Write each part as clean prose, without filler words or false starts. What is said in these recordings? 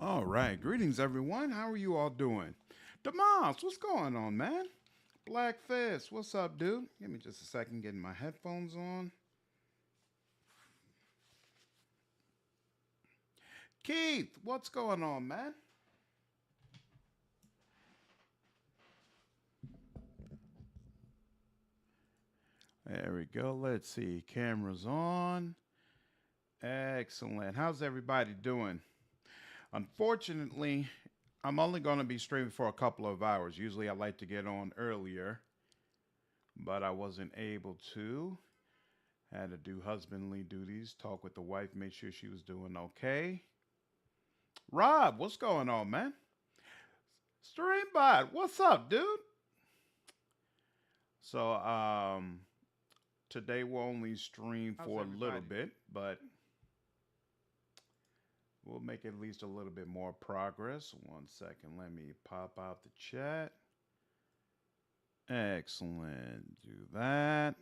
All right, greetings everyone. How are you all doing? Demas, what's going on, man? Blackfist, what's up, dude? Give me just a second, getting my headphones on. Keith, what's going on, man? There we go. Let's see. Cameras on. Excellent. How's everybody doing? Unfortunately, I'm only going to be streaming for a couple of hours. Usually I like to get on earlier, but I wasn't able to. Had to do husbandly duties, talk with the wife, make sure she was doing okay. Rob, what's going on, man? Streambot, what's up, dude? So, today we'll only stream for a little bit, but we'll make at least a little bit more progress. 1 second, let me pop out the chat. Excellent, do that.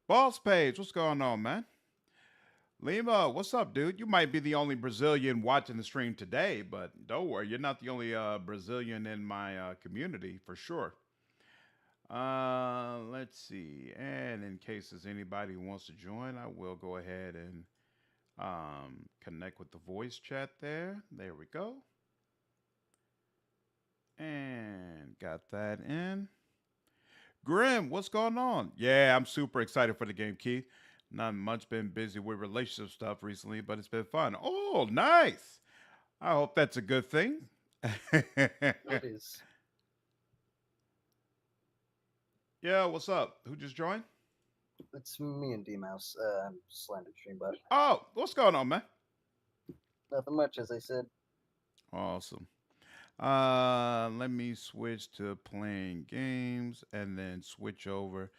Boss Page, what's going on, man? Lima, what's up, dude? You might be the only Brazilian watching the stream today, but don't worry, you're not the only Brazilian in my community, for sure. Let's see. And in case there's anybody who wants to join, I will go ahead and connect with the voice chat there. There we go. And got that in. Grim, what's going on? Yeah, I'm super excited for the game, Keith. Not much, been busy with relationship stuff recently, but it's been fun. Oh, nice. I hope that's a good thing. It is. Yeah, what's up? Who just joined? It's me and D-Mouse. I'm slandered stream, but Oh, what's going on, man? nothing much, as I said. Awesome. Let me switch to playing games and then switch over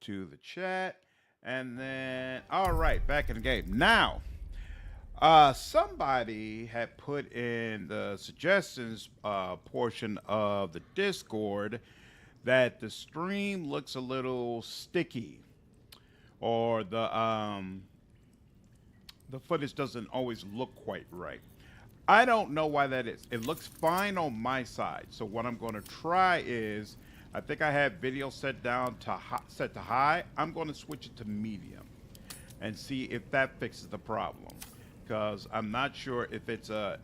to the chat. And then, all right, back in the game. Now, somebody had put in the suggestions portion of the Discord that the stream looks a little sticky, or the footage doesn't always look quite right. I don't know why that is. It looks fine on my side. So what I'm going to try is, I think I have video set down to set to high. I'm going to switch it to medium and see if that fixes the problem, because I'm not sure if it's a.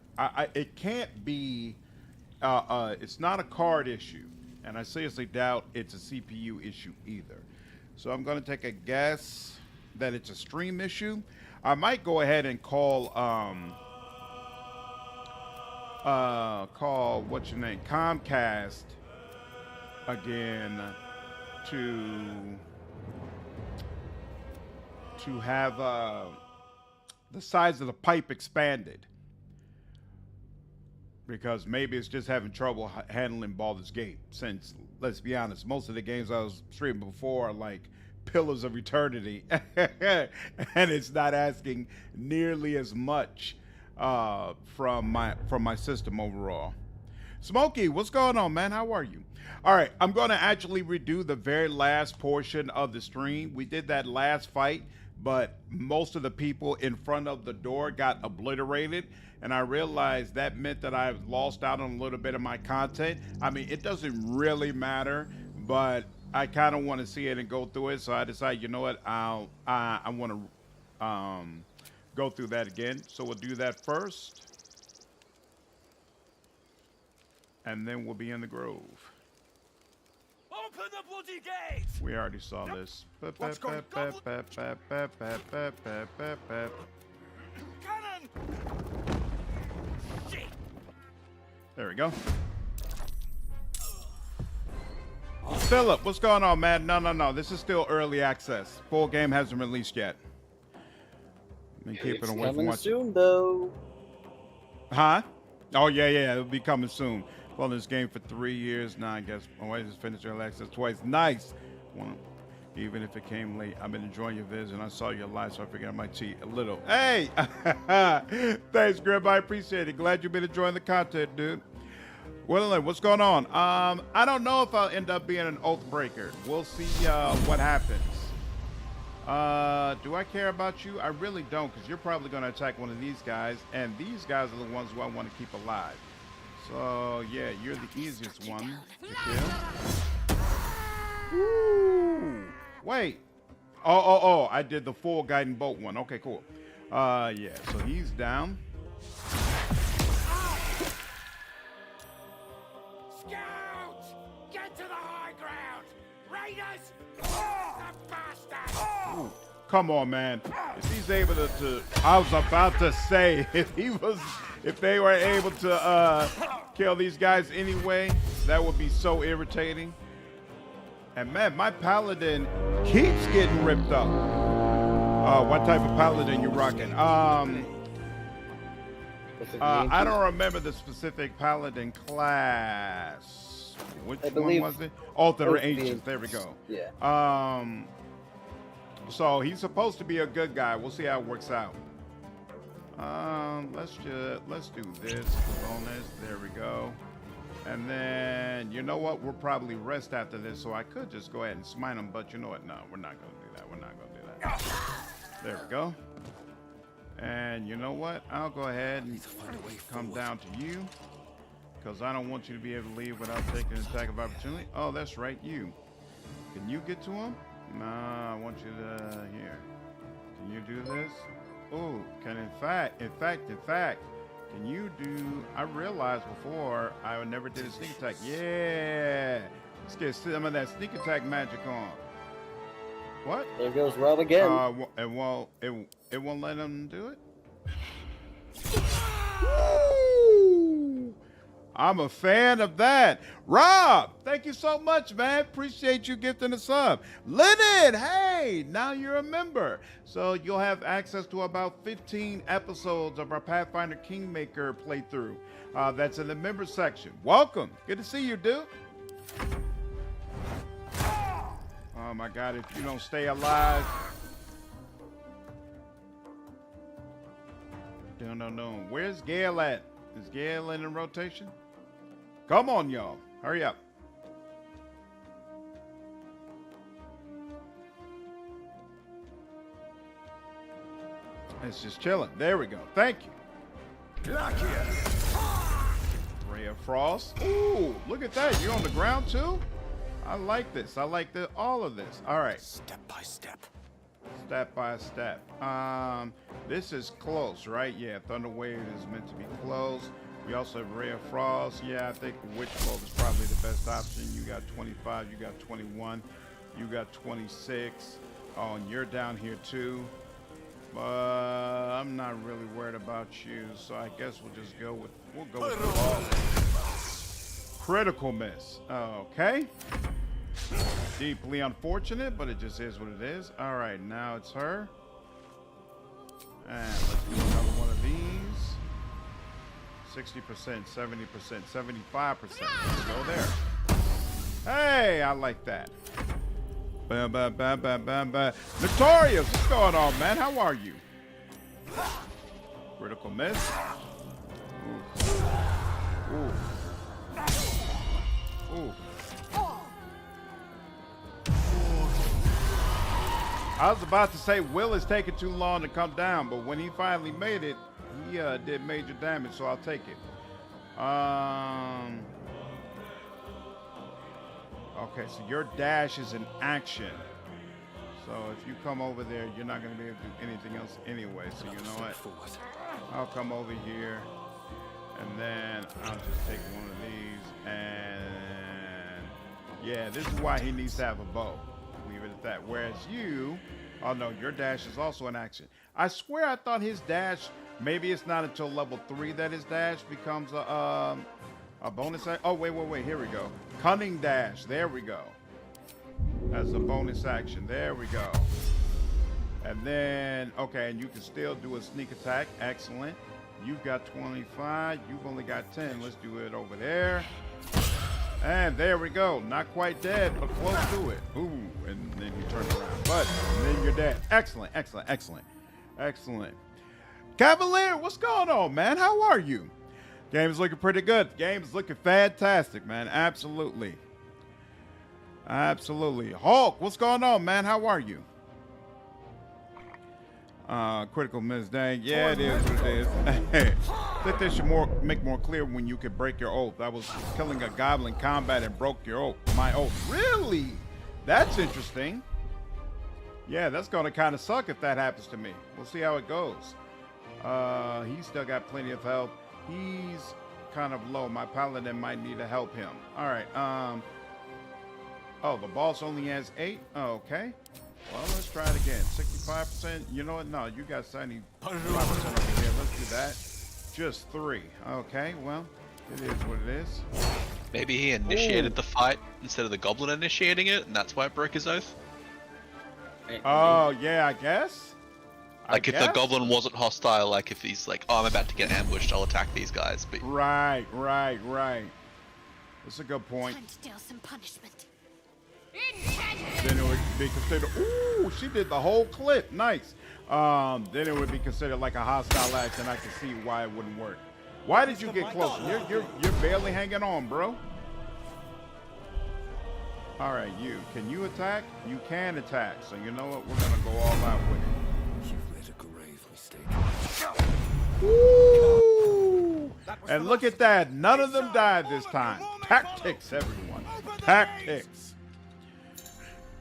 It can't be. It's not a card issue, and I seriously doubt it's a CPU issue either. So I'm going to take a guess that it's a stream issue. I might go ahead and call what's your name, Comcast again to have the size of the pipe expanded, because maybe it's just having trouble handling Baldur's Gate, since, let's be honest, most of the games I was streaming before are like Pillars of Eternity and it's not asking nearly as much from my system overall. Smokey, what's going on, man? How are you? All right, I'm going to actually redo the very last portion of the stream. We did that last fight, but most of the people in front of the door got obliterated, and I realized that meant that I lost out on a little bit of my content. I mean, it doesn't really matter, but I kind of want to see it and go through it, so I decided, you know what, I want to go through that again. So we'll do that first, and then we'll be in the Grove. Open the bloody gate! We already saw this. What's going on? Cannon! Shit! There we go. Philip, what's going on, man? No. This is still early access. Full game hasn't released yet. Been keeping It's away from coming watching. soon, though. Huh? Oh, yeah. It'll be coming soon. Well, this game for 3 years now, I guess. Oh, I just finished early access twice. Nice. Even if it came late, I've been enjoying your visit. I saw your live, so I figured I might cheat a little. Hey! Thanks, Grib. I appreciate it. Glad you've been enjoying the content, dude. Well, what's going on? I don't know if I'll end up being an oath breaker. We'll see what happens. Do I care about you? I really don't, because you're probably going to attack one of these guys, and these guys are the ones who I want to keep alive. So, yeah, you're the easiest one to kill. Ooh. Wait. Oh, I did the full guiding bolt one. Okay, cool. Yeah, so he's down. Scouts! Get to the high ground! Raiders! The bastard! Ooh, come on, man. If he's able to I was about to say, if they were able to kill these guys anyway, that would be so irritating. And man, my Paladin keeps getting ripped up. What type of Paladin you rocking? I don't remember the specific Paladin class. Which one was it? Oh, the Ancients. There we go. Yeah. So he's supposed to be a good guy. We'll see how it works out. Let's do this bonus. There we go. And then, you know what? We'll probably rest after this, so I could just go ahead and smite him, but you know what? No, we're not going to do that. We're not going to do that. There we go. And you know what? I'll go ahead and come down to you, because I don't want you to be able to leave without taking an attack of opportunity. Oh, that's right, you. Can you get to him? Nah, I want you to, here. Can you do this? Oh, in fact, can you do, I realized before I never did a sneak attack. Yeah. Let's get some of that sneak attack magic on. What? There goes Rob again. It won't let him do it? Woo! I'm a fan of that. Rob, thank you so much, man. Appreciate you gifting a sub. Lennon, hey, now you're a member. So you'll have access to about 15 episodes of our Pathfinder Kingmaker playthrough. That's in the member section. Welcome. Good to see you, dude. Oh my God, if you don't stay alive. No. Where's Gale at? Is Gale in rotation? Come on, y'all. Hurry up. It's just chilling. There we go. Thank you. Ray of Frost. Ooh, look at that. You're on the ground too? I like this. I like all of this. All right. Step by step. Step by step. This is close, right? Yeah, Thunder Wave is meant to be close. We also have Ray of Frost. Yeah, I think Witch Bolt is probably the best option. You got 25, you got 21, you got 26. Oh, and you're down here too. I'm not really worried about you, so I guess we'll go with the ball. Critical miss. Okay. Deeply unfortunate, but it just is what it is. All right, now it's her. And let's do another one of these. 60%, 70%, 75%. Let's go there. Hey, I like that. Bam, bam, bam, bam, bam, bam. Notorious, what's going on, man? How are you? Critical miss. Ooh. Ooh. Ooh. I was about to say Will is taking too long to come down, but when he finally made it, he did major damage, so I'll take it. Okay, so your dash is an action. So if you come over there, you're not going to be able to do anything else anyway. So you know what? I'll come over here, and then I'll just take one of these. And yeah, this is why he needs to have a bow. Leave it at that. Whereas you, oh no, your dash is also an action. I swear I thought his dash, maybe it's not until level 3 that his dash becomes a bonus. Oh, wait, here we go. Cunning dash, there we go. As a bonus action, there we go. And then, okay, and you can still do a sneak attack, excellent. You've got 25, you've only got 10. Let's do it over there. And there we go. Not quite dead, but close to it. Ooh, and then you turn around. But then you're dead. Excellent, excellent, excellent, excellent. Cavalier, what's going on, man? How are you? Game is looking pretty good. Game is looking fantastic, man. Absolutely. Absolutely. Hulk, what's going on, man? How are you? Critical miss, dang. Yeah, it is what it is. I think they should make more clear when you could break your oath. I was killing a goblin combat and broke your oath. My oath. Really? That's interesting. Yeah, that's gonna kind of suck if that happens to me. We'll see how it goes. He's still got plenty of health. He's kind of low. My paladin might need to help him. All right. Oh, the boss only has 8. Oh, okay. Well, let's try it again. 65%. You know what? No, you got 75% over here. Let's do that. Just 3. Okay. Well, it is what it is. Maybe he initiated the fight instead of the goblin initiating it, and that's why it broke his oath. Oh, yeah, I guess. Like if the goblin wasn't hostile, like if he's like, oh, I'm about to get ambushed, I'll attack these guys. But Right. That's a good point. Time to deal some punishment. Then it would be considered. Ooh, she did the whole clip. Nice. Then it would be considered like a hostile action. I can see why it wouldn't work. Why did you get closer? You're barely hanging on, bro. All right, you. Can you attack? You can attack. So you know what? We're gonna go all out with it. You've made a grave mistake. Woo! And look at that. None of them died this time. Tactics, everyone. Tactics.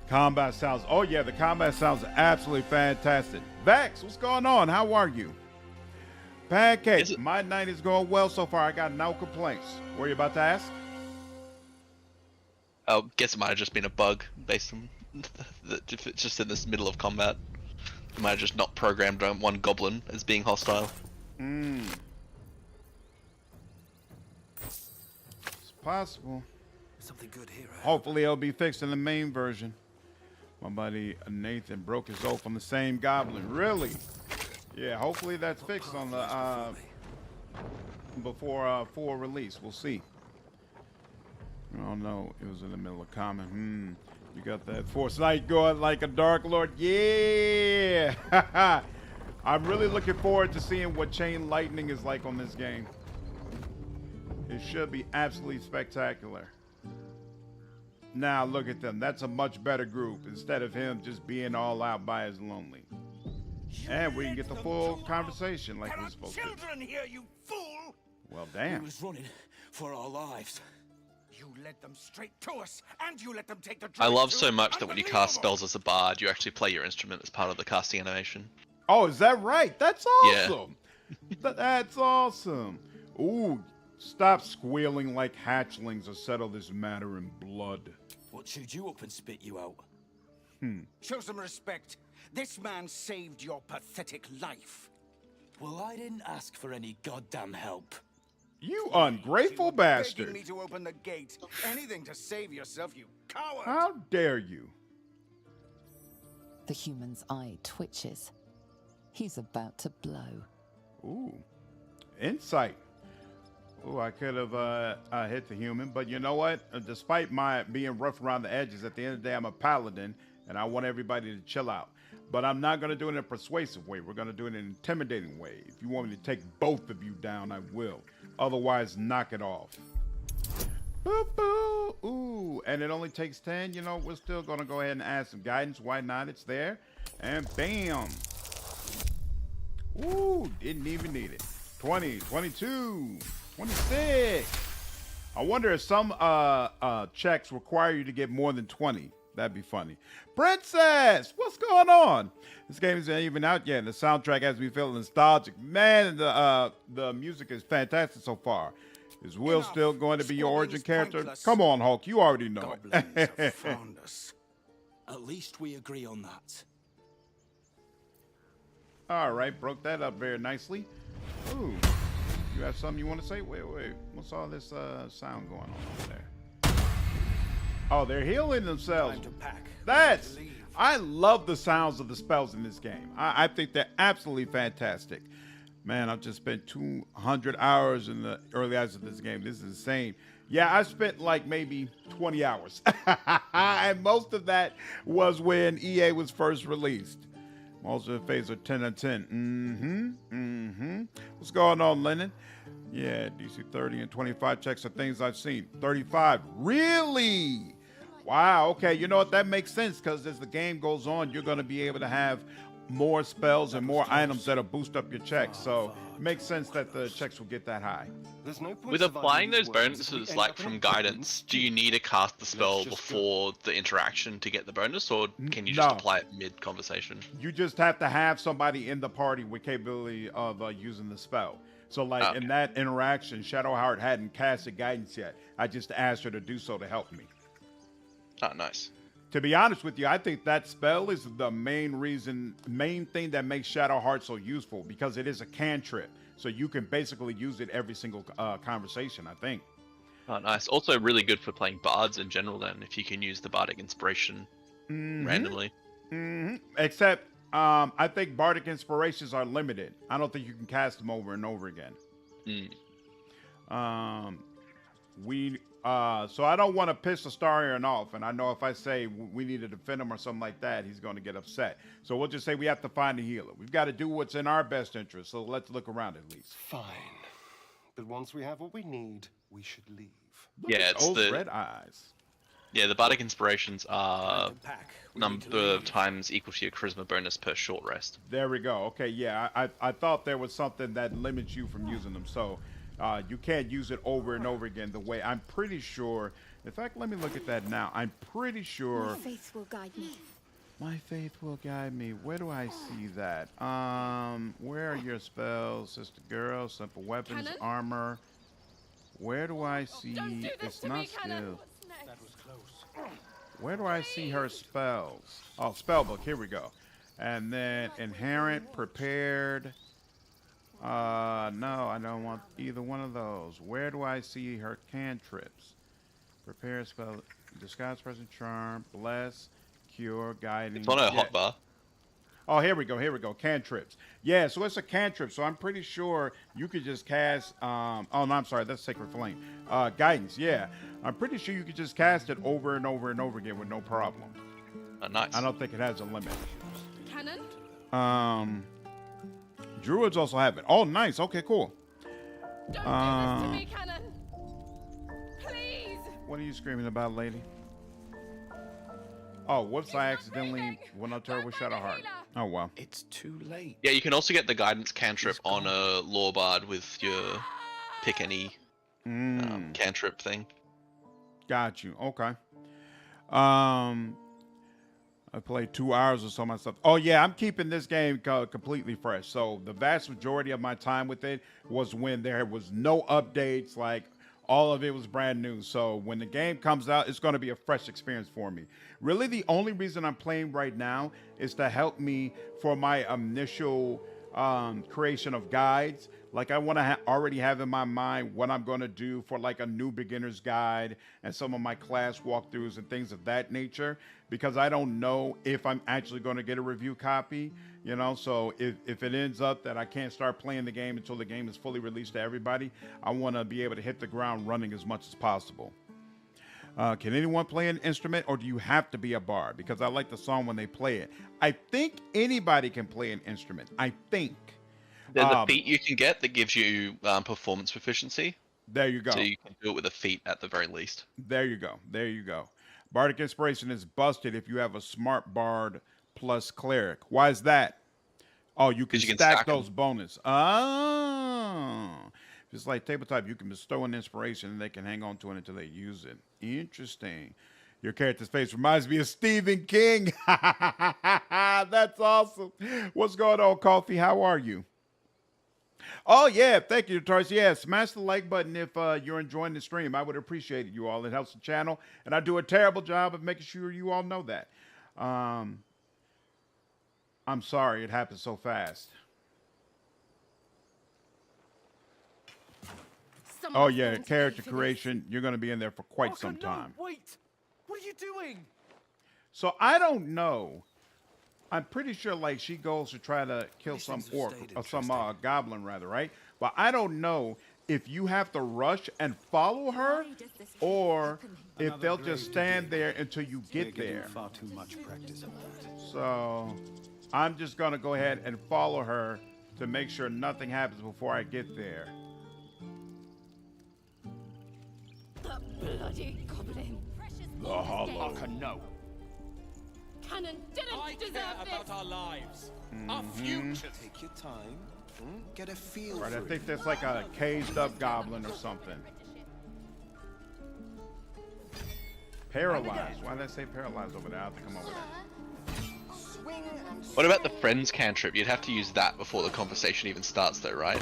Combat sounds. Oh, yeah, the combat sounds absolutely fantastic. Vex, what's going on? How are you? Pancake, my night is going well so far. I got no complaints. Were you about to ask? I guess it might have just been a bug based on if it's just in this middle of combat. It might have just not programmed one goblin as being hostile. It's possible. Something good here. Hopefully it'll be fixed in the main version. My buddy Nathan broke his oath on the same goblin. Really? Yeah, hopefully that's fixed on the before full release. We'll see. Oh no, it was in the middle of comment. You got that Force Knight going like a Dark Lord. Yeah. I'm really looking forward to seeing what Chain Lightning is like on this game. It should be absolutely spectacular. Now look at them. That's a much better group instead of him just being all out by his lonely. And we can get the full conversation like we're supposed to. Children here, you fool! Well, damn. He was running for our lives. You led them straight to us, and you let them take the. I love so much that when you cast spells as a bard, you actually play your instrument as part of the casting animation. Oh, is that right? That's awesome. Yeah. That's awesome. Ooh, stop squealing like hatchlings or settle this matter in blood. What chewed you up and spit you out? Show some respect. This man saved your pathetic life. Well, I didn't ask for any goddamn help. You ungrateful bastard. Begging me to open the gate. Anything to save yourself, you coward. How dare you? The human's eye twitches. He's about to blow. Ooh, insight. Ooh, I could have hit the human, but you know what? Despite my being rough around the edges, at the end of the day, I'm a paladin, and I want everybody to chill out. But I'm not going to do it in a persuasive way. We're going to do it in an intimidating way. If you want me to take both of you down, I will. Otherwise, knock it off. Boop, boop. Ooh, and it only takes 10. You know, we're still going to go ahead and add some guidance. Why not? It's there. And bam. Ooh, didn't even need it. 20, 22, 26. I wonder if some checks require you to get more than 20. That'd be funny. Princess, what's going on? This game isn't even out yet. The soundtrack has me feeling nostalgic. Man, the music is fantastic so far. Is Will still going to be your origin character? Come on, Hulk. You already know it. Found us. At least we agree on that. All right, broke that up very nicely. Ooh, you have something you want to say? Wait. What's all this sound going on over there? Oh, they're healing themselves. Time to pack. That's. I love the sounds of the spells in this game. I think they're absolutely fantastic. Man, I've just spent 200 hours in the early hours of this game. This is insane. Yeah, I spent like maybe 20 hours. And most of that was when EA was first released. Most of the phases are 10 out of 10. What's going on, Lennon? Yeah, DC 30 and 25 checks are things I've seen. 35. Really? Wow, okay. You know what? That makes sense because as the game goes on, you're going to be able to have more spells and more items that'll boost up your checks. So it makes sense that the checks will get that high. There's no point With surviving applying these those worlds if we bonuses, end like up in from a goblin guidance, do stew. you need to cast the spell just go. before the interaction to get the bonus, or can you just No. apply it mid-conversation? You just have to have somebody in the party with capability of using the spell. So like in that interaction, Shadowheart hadn't casted guidance yet. I just asked her to do so to help me. Oh, nice. To be honest with you, I think that spell is the main thing that makes Shadowheart so useful, because it is a cantrip. So you can basically use it every single conversation, I think. Oh, nice. Also really good for playing bards in general then, if you can use the bardic inspiration randomly. Except, I think bardic inspirations are limited. I don't think you can cast them over and over again. So I don't want to piss Astarion off, and I know if I say we need to defend him or something like that, he's going to get upset. So we'll just say we have to find a healer. We've got to do what's in our best interest, so let's look around at least. Fine. But once we have what we need, we should leave. Yeah, it's Those the red eyes. Yeah, the bardic inspirations are number of times equal to your charisma bonus per short rest. There we go. Okay, yeah, I thought there was something that limits you from using them, so you can't use it over and over again the way. I'm pretty sure. In fact, let me look at that now. I'm pretty sure. My faith will guide me. My faith will guide me. Where do I see that? Where are your spells, sister girl? Simple weapons, Cannon? armor. Where do I see? Don't do this It's to not me, Cannon. skills. What's next? That was close. Where do I see her spells? Oh, spellbook. Here we go. And then inherent, prepared. No, I don't want either one of those. Where do I see her cantrips? Prepare spell, disguise, present, charm, bless, cure, guiding. It's on her hotbar. Oh, here we go. Here we go. Cantrips. Yeah, so it's a cantrip. So I'm pretty sure you could just cast. Oh no, I'm sorry. That's Sacred Flame. Guidance. Yeah, I'm pretty sure you could just cast it over and over and over again with no problem. Nice. I don't think it has a limit. Cannon? Druids also have it. Oh, nice. Okay, cool. Don't do this to me, Cannon. Please. What are you screaming about, lady? Oh, whoops! I accidentally went up to her with Shadowheart. Oh well. It's too late. Yeah, you can also get the guidance cantrip on a lore bard with your pick any cantrip thing. Got you. Okay. I played 2 hours or so myself. Oh yeah, I'm keeping this game completely fresh. So the vast majority of my time with it was when there was no updates. Like all of it was brand new. So when the game comes out, it's going to be a fresh experience for me. Really, the only reason I'm playing right now is to help me for my initial creation of guides. Like I want to already have in my mind what I'm going to do for like a new beginner's guide and some of my class walkthroughs and things of that nature, because I don't know if I'm actually going to get a review copy, you know. So if it ends up that I can't start playing the game until the game is fully released to everybody, I want to be able to hit the ground running as much as possible. Can anyone play an instrument, or do you have to be a bard? Because I like the song when they play it. I think anybody can play an instrument. I think. There's a feat you can get that gives you performance proficiency. There you go. So you can do it with a feat at the very least. There you go. There you go. Bardic Inspiration is busted if you have a smart bard plus cleric. Why is that? Oh, you can stack those bonus. Oh. Just like tabletop, you can bestow an inspiration and they can hang on to it until they use it. Interesting. Your character's face reminds me of Stephen King. That's awesome. What's going on, Coffee? How are you? Oh, yeah. Thank you, Tars. Yeah, smash the like button if you're enjoying the stream. I would appreciate it, you all. It helps the channel. And I do a terrible job of making sure you all know that. I'm sorry it happened so fast. Oh, yeah. Character creation. You're going to be in there for quite some time. No, wait. What are you doing? So I don't know. I'm pretty sure like she goes to try to kill some orc or some goblin rather, right? But I don't know if you have to rush and follow her or if they'll just stand there until you get there. Far too much practice of that. So I'm just gonna go ahead and follow her to make sure nothing happens before I get there. The bloody goblin. No. Cannon didn't I deserve care this. about our lives, our futures. Take your time. Get a feel Right, for I it. think there's like a caged up goblin or something. Paralyzed. Why did I say paralyzed over there? I have to come over there. Swing and What about the friends cantrip? You'd have to use that before the conversation even starts, though, right?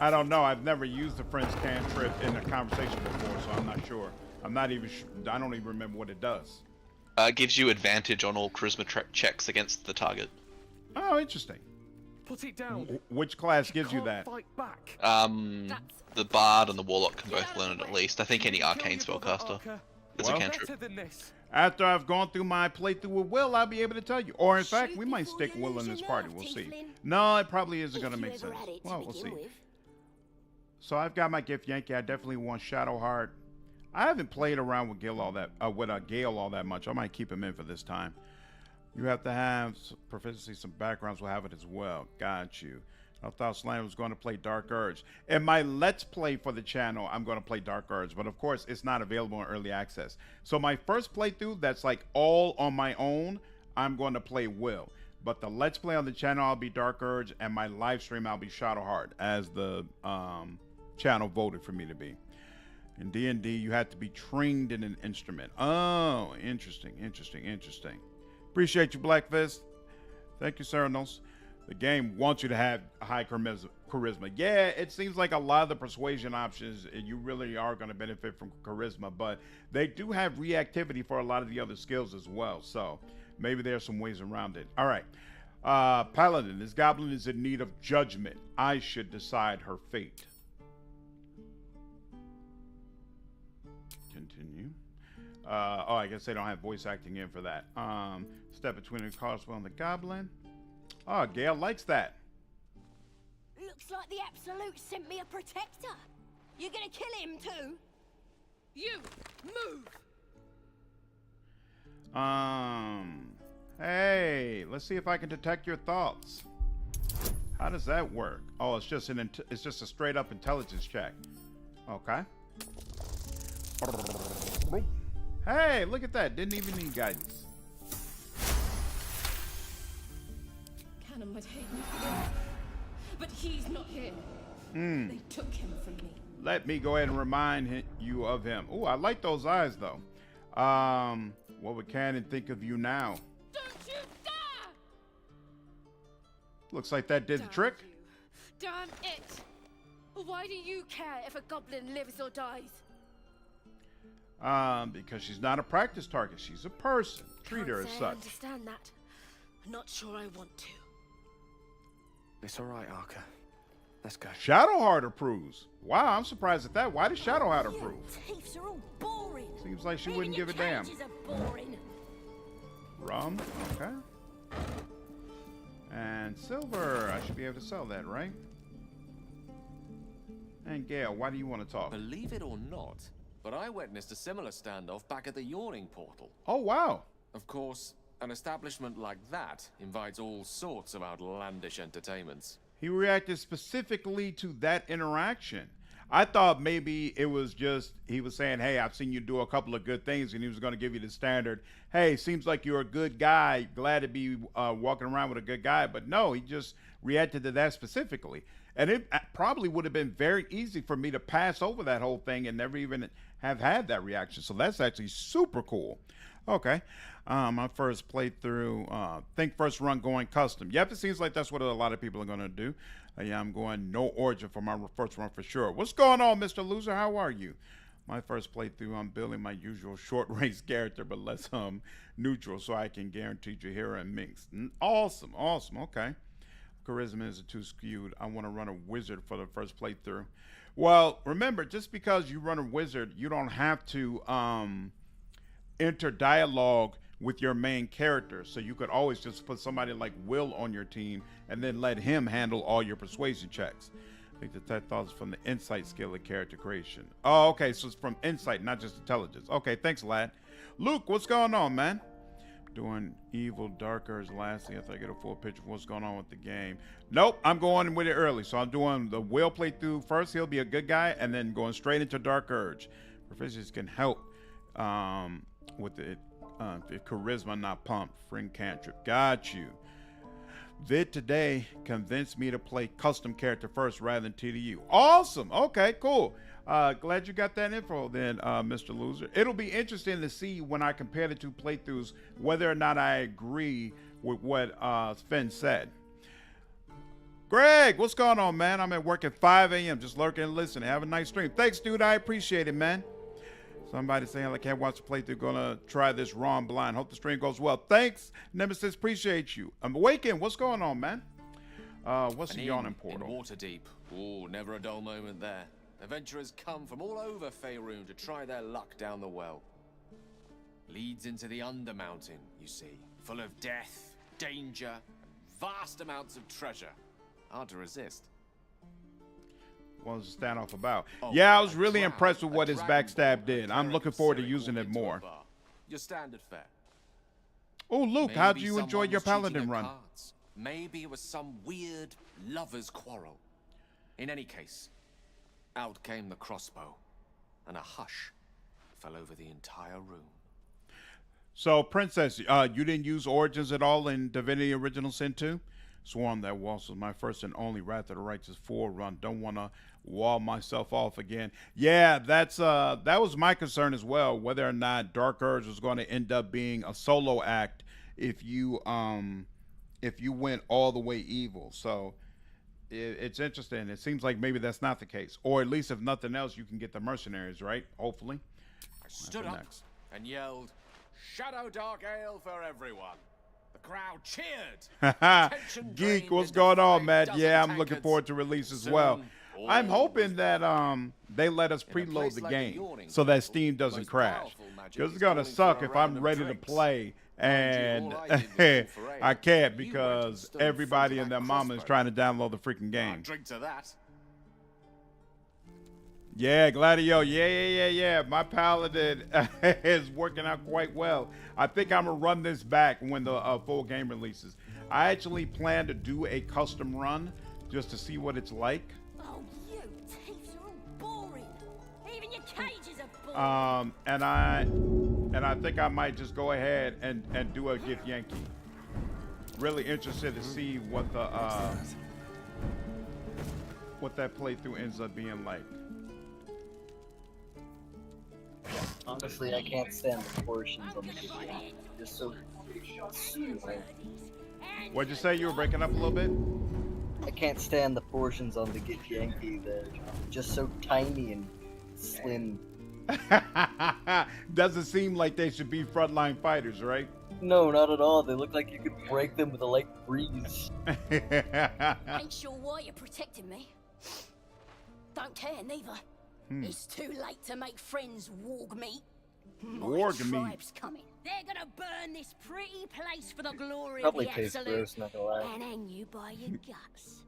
I don't know. I've never used the friend's cantrip in a conversation before, so I'm not sure. I'm not even sure. I don't even remember what it does. It gives you advantage on all charisma checks against the target. Oh, interesting. Put it down. Which class gives you that? Fight back. The bard and the warlock can both learn it at least. I think any arcane spellcaster is a Well, cantrip. Better than this. After I've gone through my playthrough with Will, I'll be able to tell you. Or in fact, we might stick Will in this party. We'll see. No, it probably isn't going to make sense. Well, we'll see. So I've got my gift Yankee. I definitely want Shadowheart. I haven't played around with Gale all that much. I might keep him in for this time. You have to have proficiency, some backgrounds. We'll have it as well. Got you. I thought Slam was going to play Dark Urge. In my Let's Play for the channel, I'm going to play Dark Urge. But of course, it's not available in early access. So my first playthrough, that's like all on my own, I'm going to play Will. But the Let's Play on the channel, I'll be Dark Urge. And my live stream, I'll be Shadowheart, as the channel voted for me to be. In D&D, you have to be trained in an instrument. Oh, interesting, interesting, interesting. Appreciate you, Black Fist. Thank you, Ceranos. The game wants you to have high charisma. Yeah, it seems like a lot of the persuasion options, you really are going to benefit from charisma, but they do have reactivity for a lot of the other skills as well. So maybe there's some ways around it. All right. Paladin, this goblin is in need of judgment. I should decide her fate. Continue. Oh, I guess they don't have voice acting in for that. Step between the Carswell and the goblin. Oh, Gale likes that. Looks like the Absolute sent me a protector. You're gonna kill him too? You move. Hey, let's see if I can detect your thoughts. How does that work? Oh, it's just a straight up intelligence check. Okay. Hey, look at that. Didn't even need guidance. Cannon would hate me for this, but he's not here. They took him from me. Let me go ahead and remind you of him. Oh, I like those eyes though. What would Cannon think of you now? Don't you dare! Looks like that did the Damn trick. you. Damn it! Why do you care if a goblin lives or dies? Because she's not a practice target. She's a person. Treat her as Can't say I such. understand that. Not sure I want to. It's all right, Arca. Let's go. Shadowheart approves. Wow, I'm surprised at that. Why does Shadowheart approve? Thieves are all boring. Seems like she Even wouldn't your give a damn. carriages are boring. Rum, okay. And silver, I should be able to sell that, right? And Gale, why do you want to talk? Believe it or not, but I witnessed a similar standoff back at the Yawning Portal. Oh, wow. Of course, an establishment like that invites all sorts of outlandish entertainments. He reacted specifically to that interaction. I thought maybe it was just, he was saying, hey, I've seen you do a couple of good things, and he was going to give you the standard, hey, seems like you're a good guy, glad to be walking around with a good guy. But no, he just reacted to that specifically. And it probably would have been very easy for me to pass over that whole thing and never even have had that reaction. So that's actually super cool. Okay. My first playthrough, think first run going custom. Yep, it seems like that's what a lot of people are going to do. Yeah, I'm going no origin for my first run for sure. What's going on, Mr. Loser? How are you? My first playthrough, I'm building my usual short range character, but less neutral, so I can guarantee Jahira and Minx. Awesome, awesome. Okay. Charisma is too skewed. I want to run a wizard for the first playthrough. Well, remember, just because you run a wizard, you don't have to enter dialogue with your main character. So you could always just put somebody like Will on your team and then let him handle all your persuasion checks. I think the tech thoughts from the insight skill of character creation. Oh, okay, so it's from insight, not just intelligence. Okay, thanks, lad. Luke, what's going on, man? Doing evil, darker as lastly after I get a full picture of what's going on with the game. Nope, I'm going with it early. So I'm doing the Will playthrough first. He'll be a good guy, and then going straight into Dark Urge. Proficiencies can help with it. If charisma not pumped, friend cantrip. Got you. Vid today convinced me to play custom character first rather than TDU. Awesome. Okay, cool. Glad you got that info then, Mr. Loser. It'll be interesting to see when I compare the two playthroughs whether or not I agree with what Finn said. Greg, what's going on, man? I'm at work at 5 a.m. just lurking and listening. Have a nice stream. Thanks, dude. I appreciate it, man. Somebody saying I can't watch the playthrough. Gonna try this raw and blind. Hope the stream goes well. Thanks, Nemesis. Appreciate you. I'm Awaken. What's going on, man? What's the yawning portal? In Waterdeep. Oh, never a dull moment there. Adventurers come from all over Faerun to try their luck down the well. Leads into the Undermountain, you see. Full of death, danger, vast amounts of treasure. Hard to resist. What was the standoff about? Oh, Yeah, I was really drowned. impressed with what A his dragon backstab ball did. I'm carried looking forward to Cyril using it into a more. bar. Your standard fare. Oh, Luke, how do you enjoy your Paladin run? Cards. Maybe it was some weird lover's quarrel. In any case, out came the crossbow, and a hush fell over the entire room. So, Princess, you didn't use Origins at all in Divinity Original Sin 2? Sworn that was my first and only Wrath of the Righteous 4 run. Don't want to wall myself off again. Yeah, that was my concern as well, whether or not Dark Urge was going to end up being a solo act if you went all the way evil. So it's interesting. It seems like maybe that's not the case, or at least if nothing else, you can get the mercenaries, right? Hopefully. I stood up and yelled, "Shadow Dark Ale for everyone." The crowd cheered. Geek, what's going on, man? Yeah, I'm looking forward to release as well. I'm hoping that they let us preload the game so that Steam doesn't crash. Because it's gonna suck if I'm ready to play and I can't because everybody and their mama is trying to download the freaking game. Drink to that. Yeah, Gladio. Yeah. My Paladin is working out quite well. I think I'm going to run this back when the full game releases. I actually plan to do a custom run just to see what it's like. Oh, you thieves are all boring. Even your cages are boring. And I think I might just go ahead and do a Gift Yankee. Really interested to see what the what that playthrough ends up being like. Honestly, I can't stand the portions on the video. Just so stupid. What'd you say? You were breaking up a little bit? I can't stand the portions on the Git Yankee. They're just so tiny and slim. Doesn't seem like they should be frontline fighters, right? No, not at all. They look like you could break them with a light breeze. Ain't sure why you're protecting me. Don't care neither. It's too late to make friends, warg meat. Warg meat. Tribe's coming. They're gonna burn this pretty place for the glory Probably of the tastes absolute gross, not gonna lie. and hang you by your guts.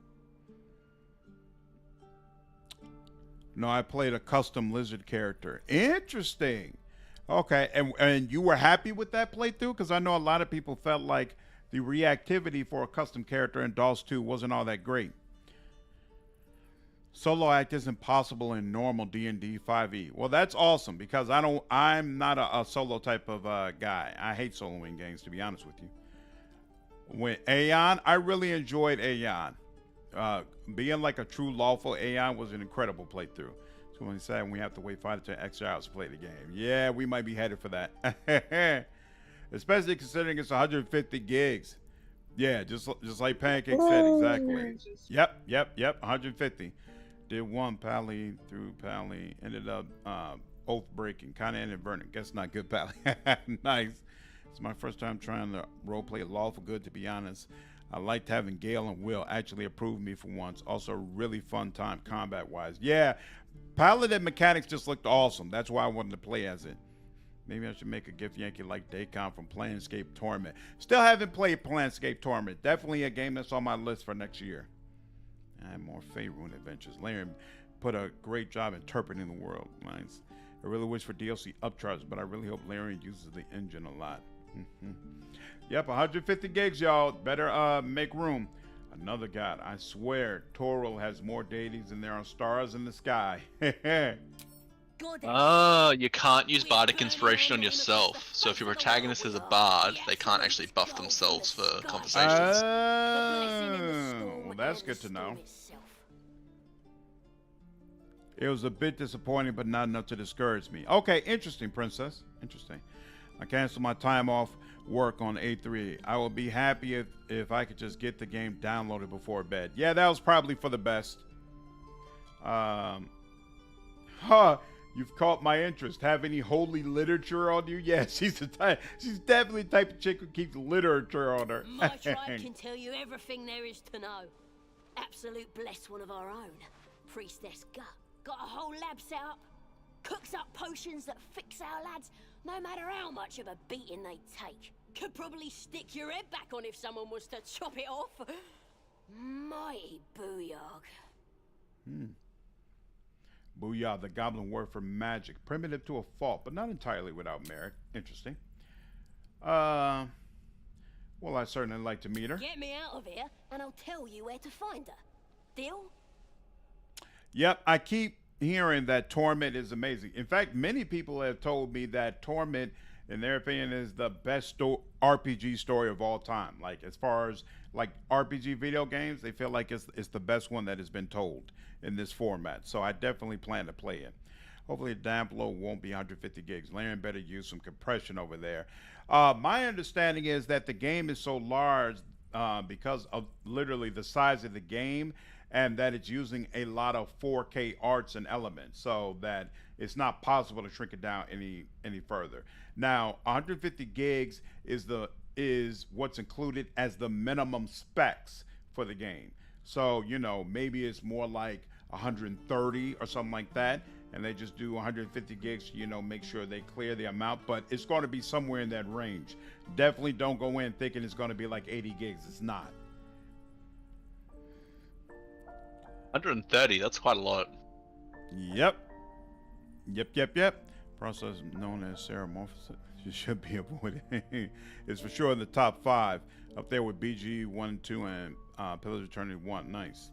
No, I played a custom lizard character. Interesting. Okay, and you were happy with that playthrough? Because I know a lot of people felt like the reactivity for a custom character in DOS 2 wasn't all that great. Solo act isn't possible in normal D&D 5e. Well, that's awesome because I'm not a solo type of guy. I hate soloing games, to be honest with you. With Aeon, I really enjoyed Aeon. Being like a true lawful Aeon was an incredible playthrough. So when he said we have to wait 5 to 10 extra hours to play the game. Yeah, we might be headed for that. Especially considering it's 150 gigs. Yeah, just like Pancake said, exactly. Yep, 150. Did one Pally through Pally, ended up oath breaking, kind of inadvertent. Guess not good Pally. Nice. It's my first time trying to roleplay lawful good, to be honest. I liked having Gale and Will actually approve me for once. Also, really fun time combat-wise. Yeah, Paladin mechanics just looked awesome. That's why I wanted to play as it. Maybe I should make a Gift Yankee like Dacon from Planescape Torment. Still haven't played Planescape Torment. Definitely a game that's on my list for next year. And more Faerun adventures. Larry put a great job interpreting the world. Nice. I really wish for DLC upcharges, but I really hope Larry uses the engine a lot. Yep, 150 gigs, y'all. Better make room. Another god. I swear, Toril has more deities than there are stars in the sky. goddess. You can't use bardic inspiration on yourself. So if your protagonist is a bard, they can't actually buff themselves for conversations. Well, that's good to know. It was a bit disappointing, but not enough to discourage me. Okay, interesting, princess. Interesting. I canceled my time off work on A3. I will be happy if I could just get the game downloaded before bed. Yeah, that was probably for the best. You've caught my interest. Have any holy literature on you? Yeah, she's definitely the type of chick who keeps literature on her. My tribe can tell you everything there is to know. Absolute bless one of our own. Priestess Gut. Got a whole lab set up. Cooks up potions that fix our lads, no matter how much of a beating they take. Could probably stick your head back on if someone was to chop it off. Mighty booyah. Booyah, the goblin word for magic. Primitive to a fault, but not entirely without merit. Interesting. Well, I'd certainly like to meet her. Get me out of here, and I'll tell you where to find her. Deal? Yep, I keep hearing that Torment is amazing. In fact, many people have told me that Torment, in their opinion, is the best RPG story of all time. Like, as far as like RPG video games, they feel like it's the best one that has been told in this format. So I definitely plan to play it. Hopefully the download won't be 150 gigs. Laren better use some compression over there. My understanding is that the game is so large because of literally the size of the game, and that it's using a lot of 4K arts and elements, so that it's not possible to shrink it down any further. Now, 150 gigs is what's included as the minimum specs for the game. So, you know, maybe it's more like 130 or something like that, and they just do 150 gigs, you know, make sure they clear the amount, but it's going to be somewhere in that range. Definitely don't go in thinking it's going to be like 80 gigs. It's not. 130, that's quite a lot. Yep. Process known as ceremorphosis. You should be avoided. It's for sure in the top 5. Up there with BG 1, 2, and Pillars of Eternity 1. Nice.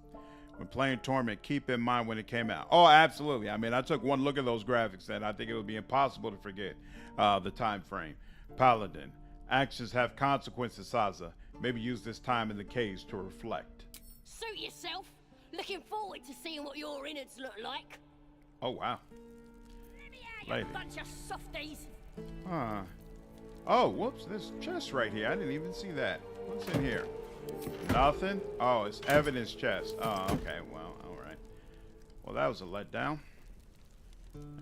When playing Torment, keep in mind when it came out. Oh, absolutely. I mean, I took one look at those graphics, and I think it would be impossible to forget the time frame. Paladin. Actions have consequences, Saza. Maybe use this time in the caves to reflect. Suit yourself. Looking forward to seeing what your innards look like. Oh, wow. You bunch of softies. Oh, whoops. There's a chest right here. I didn't even see that. What's in here? Nothing? Oh, it's evidence chest. Oh, okay. Well, all right. Well, that was a letdown.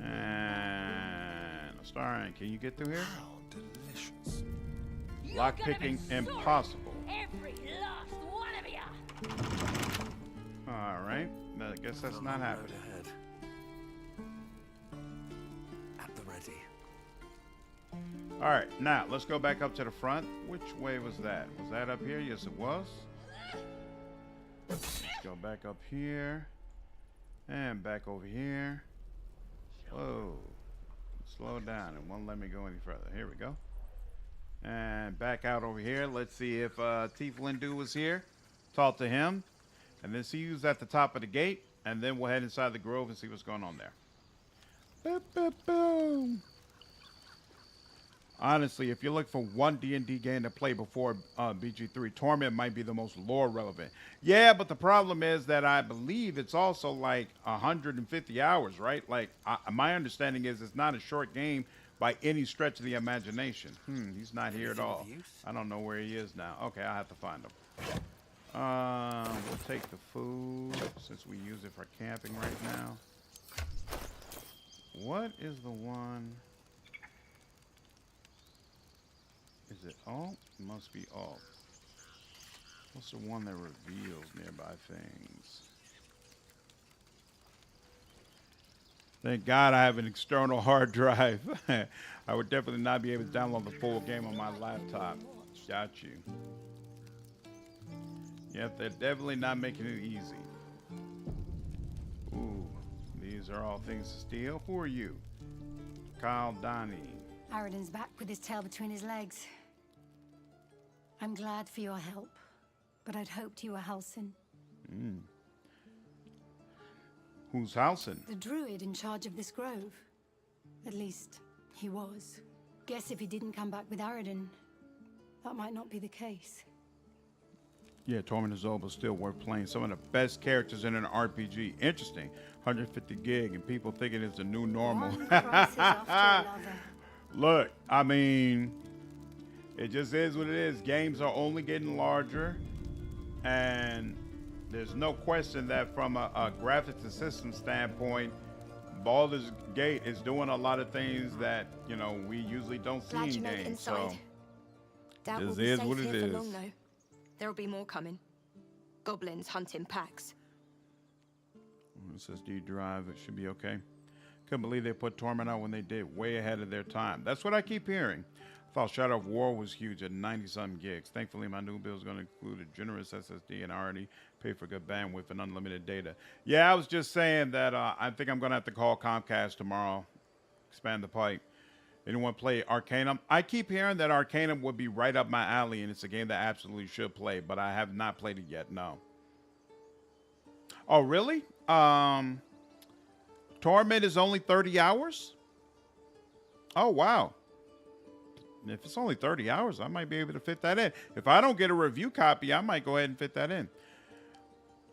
And a star. Can you get through here? How delicious. Lock picking impossible. Every last one of you. All right. I guess that's not happening. Ahead. At the ready. All right. Now, let's go back up to the front. Which way was that? Was that up here? Yes, it was. Let's go back up here. And back over here. Whoa. Slow down. It won't let me go any further. Here we go. And back out over here. Let's see if Tiefling Dude was here. Talk to him. And then see who's at the top of the gate. And then we'll head inside the grove and see what's going on there. Boop, boop, boom. Honestly, if you look for one D&D game to play before BG3, Torment might be the most lore relevant. Yeah, but the problem is that I believe it's also like 150 hours, right? Like, my understanding is it's not a short game by any stretch of the imagination. He's not here at all. I don't know where he is now. Okay, I'll have to find him. We'll take the food since we use it for camping right now. What is the one? Is it alt? It must be alt. What's the one that reveals nearby things? Thank God I have an external hard drive. I would definitely not be able to download the full game on my laptop. Got you. Yep, they're definitely not making it easy. Ooh, these are all things to steal. Who are you? Kyle Donnie. Aradin's back with his tail between his legs. I'm glad for your help, but I'd hoped you were Halsin. Who's Halsin? The druid in charge of this grove. At least, he was. Guess if he didn't come back with Aradin, that might not be the case. Yeah, Torment is over, still worth playing. Some of the best characters in an RPG. Interesting. 150 gig, and people thinking it's the new normal. One crisis after another. Look, I mean, it just is what it is. Games are only getting larger, and there's no question that from a graphics and system standpoint, Baldur's Gate is doing a lot of things that, you know, we usually don't see Glad in you made it games. inside. So Doubt this we'll be is safe what it here for is. long, though. There'll be more coming. Goblins hunting packs. SSD drive, it should be okay. Couldn't believe they put Torment out when they did, way ahead of their time. That's what I keep hearing. I thought Shadow of War was huge at 90-something gigs. Thankfully, my new build is going to include a generous SSD, and I already pay for good bandwidth and unlimited data. Yeah, I was just saying that I think I'm going to have to call Comcast tomorrow, expand the pipe. Anyone play Arcanum? I keep hearing that Arcanum would be right up my alley, and it's a game that I absolutely should play, but I have not played it yet, no. Oh, really? Torment is only 30 hours? Oh, wow. If it's only 30 hours, I might be able to fit that in. If I don't get a review copy, I might go ahead and fit that in.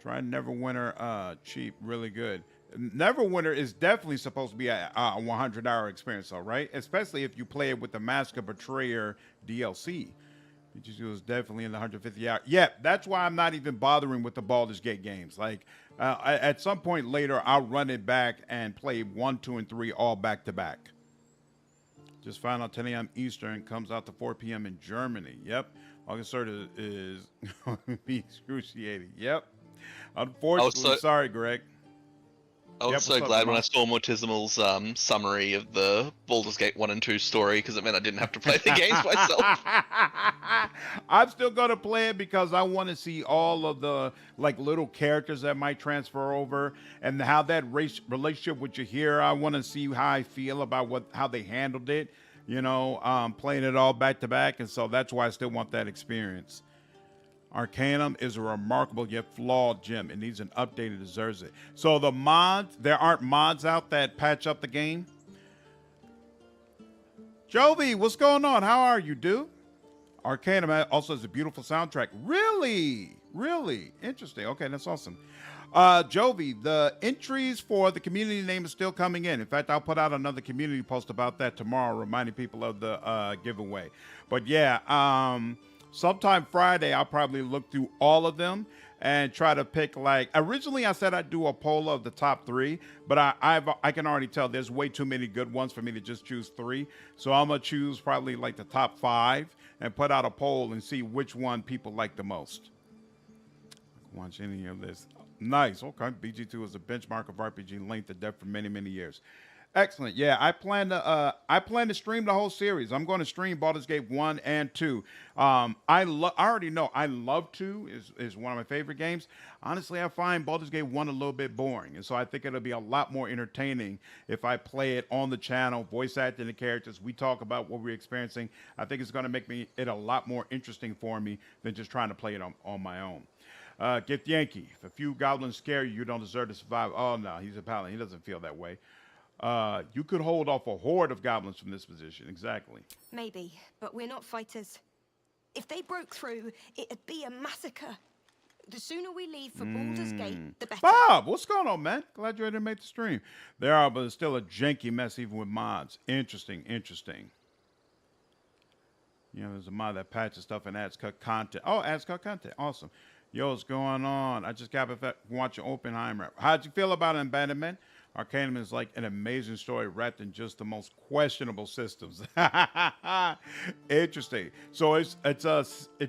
Try Neverwinter cheap, really good. Neverwinter is definitely supposed to be a 100-hour experience, though, right? Especially if you play it with the Mask of Betrayer DLC. It was definitely in the 150 hour. Yeah, that's why I'm not even bothering with the Baldur's Gate games. Like, at some point later, I'll run it back and play 1, 2, and 3 all back to back. Just found out 10 a.m. Eastern, comes out to 4 p.m. in Germany. Yep. August 3rd is going to be excruciating. Yep. Unfortunately, sorry, Greg. I was so glad when I saw Mortizimal's summary of the Baldur's Gate 1 and 2 story, because it meant I didn't have to play the games myself. I'm still going to play it because I want to see all of the like little characters that might transfer over and how that relationship with Jahir. I want to see how I feel about how they handled it, you know, playing it all back to back. And so that's why I still want that experience. Arcanum is a remarkable yet flawed gem. It needs an update. It deserves it. So the mods, there aren't mods out that patch up the game. Jovi, what's going on? How are you, dude? Arcanum also has a beautiful soundtrack. Really? Really? Interesting. Okay, that's awesome. Jovi, the entries for the community name is still coming in. In fact, I'll put out another community post about that tomorrow, reminding people of the giveaway. But yeah, sometime Friday, I'll probably look through all of them and try to pick, like, originally I said I'd do a poll of the top 3, but I can already tell there's way too many good ones for me to just choose 3. So I'm going to choose probably like the top 5 and put out a poll and see which one people like the most. Watch any of this. Nice. Okay. BG2 is a benchmark of RPG length and depth for many, many years. Excellent. Yeah, I plan to stream the whole series. I'm going to stream Baldur's Gate 1 and 2. I already know I love 2 is one of my favorite games. Honestly, I find Baldur's Gate 1 a little bit boring, and so I think it'll be a lot more entertaining if I play it on the channel, voice acting the characters. We talk about what we're experiencing. I think it's going to make it a lot more interesting for me than just trying to play it on my own. Gift Yankee. If a few goblins scare you, you don't deserve to survive. Oh no, he's a paladin. He doesn't feel that way. You could hold off a horde of goblins from this position. Exactly. Maybe, but we're not fighters. If they broke through, it'd be a massacre. The sooner we leave for Baldur's Gate, the better. Bob, what's going on, man? Glad you're ready to make the stream. There are, but it's still a janky mess even with mods. Interesting, interesting. You know, there's a mod that patches stuff and adds cut content. Oh, adds cut content. Awesome. Yo, what's going on? I just got to watch Oppenheimer. How'd you feel about Abandonment? Arcanum is like an amazing story wrapped in just the most questionable systems. Interesting. So its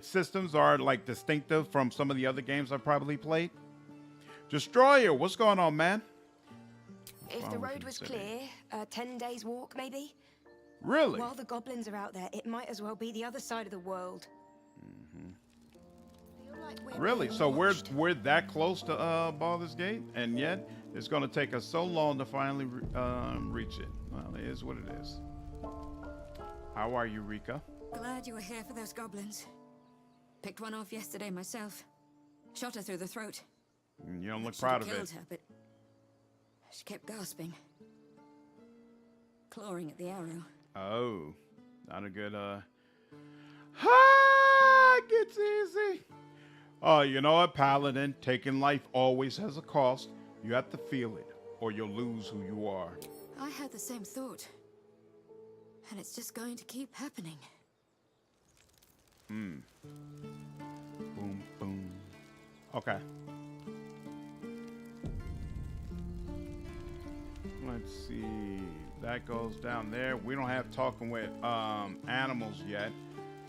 systems are like distinctive from some of the other games I've probably played. Destroyer, what's going on, man? If the road was clear, 10 days walk maybe. Really? While the goblins are out there, it might as well be the other side of the world. Really? So we're that close to Baldur's Gate, and yet it's going to take us so long to finally reach it. Well, it is what it is. How are you, Rika? Glad you were here for those goblins. Picked one off yesterday myself. Shot her through the throat. You don't look proud of Killed it. her, but she kept gasping. clawing at the arrow. Oh, not a good, gets easy. Oh, you know what, Paladin? Taking life always has a cost. You have to feel it, or you'll lose who you are. I had the same thought. And it's just going to keep happening. Boom, boom. Okay. Let's see. That goes down there. We don't have talking with animals yet,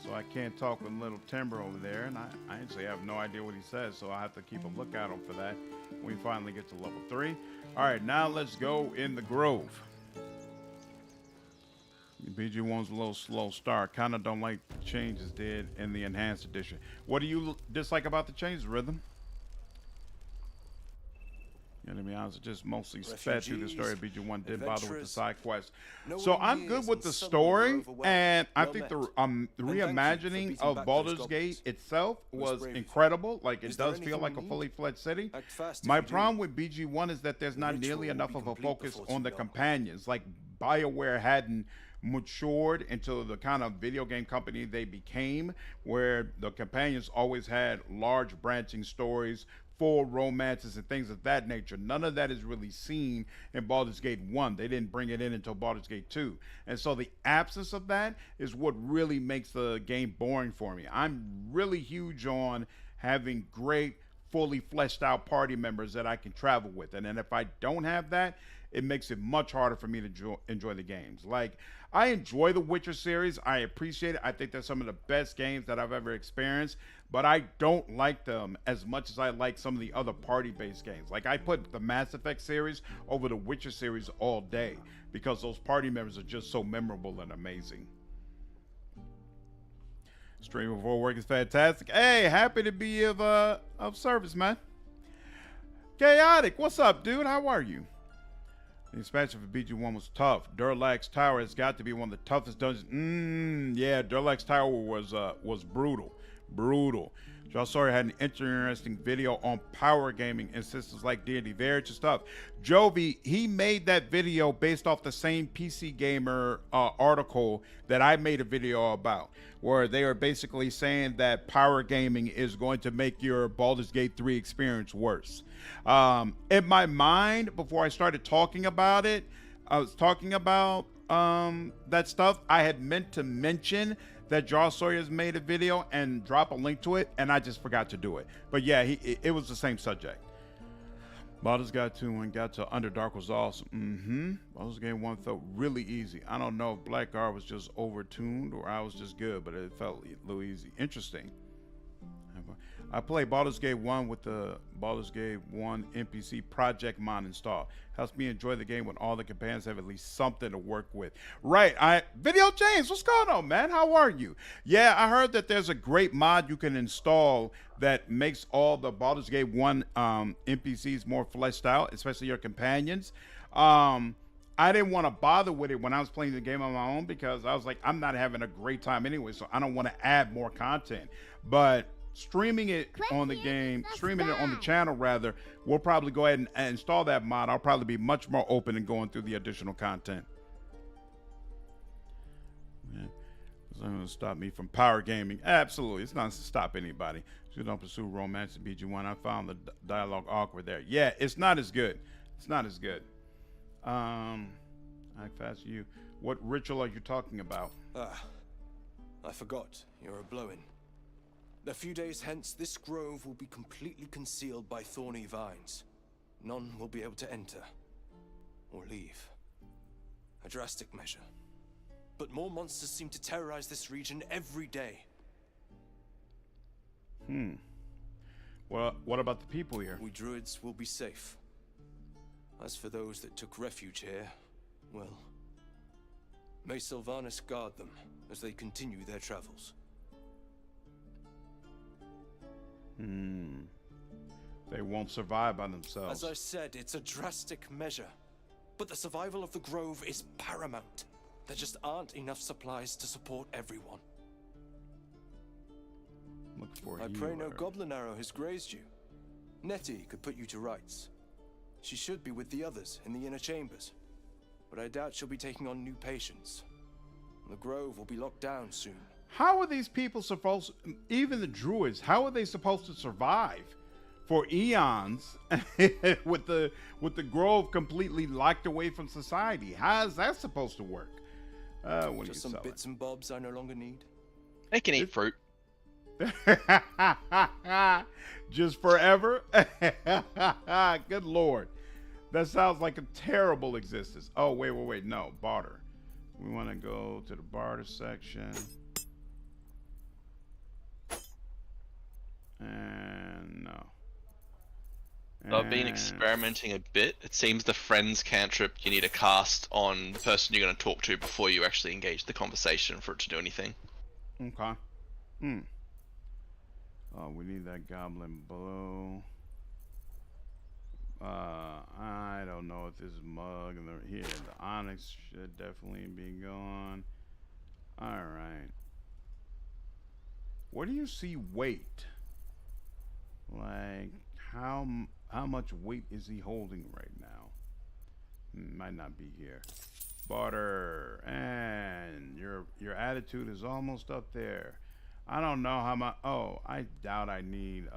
so I can't talk with Little Timber over there. And I actually have no idea what he says, so I have to keep a lookout for that when we finally get to level 3. All right, now let's go in the Grove. BG1's a little slow start. Kind of don't like the changes did in the enhanced edition. What do you dislike about the changes, Rhythm? You know, to be honest, it just mostly sped through the story. BG1 didn't bother with the side quest. So I'm good with the story, and I think the reimagining of Baldur's Gate itself was incredible. Like, it does feel like a fully fledged city. My problem with BG1 is that there's not nearly enough of a focus on the companions. Like, BioWare hadn't matured into the kind of video game company they became, where the companions always had large branching stories, full romances and things of that nature. None of that is really seen in Baldur's Gate 1. They didn't bring it in until Baldur's Gate 2. And so the absence of that is what really makes the game boring for me. I'm really huge on having great, fully fleshed out party members that I can travel with. And then if I don't have that, it makes it much harder for me to enjoy the games. Like, I enjoy the Witcher series. I appreciate it. I think they're some of the best games that I've ever experienced, but I don't like them as much as I like some of the other party-based games. Like, I put the Mass Effect series over the Witcher series all day because those party members are just so memorable and amazing. Stream before work is fantastic. Hey, happy to be of service, man. Chaotic, what's up, dude? How are you? The expansion for BG1 was tough. Durlax Tower has got to be one of the toughest dungeons. Yeah, Durlax Tower was brutal. Brutal. Joe Sawyer had an interesting video on power gaming and systems like D&D. Very interesting stuff. Jovi, he made that video based off the same PC Gamer article that I made a video about, where they are basically saying that power gaming is going to make your Baldur's Gate 3 experience worse. In my mind, before I started talking about it, I was talking about that stuff. I had meant to mention that Jaw Sawyer's made a video and drop a link to it, and I just forgot to do it. But yeah, it was the same subject. Baldur's Gate 2 and got to Underdark was awesome. Baldur's Gate 1 felt really easy. I don't know if Blackguard was just overtuned or I was just good, but it felt a little easy. Interesting. I played Baldur's Gate 1 with the Baldur's Gate 1 NPC project mod installed. Helps me enjoy the game when all the companions have at least something to work with. Right, Video James, what's going on, man? How are you? Yeah, I heard that there's a great mod you can install that makes all the Baldur's Gate 1 NPCs more fleshed out, especially your companions. I didn't want to bother with it when I was playing the game on my own because I was like, I'm not having a great time anyway, so I don't want to add more content. But streaming it on the game, streaming it on the channel rather, we'll probably go ahead and install that mod. I'll probably be much more open in going through the additional content. Yeah. It's not going to stop me from power gaming. Absolutely. It's not going to stop anybody. So don't pursue romance in BG1. I found the dialogue awkward there. Yeah, it's not as good. It's not as good. I fast you. What ritual are you talking about? I forgot. You're a blow-in. A few days hence, this grove will be completely concealed by thorny vines. None will be able to enter or leave. A drastic measure. But more monsters seem to terrorize this region every day. Well, what about the people here? We druids will be safe. As for those that took refuge here, well, may Sylvanas guard them as they continue their travels. They won't survive by themselves. As I said, it's a drastic measure. But the survival of the Grove is paramount. There just aren't enough supplies to support everyone. Look for I pray no goblin arrow has grazed you. Nettie could put you to rights. She should be with the others in the inner chambers. but I doubt she'll be taking on new patients. The Grove will be locked down soon. How are these people supposed, even the druids, how are they supposed to survive for eons with the Grove completely locked away from society? How is that supposed to work? What Just some bits and bobs I no longer need. They can eat fruit. Just forever? Good Lord. That sounds like a terrible existence. Oh, wait. No, barter. We want to go to the barter section. And no. I've been experimenting a bit. It seems the friends cantrip you need to cast on the person you're going to talk to before you actually engage the conversation for it to do anything. Okay. Oh, we need that goblin blow. I don't know if this mug and here the onyx should definitely be gone. All right. Where do you see weight? Like how much weight is he holding right now? Might not be here. Barter, and your attitude is almost up there. I don't know how much. Oh, I doubt I need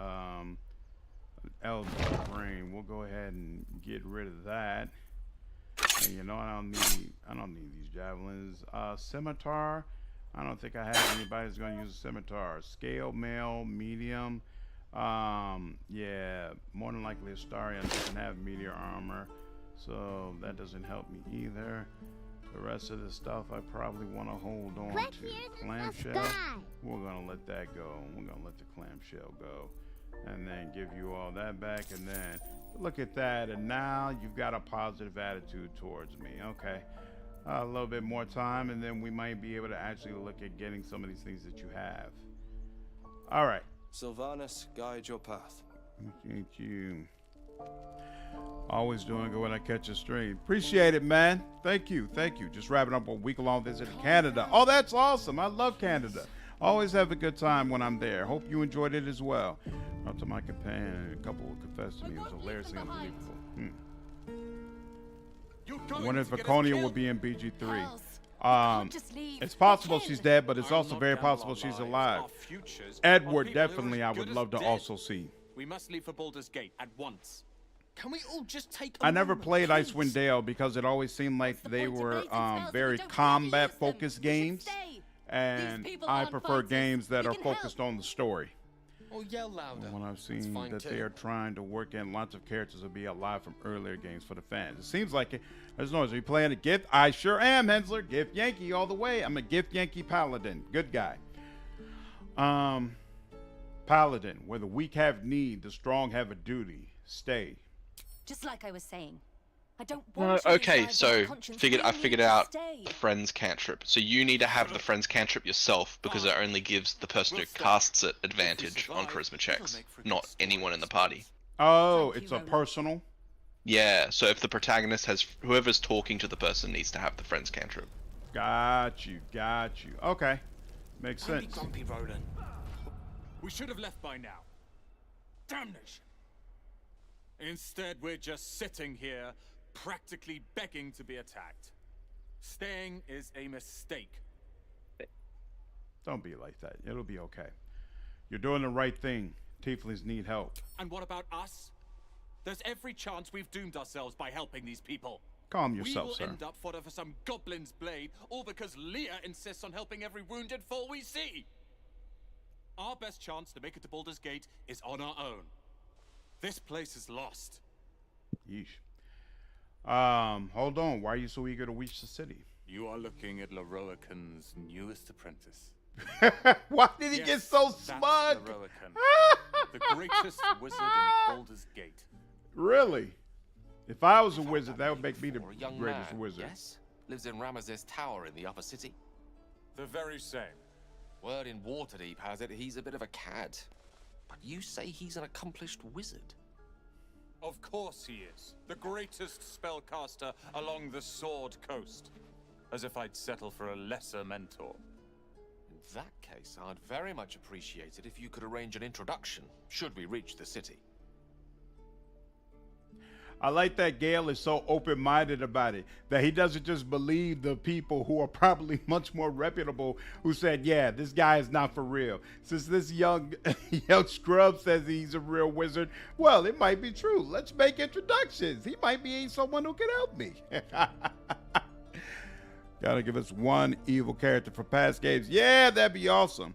Elder Brain. We'll go ahead and get rid of that. And you know, I don't need these javelins. Scimitar. I don't think I have anybody who's going to use a scimitar. Scale, mail, medium. Yeah, more than likely Astarion doesn't have meteor armor, so that doesn't help me either. The rest of the stuff I probably want to hold on to. Clamshell, we're going to let that go. We're going to let the clamshell go. And then give you all that back. And then look at that. And now you've got a positive attitude towards me. Okay. A little bit more time. And then we might be able to actually look at getting some of these things that you have. All right. Sylvanas, guide your path. Thank you. Always doing good when I catch a stream. Appreciate it, man. Thank you. Just wrapping up a week-long visit to Canada. Oh, that's awesome. I love Canada. Always have a good time when I'm there. Hope you enjoyed it as well. Up to my companion, a couple confessed to me. It was hilariously unbelievable. I wonder if Vaconia will be in BG3. It's possible she's dead, but it's also very possible she's alive. Edward, definitely, I would love to also see. We must leave for Baldur's Gate at once. Can we all just take I never played Icewind Dale because it always seemed like they were very combat-focused games, and I prefer games that are focused on the story. Or yell louder. When I've seen that they are trying to work in lots of characters will be alive from earlier games for the fans. It seems like it. There's noise. Are you playing a gift? I sure am, Hensler. Gift Yankee all the way. I'm a Gift Yankee Paladin. Good guy. Paladin, where the weak have need, the strong have a duty. Stay. Just like I was saying. I don't want okay, so I figured out the friends cantrip. So you need to have the friends cantrip yourself because it only gives the person who casts it advantage on charisma checks, not anyone in the party. Oh, it's a personal? Yeah, so if the protagonist has whoever's talking to the person needs to have the friends cantrip. Got you. Okay. Makes sense. Grumpy Roland. We should have left by now. Damnation. Instead, we're just sitting here, practically begging to be attacked. Staying is a mistake. Don't be like that. It'll be okay. You're doing the right thing. Tieflings need help. And what about us? There's every chance we've doomed ourselves by helping these people. Calm yourself, sir. We will end up fodder for some goblin's blade, all because Leah insists on helping every wounded foe we see. Our best chance to make it to Baldur's Gate is on our own. This place is lost. Yeesh. Hold on. Why are you so eager to reach the city? You are looking at Leroican's newest apprentice. Why did he get so smug? Leroican, the greatest wizard in Baldur's Gate. Really? If I was a wizard, that would make me the greatest wizard. Yes? Lives in Ramaz's tower in the upper city. The very same. Word in Waterdeep has it he's a bit of a cad. But you say he's an accomplished wizard. Of course he is. The greatest spellcaster along the Sword Coast. As if I'd settle for a lesser mentor. In that case, I'd very much appreciate it if you could arrange an introduction, should we reach the city. I like that Gale is so open-minded about it, that he doesn't just believe the people who are probably much more reputable who said, yeah, this guy is not for real. Since this young scrub says he's a real wizard, well, it might be true. Let's make introductions. He might be someone who can help me. Gotta give us one evil character for past games. Yeah, that'd be awesome.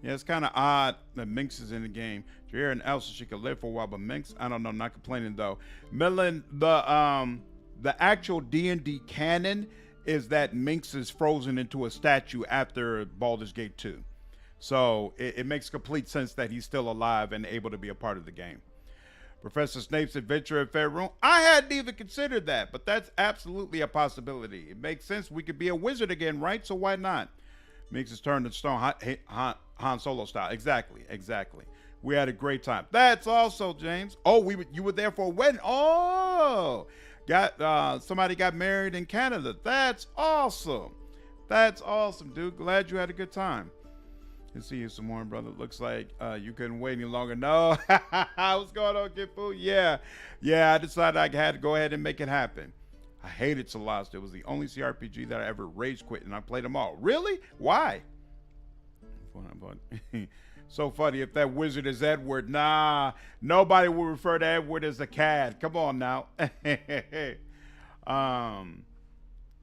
Yeah, it's kind of odd that Minx is in the game. Jair and Elsa, she could live for a while, but Minx, I don't know, not complaining though. Millen, the actual D&D canon is that Minx is frozen into a statue after Baldur's Gate 2. So it makes complete sense that he's still alive and able to be a part of the game. Professor Snape's adventure at Faerun. I hadn't even considered that, but that's absolutely a possibility. It makes sense. We could be a wizard again, right? So why not? Makes us turn to stone, Han Solo style. Exactly. We had a great time. That's also, James. Oh, you were there for a wedding. Oh, somebody got married in Canada. That's awesome. That's awesome, dude. Glad you had a good time. Can see you some more, brother. Looks like you couldn't wait any longer. No. What's going on, Get Food? Yeah. I decided I had to go ahead and make it happen. I hated Celeste. It was the only CRPG that I ever rage quit, and I played them all. Really? Why? So funny. If that wizard is Edward, nah, nobody will refer to Edward as a cad. Come on now.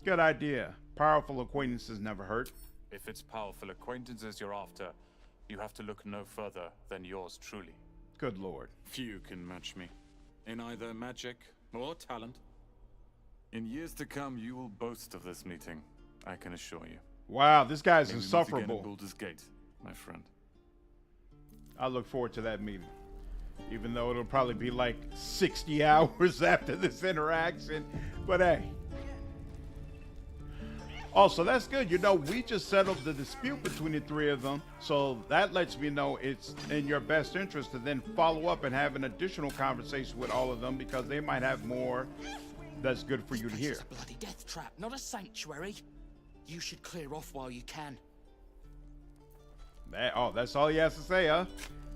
Good idea. Powerful acquaintances never hurt. If it's powerful acquaintances you're after, you have to look no further than yours truly. Good lord. Few can match me in either magic or talent. In years to come, you will boast of this meeting, I can assure you. Wow, this guy's May we meet insufferable. again at Baldur's Gate, my friend. I look forward to that meeting, even though it'll probably be like 60 hours after this interaction. But hey. Also, that's good. You know, we just settled the dispute between the three of them, so that lets me know it's in your best interest to then follow up and have an additional conversation with all of them, because they might have more that's good for you to hear. It's a bloody death trap, not a sanctuary. You should clear off while you can. That's all he has to say, huh?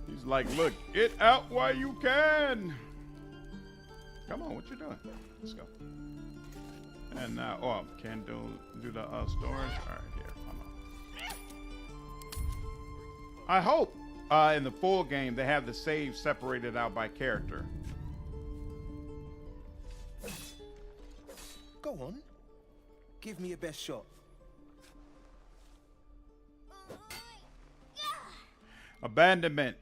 He's like, look, get out while you can. Come on, what you doing? Let's go. And now, can do the storage. All right, here. Hold on. I hope in the full game they have the save separated out by character. Go on. Give me your best shot. Abandonment.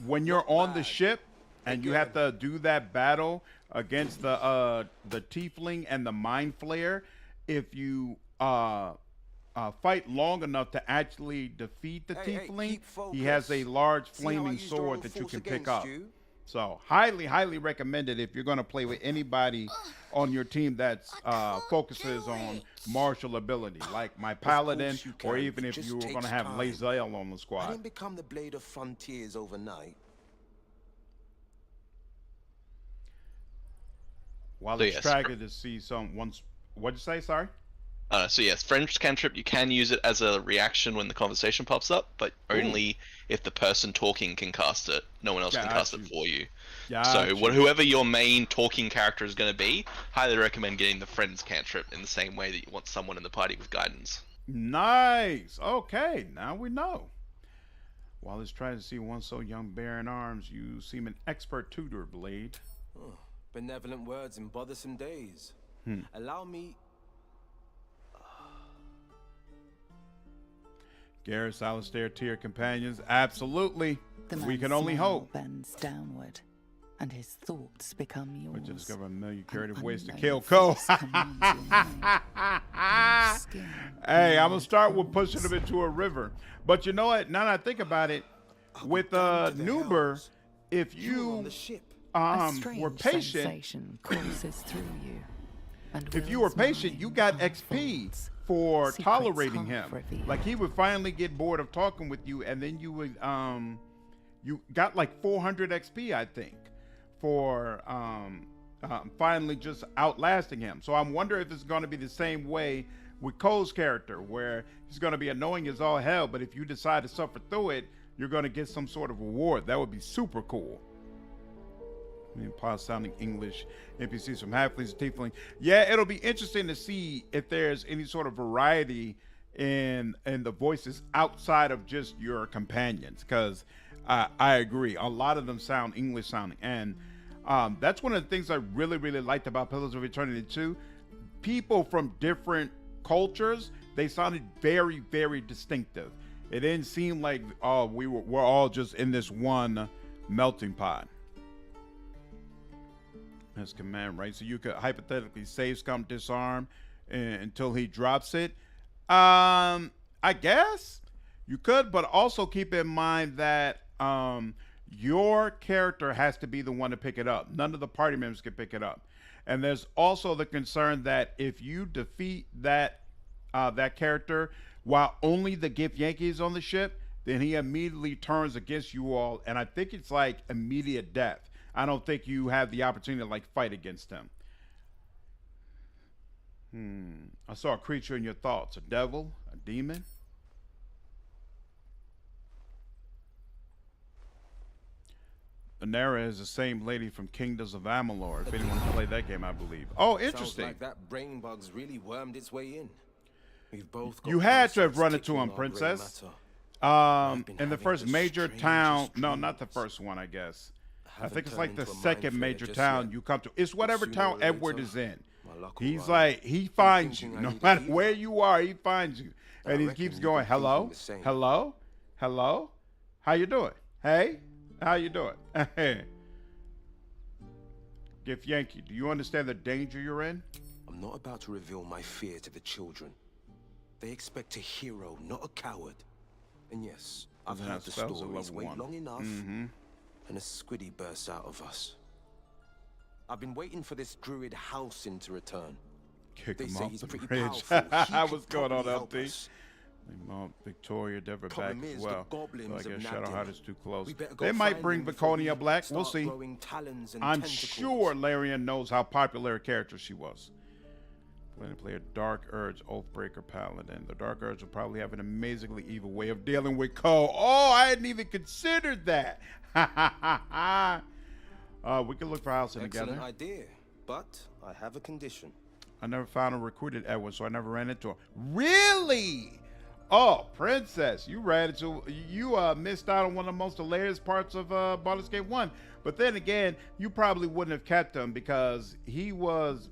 When you're on the ship and you have to do that battle against the tiefling and the mind flayer, if you fight long enough to actually defeat the tiefling, he has a large flaming sword that you can pick up. So highly recommended if you're going to play with anybody on your team that focuses on martial ability, like my Paladin, or even if you were going to have Lae'zel on the I squad. didn't become the Blade of Frontiers overnight. While So it's yes, tragic to see what'd you say, sorry? So yes, French cantrip, you can use it as a reaction when the conversation pops up, but only if the person talking can cast it. No one else can cast it for you. So whoever your main talking character is going to be, highly recommend getting the Friends cantrip in the same way that you want someone in the party with guidance. Nice. Okay, now we know. While it's trying to see one so young bear in arms, you seem an expert tutor, Blade. Oh, benevolent words in bothersome days. Allow me... Garrus, Alistair, tier companions, absolutely. We can only hope. Bends downward, and his thoughts become yours. We just discover a million creative ways to kill Cole. Hey, I'm gonna start with pushing him into a river. But you know what? Now that I think about it, with Nuber, if you were patient, courses through you, and if you were patient, you got XP for tolerating him. Like he would finally get bored of talking with you, and then you would you got like 400 XP, I think, for finally just outlasting him. So I'm wondering if it's going to be the same way with Cole's character, where he's going to be annoying as all hell, but if you decide to suffer through it, you're going to get some sort of reward. That would be super cool. I mean, sounding English NPCs from halflings to tiefling. Yeah, it'll be interesting to see if there's any sort of variety in the voices outside of just your companions, because I agree, a lot of them sound English sounding, and that's one of the things I really liked about Pillars of Eternity 2. People from different cultures, they sounded very distinctive. It didn't seem like we're all just in this one melting pot. That's command, right? So you could hypothetically save scum disarm until he drops it. I guess you could, but also keep in mind that your character has to be the one to pick it up. None of the party members can pick it up. And there's also the concern that if you defeat that character while only the Gith Yankee is on the ship, then he immediately turns against you all, and I think it's like immediate death. I don't think you have the opportunity to like fight against him. I saw a creature in your thoughts. A devil? A demon? Anera is the same lady from Kingdoms of Amalur. If anyone played that game, I believe. Oh, interesting. Sounds like that brain bug's really wormed its way in. We've both got you had to have run into him, Princess. In the first major town. No, not the first one, I guess. I think it's like the second major town you come to. It's whatever town Edward is in. He's like, he finds you. No matter where you are, he finds you. And he keeps going, hello? Hello? Hello? How you doing? Hey? How you doing? Gith Yankee, do you understand the danger you're in? I'm not about to reveal my fear to the children. They expect a hero, not a coward. And yes, I've heard the stories. Wait long enough, and a squiddy bursts out of us. I've been waiting for this druid Halcyon to return. Kick him say off he's the pretty bridge. powerful. What's going on, LT? Victoria, Deborah back as well. So I guess Shadowheart is too close. They might bring Viconia Black. We'll see. I'm sure Larian knows how popular a character she was. Planning to play a Dark Urge Oathbreaker Paladin. The Dark Urge will probably have an amazingly evil way of dealing with Ko. Oh, I hadn't even considered that. We can look for Halcyon together. Excellent idea, but I have a condition. I never found or recruited Edward, so I never ran into him. Really? Oh, Princess, you missed out on one of the most hilarious parts of Baldur's Gate 1. But then again, you probably wouldn't have kept him because he was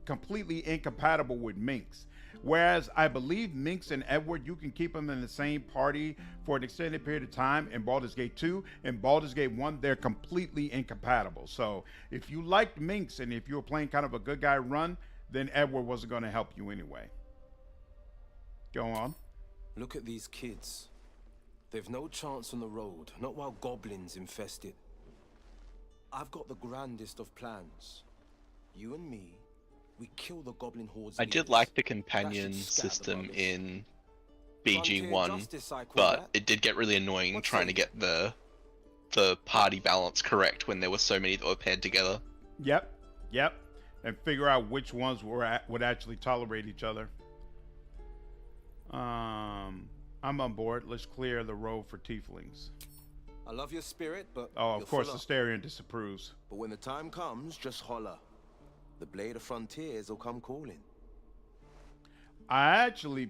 completely incompatible with Minx. Whereas I believe Minx and Edward, you can keep them in the same party for an extended period of time in Baldur's Gate 2. In Baldur's Gate 1, they're completely incompatible. So if you liked Minx and if you were playing kind of a good guy run, then Edward wasn't going to help you anyway. Go on. Look at these kids. They've no chance on the road, not while goblins infest it. I've got the grandest of plans. You and me, we kill the goblin hordes. I did like the companion system in BG1, but it did get really annoying trying to get the party balance correct when there were so many that were paired together. Yep. And figure out which ones would actually tolerate each other. I'm on board. Let's clear the road for tieflings. I love your spirit, but oh, of course, Asterion disapproves. But when the time comes, just holler. The Blade of Frontiers will come calling. I actually,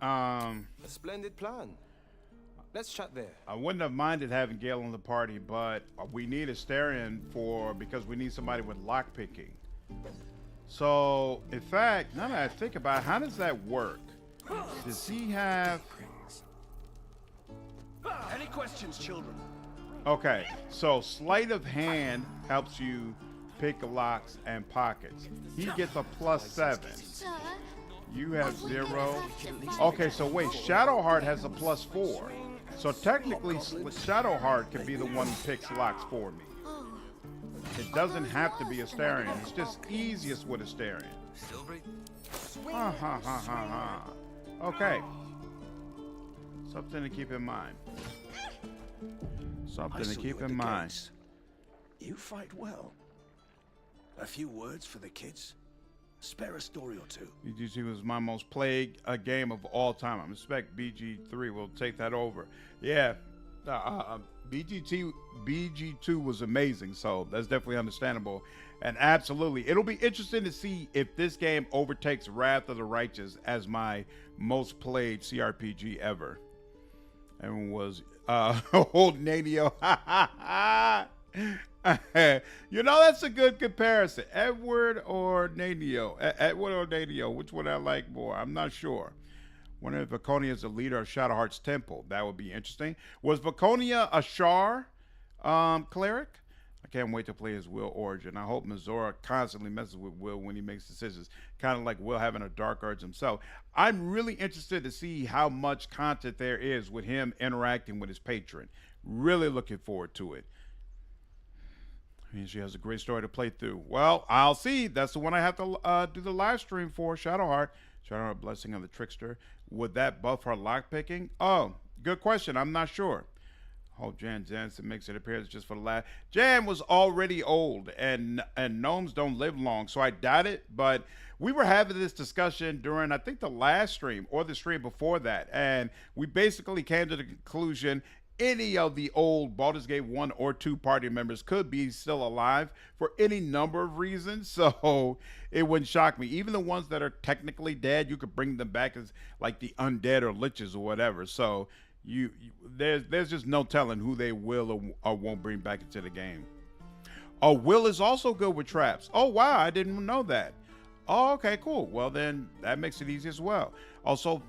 a splendid plan. Let's chat there. I wouldn't have minded having Gale on the party, but we need Asterion because we need somebody with lockpicking. So, in fact, now that I think about it, how does that work? Does he have... Any questions, children? Okay, so sleight of hand helps you pick locks and pockets. He gets a +7. You have 0. Okay, so wait, Shadowheart has a +4. So technically, Shadowheart can be the one who picks locks for me. It doesn't have to be Asterion. It's just easiest with Asterion. Okay. Something to keep in mind. Something to keep in mind. You fight well. A few words for the kids. Spare a story or two. BG2 was my most played game of all time. I expect BG3 will take that over. Yeah. BG2 was amazing, so that's definitely understandable. And absolutely, it'll be interesting to see if this game overtakes Wrath of the Righteous as my most played CRPG ever. And was old Nanio. You know, that's a good comparison. Edward or Nanio? Edward or Nanio? Which one I like more? I'm not sure. Wonder if Viconia is the leader of Shadowheart's temple. That would be interesting. Was Viconia a Shar cleric? I can't wait to play his Will origin. I hope Mizora constantly messes with Will when he makes decisions, kind of like Will having a dark urge himself. I'm really interested to see how much content there is with him interacting with his patron. Really looking forward to it. I mean, she has a great story to play through. Well, I'll see. That's the one I have to do the live stream for, Shadowheart. Shadowheart, Blessing of the Trickster. Would that buff her lockpicking? Oh, good question. I'm not sure. Hope Jan Jansen makes an appearance just for the last. Jan was already old, and gnomes don't live long, so I doubt it. But we were having this discussion during, I think, the last stream or the stream before that, and we basically came to the conclusion any of the old Baldur's Gate 1 or 2 party members could be still alive for any number of reasons, so it wouldn't shock me. Even the ones that are technically dead, you could bring them back as like the undead or liches or whatever. So there's just no telling who they will or won't bring back into the game. Oh, Will is also good with traps. Oh, wow, I didn't know that. Oh, okay, cool. Well, then that makes it easy as well. Also,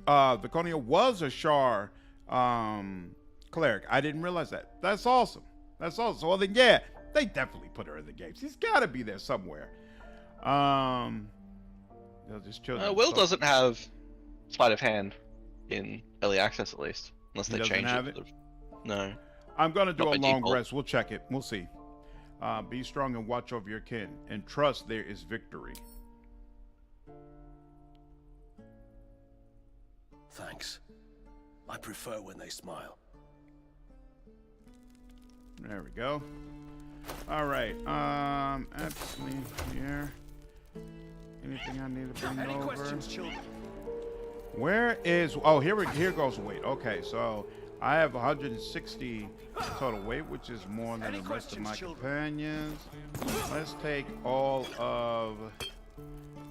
Viconia was a Shar cleric. I didn't realize that. That's awesome. That's awesome. Well, then, yeah, they definitely put her in the games. He's got to be there somewhere. Will doesn't have sleight of hand in early access, at least, unless they change it. No. I'm going to do a long rest. We'll check it. We'll see. Be strong and watch over your kin, and trust there is victory. Thanks. I prefer when they smile. There we go. All right. Actually, here. Anything I need to bring Any over? questions, children? Where is? Oh, here goes weight. Okay, so I have 160 total weight, which is more than the rest of my companions. Let's take all of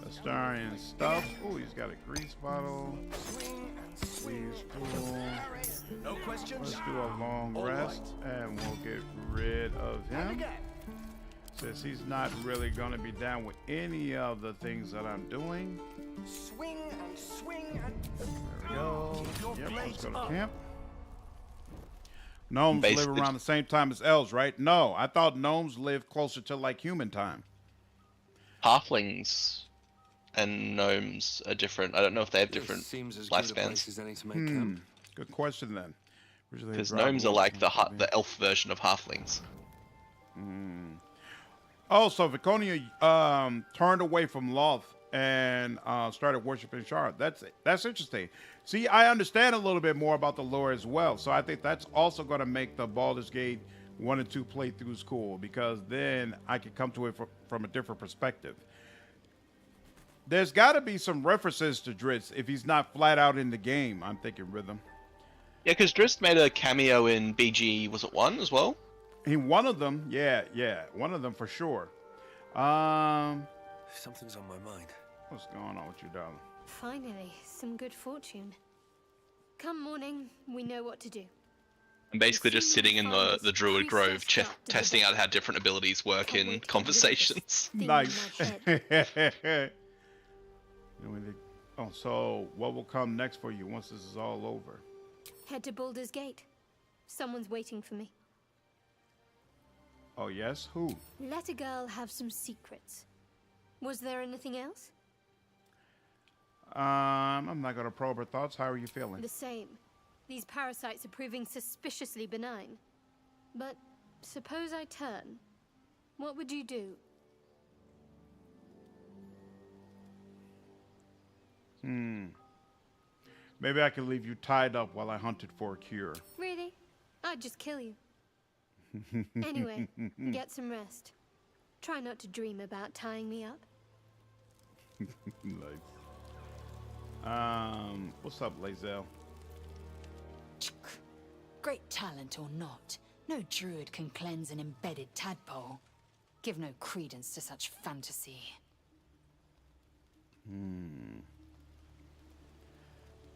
Astarian stuff. Oh, he's got a grease bottle. Please, cool. No questions. Let's do a long rest, and we'll get rid of him. Since he's not really going to be down with any of the things that I'm doing. Swing and swing and... There we go. Yep, let's go to camp. Gnomes live around the same time as elves, right? No, I thought gnomes live closer to like human time. Halflings and gnomes are different. I don't know if they have different lifespans. Good question then. Because gnomes are like the elf version of halflings. Oh, so Viconia turned away from Loth and started worshiping Shar. That's interesting. See, I understand a little bit more about the lore as well. So I think that's also going to make the Baldur's Gate 1 and 2 playthroughs cool, because then I can come to it from a different perspective. There's got to be some references to Drizzt if he's not flat out in the game, I'm thinking, Rhythm. Yeah, because Drizzt made a cameo in BG, was it 1 as well? One of them, yeah, one of them for sure. Something's on my mind. What's going on with you, darling? Finally, some good fortune. Come morning, we know what to do. I'm basically just sitting in the Druid Grove, testing out how different abilities work in conversations. Nice. Oh, so what will come next for you once this is all over? Head to Baldur's Gate. Someone's waiting for me. Oh, yes? Who? Let a girl have some secrets. Was there anything else? I'm not going to probe her thoughts. How are you feeling? The same. These parasites are proving suspiciously benign. But suppose I turn. What would you do? Maybe I could leave you tied up while I hunted for a cure. Really? I'd just kill you. Anyway, get some rest. Try not to dream about tying me up. Nice. What's up, Lazel? Great talent or not, no druid can cleanse an embedded tadpole. Give no credence to such fantasy.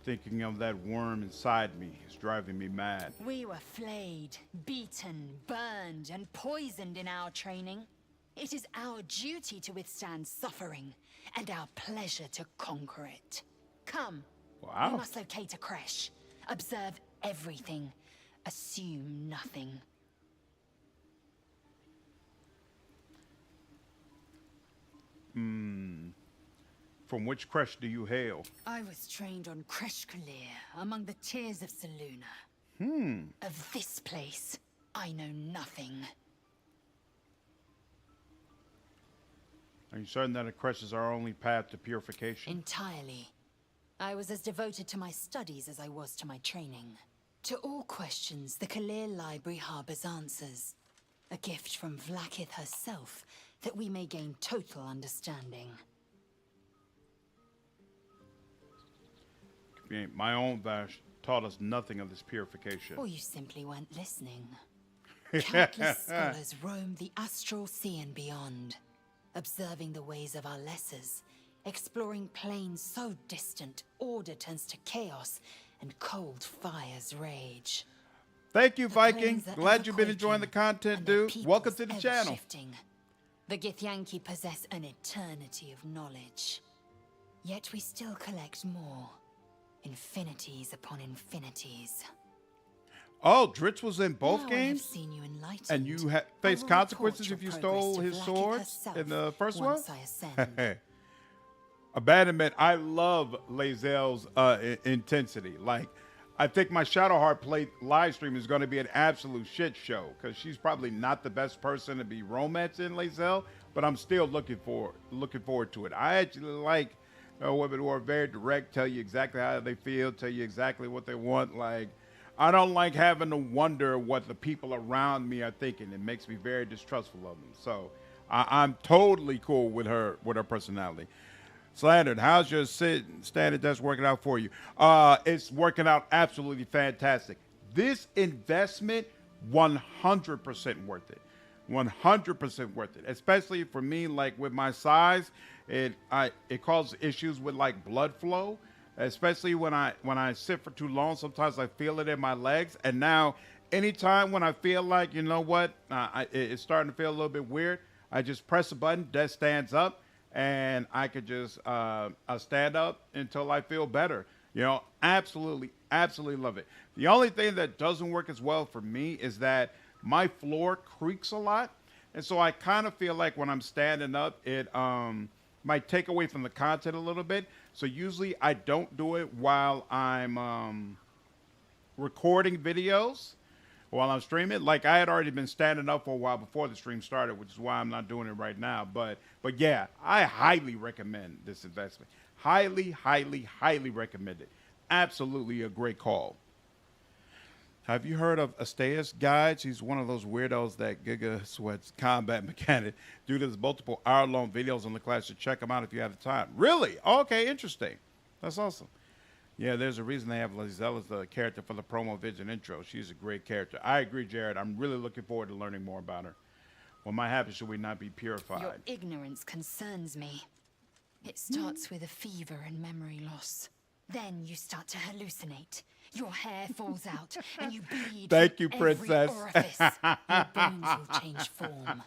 Thinking of that worm inside me is driving me mad. We were flayed, beaten, burned, and poisoned in our training. It is our duty to withstand suffering, and our pleasure to conquer it. Come. Wow. We must locate a creche. Observe everything. Assume nothing. From which creche do you hail? I was trained on Kreshkalir, among the tears of Selûne. Of this place, I know nothing. Are you certain that a creche is our only path to purification? Entirely. I was as devoted to my studies as I was to my training. To all questions, the Kalir Library harbors answers. A gift from Vlaakith herself, that we may gain total understanding. My own Vash taught us nothing of this purification. Or you simply weren't listening. Countless scholars roam the astral sea and beyond, observing the ways of our lessers, exploring planes so distant, order turns to chaos, and cold fires rage. Thank you, Viking. Glad you've been enjoying the content, dude. Welcome to the channel. Shifting. The Githyanki possess an eternity of knowledge. Yet we still collect more. Infinities upon infinities. Oh, Dritz was in both Now games? I have seen you enlightened. And you faced consequences if you stole his sword in the first one? Once I ascend. Abandonment. I love Lae'zel's intensity. Like, I think my Shadowheart play live stream is going to be an absolute shit show because she's probably not the best person to be romancing Lae'zel, but I'm still looking forward to it. I actually like women who are very direct, tell you exactly how they feel, tell you exactly what they want. Like, I don't like having to wonder what the people around me are thinking. It makes me very distrustful of them. So I'm totally cool with her personality. Slandered, how's your standard desk working out for you? It's working out absolutely fantastic. This investment, 100% worth it. 100% worth it. Especially for me, like with my size, it causes issues with like blood flow. Especially when I sit for too long, sometimes I feel it in my legs. And now, anytime when I feel like, you know what, it's starting to feel a little bit weird, I just press a button, desk stands up, and I could just stand up until I feel better. You know, absolutely love it. The only thing that doesn't work as well for me is that my floor creaks a lot. And so I kind of feel like when I'm standing up, it might take away from the content a little bit. So usually I don't do it while I'm recording videos, while I'm streaming. Like, I had already been standing up for a while before the stream started, which is why I'm not doing it right now. But yeah, I highly recommend this investment. Highly recommend it. Absolutely a great call. Have you heard of Astea's Guides? He's one of those weirdos that Giga sweats combat mechanic. Dude, there's multiple hour-long videos on the class, so check them out if you have the time. Really? Okay, interesting. That's awesome. Yeah, there's a reason they have Lae'zel as the character for the promo vision intro. She's a great character. I agree, Jared. I'm really looking forward to learning more about her. What might happen should we not be purified? Your ignorance concerns me. It starts with a fever and memory loss. Then you start to hallucinate. Your hair falls out, and you bleed. Thank you, every princess. orifice. Your bones will change form.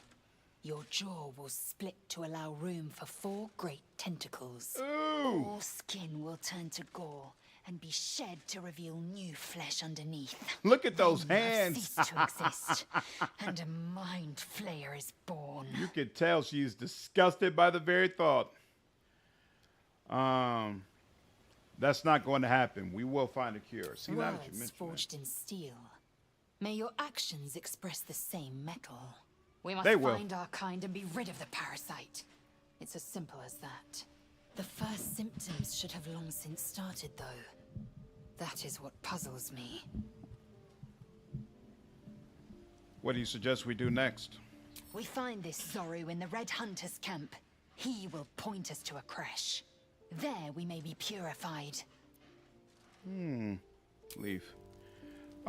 Your jaw will split to allow room for 4 great tentacles. Ooh. All skin will turn to gore and be shed to reveal new flesh underneath. Look at those Then you have hands. ceased to exist, and a mind flayer is born. You can tell she's disgusted by the very thought. That's not going to happen. We will find a cure. See, now that you Words mention forged in steel. May your actions express the same metal. We must They will. find our kind and be rid of the parasite. It's as simple as that. The first symptoms should have long since started, though. That is what puzzles me. What do you suggest we do next? We find this Zorru in the Red Hunter's camp. He will point us to a creche. There we may be purified. Leave.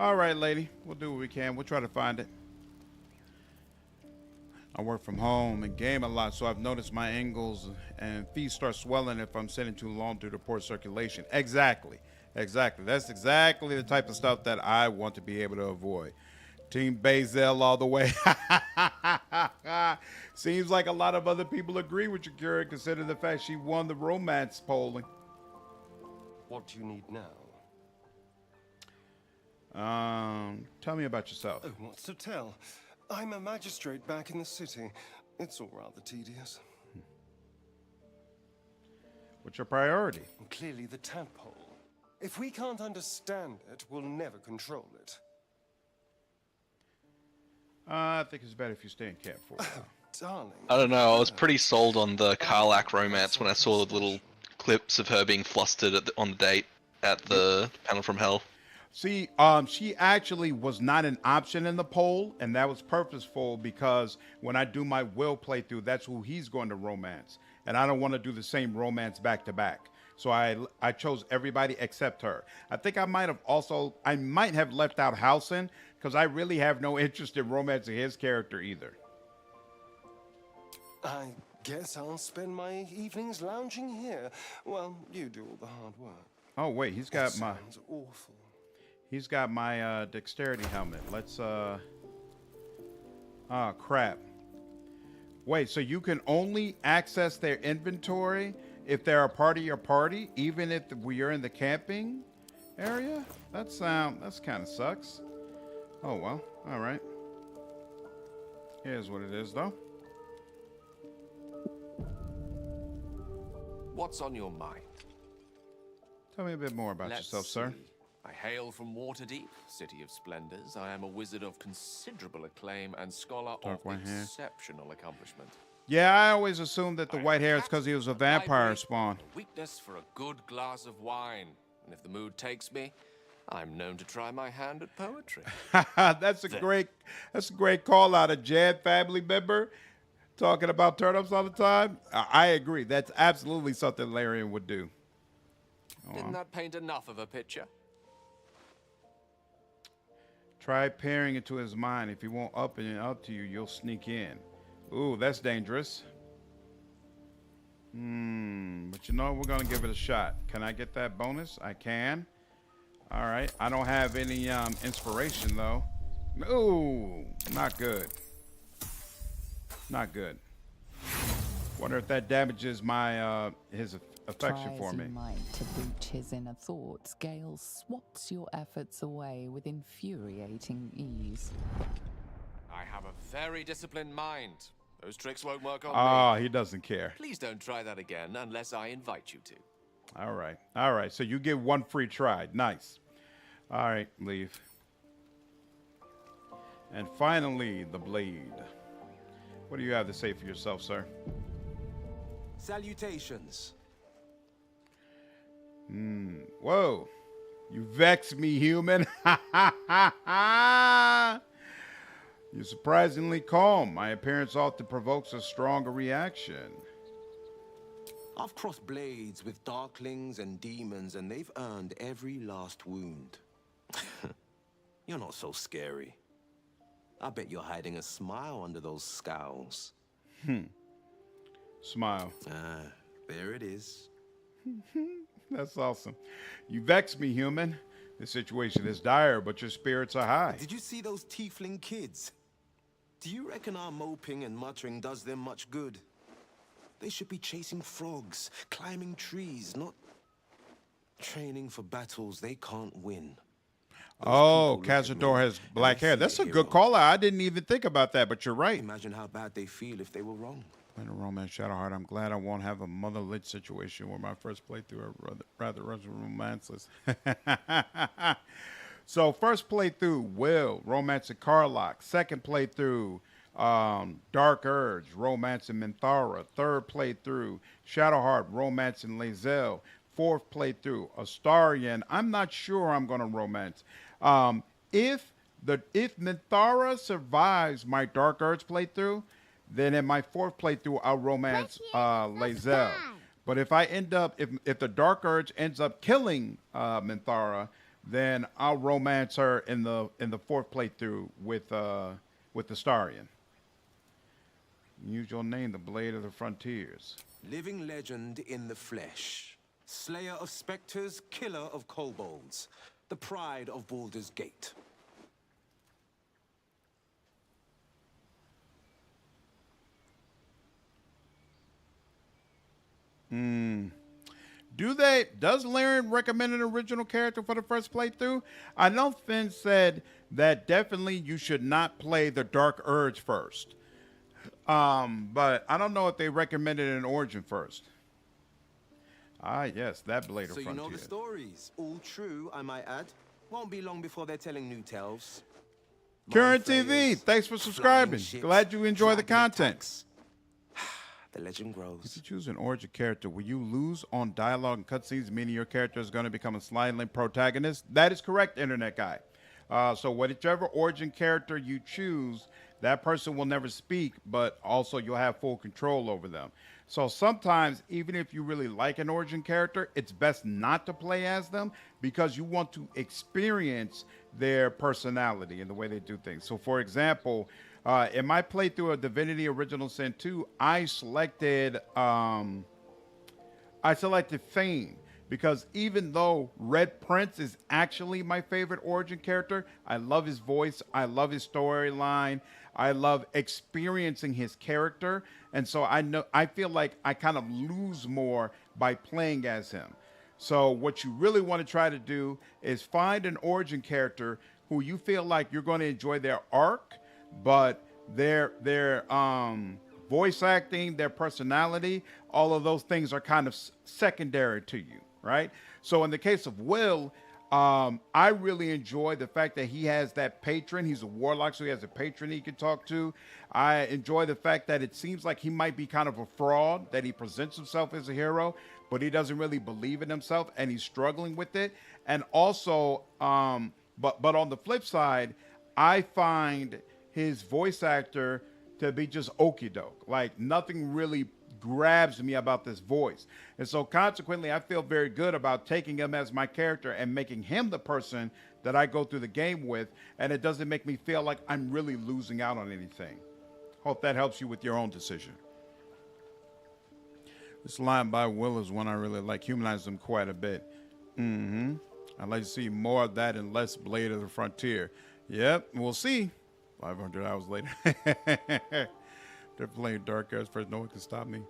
All right, lady. We'll do what we can. We'll try to find it. I work from home and game a lot, so I've noticed my angles and feet start swelling if I'm sitting too long due to poor circulation. Exactly. Exactly. That's exactly the type of stuff that I want to be able to avoid. Team Bazel all the way. Seems like a lot of other people agree with you, Kira, considering the fact she won the romance polling. What do you need now? Tell me about yourself. Oh, what's to tell? I'm a magistrate back in the city. It's all rather tedious. What's your priority? Clearly the tadpole. If we can't understand it, we'll never control it. I think it's better if you stay in camp for a while. Darling. I don't know. I was pretty sold on the Karlach romance when I saw the little clips of her being flustered on the date at the panel from hell. See, she actually was not an option in the poll, and that was purposeful because when I do my Will playthrough, that's who he's going to romance, and I don't want to do the same romance back to back. So I chose everybody except her. I think I might have left out Halson because I really have no interest in romancing his character either. I guess I'll spend my evenings lounging here. Well, you do all the hard work. Oh wait, he's got my. Sounds awful. He's got my dexterity helmet. Let's oh crap. Wait, so you can only access their inventory if they're a part of your party, even if we are in the camping area? That's kind of sucks. Oh well, all right. Here's what it is though. What's on your mind? Tell me a bit more about yourself, sir. I hail from Waterdeep, City of Splendors. I am a wizard of considerable acclaim and scholar of exceptional accomplishment. Yeah, I always assumed that the white hair is because he was a vampire spawn. Weakness for a good glass of wine. And if the mood takes me, I'm known to try my hand at poetry. That's a great call out. A Jad family member talking about turnips all the time. I agree. That's absolutely something Larian would do. Didn't that paint enough of a picture? Try peering into his mind. If he won't up to you, you'll sneak in. Ooh, that's dangerous. But you know, we're gonna give it a shot. Can I get that bonus? I can. All right. I don't have any inspiration though. Ooh, not good. Not good. Wonder if that damages my his affection for me. Try as you might to boot his inner thoughts, Gale swats your efforts away with infuriating ease. I have a very disciplined mind. Those tricks won't work on me. Oh, he doesn't care. Please don't try that again unless I invite you to. All right. All right. So you get one free try. Nice. All right. Leave. And finally, the blade. What do you have to say for yourself, sir? Salutations. Whoa. You vex me, human. You're surprisingly calm. My appearance often provokes a stronger reaction. I've crossed blades with darklings and demons, and they've earned every last wound. You're not so scary. I bet you're hiding a smile under those scowls. Smile. There it is. That's awesome. You vex me, human. The situation is dire, but your spirits are high. Did you see those tiefling kids? Do you reckon our moping and muttering does them much good? They should be chasing frogs, climbing trees, not training for battles they can't win. Oh, Cazador has black hair. That's a good call out. I didn't even think about that, but you're right. Imagine how bad they feel if they were wrong. In a romance Shadowheart, I'm glad I won't have a mother-lit situation where my first playthrough are rather romanceless. So first playthrough, Will, romance at Karlach. Second playthrough, Dark Urge, romance in Minthara. Third playthrough, Shadowheart, romance in Lae'zel. Fourth playthrough, Astarion. I'm not sure I'm going to romance. If Minthara survives my Dark Urge playthrough, then in my fourth playthrough, I'll romance Lae'zel. But if I end up, if the Dark Urge ends up killing Minthara, then I'll romance her in the fourth playthrough with the Starian. Use your name, the Blade of the Frontiers. Living legend in the flesh. Slayer of specters, killer of kobolds. The pride of Baldur's Gate. Does Laren recommend an original character for the first playthrough? I know Finn said that definitely you should not play the Dark Urge first. But I don't know if they recommended an origin first. Ah, yes, that Blade of Frontier. So you know the stories. All true, I might add. Won't be long before they're telling new tales. Current TV, thanks for subscribing. Glad you enjoy the content. The legend grows. If you choose an origin character, will you lose on dialogue and cutscenes, meaning your character is going to become a silent protagonist? That is correct, Internet Guy. So whichever origin character you choose, that person will never speak, but also you'll have full control over them. So sometimes, even if you really like an origin character, it's best not to play as them because you want to experience their personality and the way they do things. So for example, in my playthrough of Divinity Original Sin 2, I selected Thane, because even though Red Prince is actually my favorite origin character, I love his voice, I love his storyline, I love experiencing his character, and so I feel like I kind of lose more by playing as him. So what you really want to try to do is find an origin character who you feel like you're going to enjoy their arc, but their voice acting, their personality, all of those things are kind of secondary to you, right? So in the case of Will, I really enjoy the fact that he has that patron. He's a warlock, so he has a patron he can talk to. I enjoy the fact that it seems like he might be kind of a fraud, that he presents himself as a hero, but he doesn't really believe in himself, and he's struggling with it. And also, but on the flip side, I find his voice actor to be just okie doke. Like nothing really grabs me about this voice. And so consequently, I feel very good about taking him as my character and making him the person that I go through the game with. And it doesn't make me feel like I'm really losing out on anything. Hope that helps you with your own decision. This line by Will is one I really like. Humanize them quite a bit. I'd like to see more of that and less Blade of the Frontier. Yep, we'll see. 500 hours later. They're playing Dark Arts first. No one can stop me.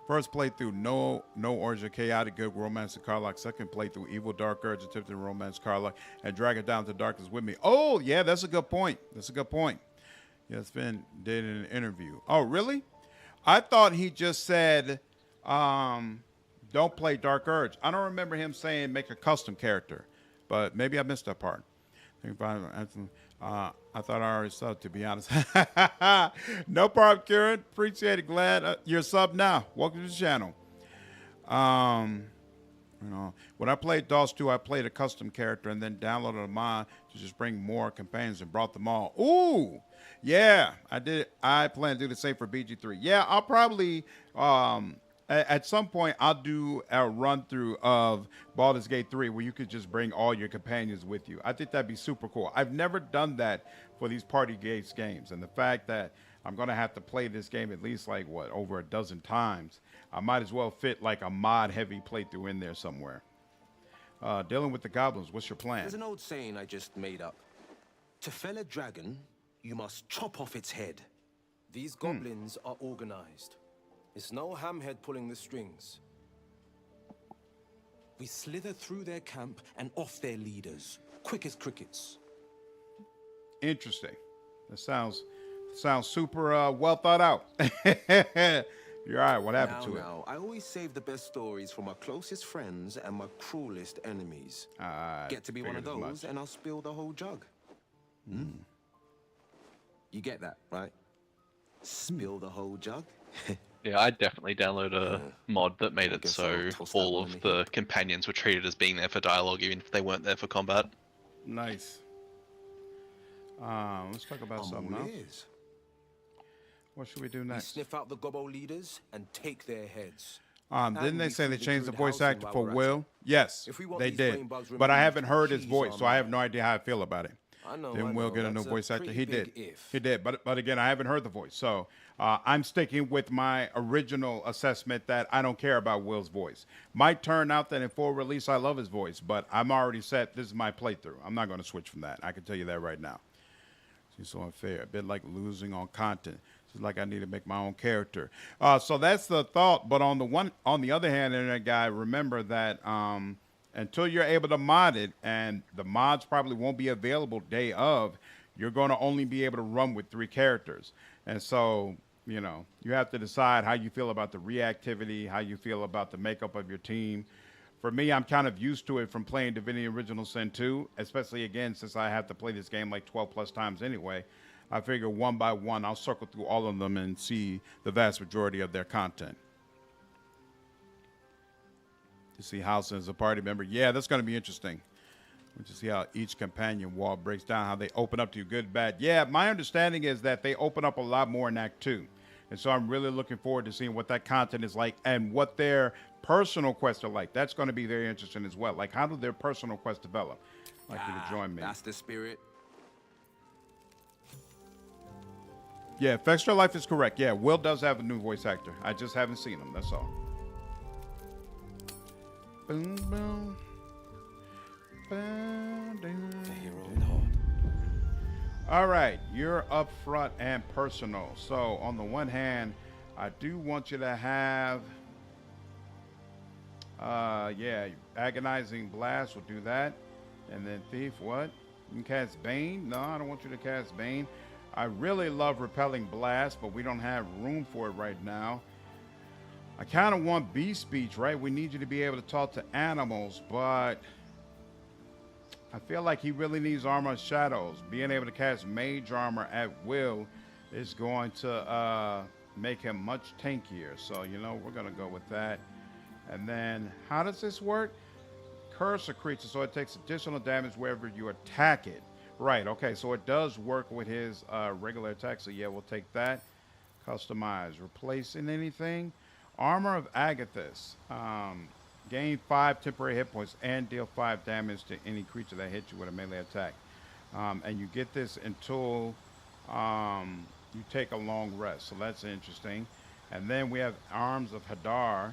First playthrough, no origin, chaotic good, romance and Carlock. Second playthrough, evil, dark urge, attempted romance, Carlock, and drag it down to darkness with me. Oh, yeah, that's a good point. That's a good point. Yeah, Sven did in an interview. Oh, really? I thought he just said, don't play Dark Urge. I don't remember him saying make a custom character, but maybe I missed that part. I thought I already subbed, to be honest. No problem, Kieran. Appreciate it. Glad you're subbed now. Welcome to the channel. When I played DOS 2, I played a custom character and then downloaded a mod to just bring more companions and brought them all. Ooh, yeah, I did. I plan to do the same for BG3. Yeah, I'll probably at some point I'll do a run through of Baldur's Gate 3 where you could just bring all your companions with you. I think that'd be super cool. I've never done that for these party games, and the fact that I'm gonna have to play this game at least like over a dozen times, I might as well fit like a mod heavy playthrough in there somewhere. Dealing with the goblins, what's your plan? There's an old saying I just made up. To fell a dragon, you must chop off its head. These goblins are organized. It's no hamhead pulling the strings. We slither through their camp and off their leaders, quick as crickets. Interesting. That sounds super well thought out. You're all right. What happened to it? I always save the best stories for my closest friends and my cruelest enemies. Get to be one of those, and I'll spill the whole jug. You get that, right? Spill the whole jug. Yeah, I definitely download a mod that made it so all of the companions were treated as being there for dialogue, even if they weren't there for combat. Nice. Let's talk about something else. What should we do next? We sniff out the gobbo leaders and take their heads. Didn't they say they changed the voice actor for Will? Yes, they did. But I haven't heard his voice, so I have no idea how I feel about it. Didn't Will get a new voice actor? He did. He did. But again, I haven't heard the voice. So I'm sticking with my original assessment that I don't care about Will's voice. Might turn out that in full release I love his voice, but I'm already set. This is my playthrough. I'm not going to switch from that. I can tell you that right now. Seems so unfair. A bit like losing on content. It's like I need to make my own character. So that's the thought. But on the other hand, internet guy, remember that until you're able to mod it, and the mods probably won't be available day of, you're going to only be able to run with 3 characters. And so, you know, you have to decide how you feel about the reactivity, how you feel about the makeup of your team. For me, I'm kind of used to it from playing Divinity Original Sin 2, especially, again, since I have to play this game like 12 plus times anyway. I figure one by one, I'll circle through all of them and see the vast majority of their content. To see House as a party member. Yeah, that's going to be interesting. We'll just see how each companion wall breaks down, how they open up to you, good, bad. Yeah, my understanding is that they open up a lot more in Act 2. And so I'm really looking forward to seeing what that content is like and what their personal quests are like. That's going to be very interesting as well. Like, how do their personal quests develop? Like you to join me. That's the spirit. Yeah, Extra Life is correct. Yeah, Will does have a new voice actor. I just haven't seen him. That's all. Boom, boom. The hero at heart. All right, you're up front and personal. So on the one hand, I do want you to have, yeah, Agonizing Blast will do that. And then Thief, what? You can cast Bane? No, I don't want you to cast Bane. I really love Repelling Blast, but we don't have room for it right now. I kind of want Beast Speech, right? We need you to be able to talk to animals, but I feel like he really needs Armor of Shadows. Being able to cast Mage Armor at will is going to make him much tankier. So, you know, we're going to go with that. And then, how does this work? Curse a creature, so it takes additional damage wherever you attack it. Right, okay, so it does work with his regular attack, so yeah, we'll take that. Customize. Replacing anything? Armor of Agathis. Gain 5 temporary hit points and deal 5 damage to any creature that hits you with a melee attack. And you get this until you take a long rest, so that's interesting. And then we have Arms of Hadar.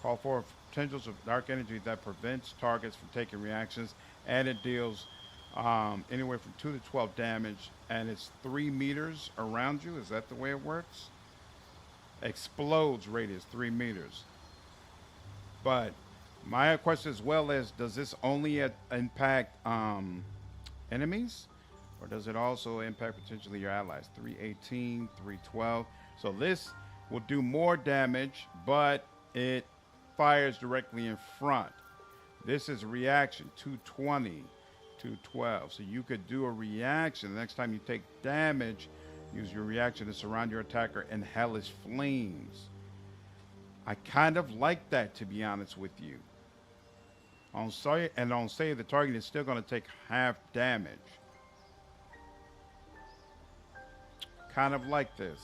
Call for potentials of dark energy that prevents targets from taking reactions, and it deals anywhere from 2 to 12 damage, and it's 3 meters around you. Is that the way it works? Explodes radius 3 meters. But my question as well is, does this only impact enemies, or does it also impact potentially your allies? 318, 312. So this will do more damage, but it fires directly in front. This is a reaction, 220, 212. So you could do a reaction. The next time you take damage, use your reaction to surround your attacker in hellish flames. I kind of like that, to be honest with you. On save the target is still going to take half damage. Kind of like this.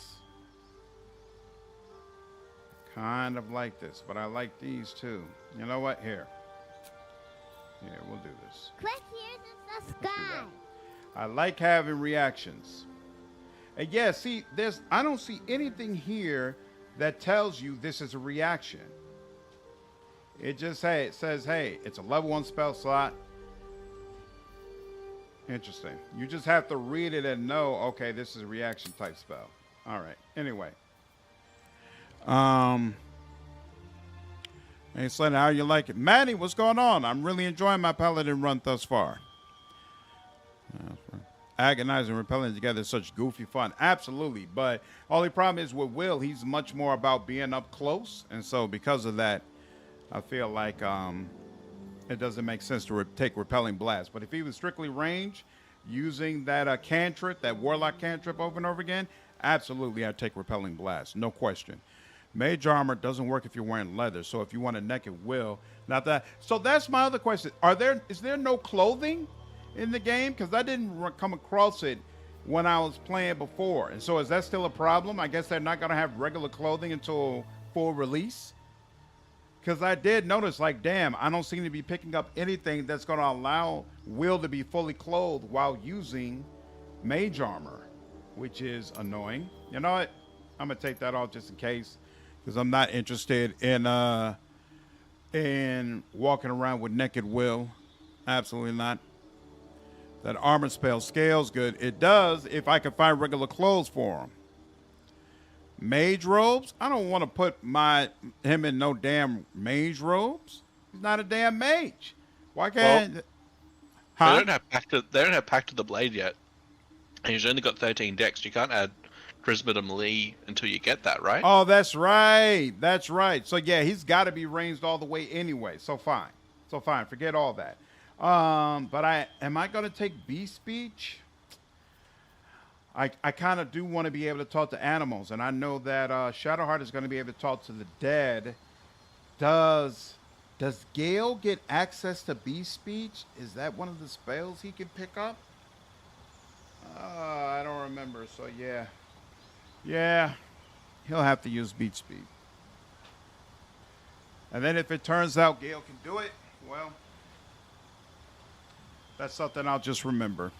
Kind of like this, but I like these too. You know what? Here. Yeah, we'll do this. Click here to subscribe. I like having reactions. And yeah, see, I don't see anything here that tells you this is a reaction. It just says, hey, it's a level 1 spell slot. Interesting. You just have to read it and know, okay, this is a reaction type spell. All right. Anyway. Hey, Slenny, how you like it? Maddie, what's going on? I'm really enjoying my Paladin run thus far. Agonizing and repelling together is such goofy fun. Absolutely. But only problem is with Will, he's much more about being up close. And so because of that, I feel like it doesn't make sense to take Repelling Blast. But if he was strictly range, using that cantrip, that Warlock cantrip over and over again, absolutely I'd take Repelling Blast. No question. Mage Armor doesn't work if you're wearing leather. So if you want a naked Will, not that. So that's my other question. Is there no clothing in the game? Because I didn't come across it when I was playing before. And so is that still a problem? I guess they're not going to have regular clothing until full release. Because I did notice, like, damn, I don't seem to be picking up anything that's going to allow Will to be fully clothed while using mage armor, which is annoying. You know what? I'm going to take that off just in case, because I'm not interested in walking around with naked Will. Absolutely not. That armor spell scales good. It does if I can find regular clothes for him. Mage robes? I don't want to put him in no damn mage robes. He's not a damn mage. Why can't? Well, huh? They don't have Pact of the Blade yet, and he's only got 13 dex. You can't add charisma to melee until you get that, right? Oh, that's right. That's right. So yeah, he's got to be ranged all the way anyway. So fine. Forget all that. But am I gonna take beast speech? I kind of do want to be able to talk to animals, and I know that Shadowheart is going to be able to talk to the dead. Does Gale get access to beast speech? Is that one of the spells he can pick up? I don't remember. So yeah, he'll have to use beast speech. And then if it turns out Gale can do it, well, that's something I'll just remember.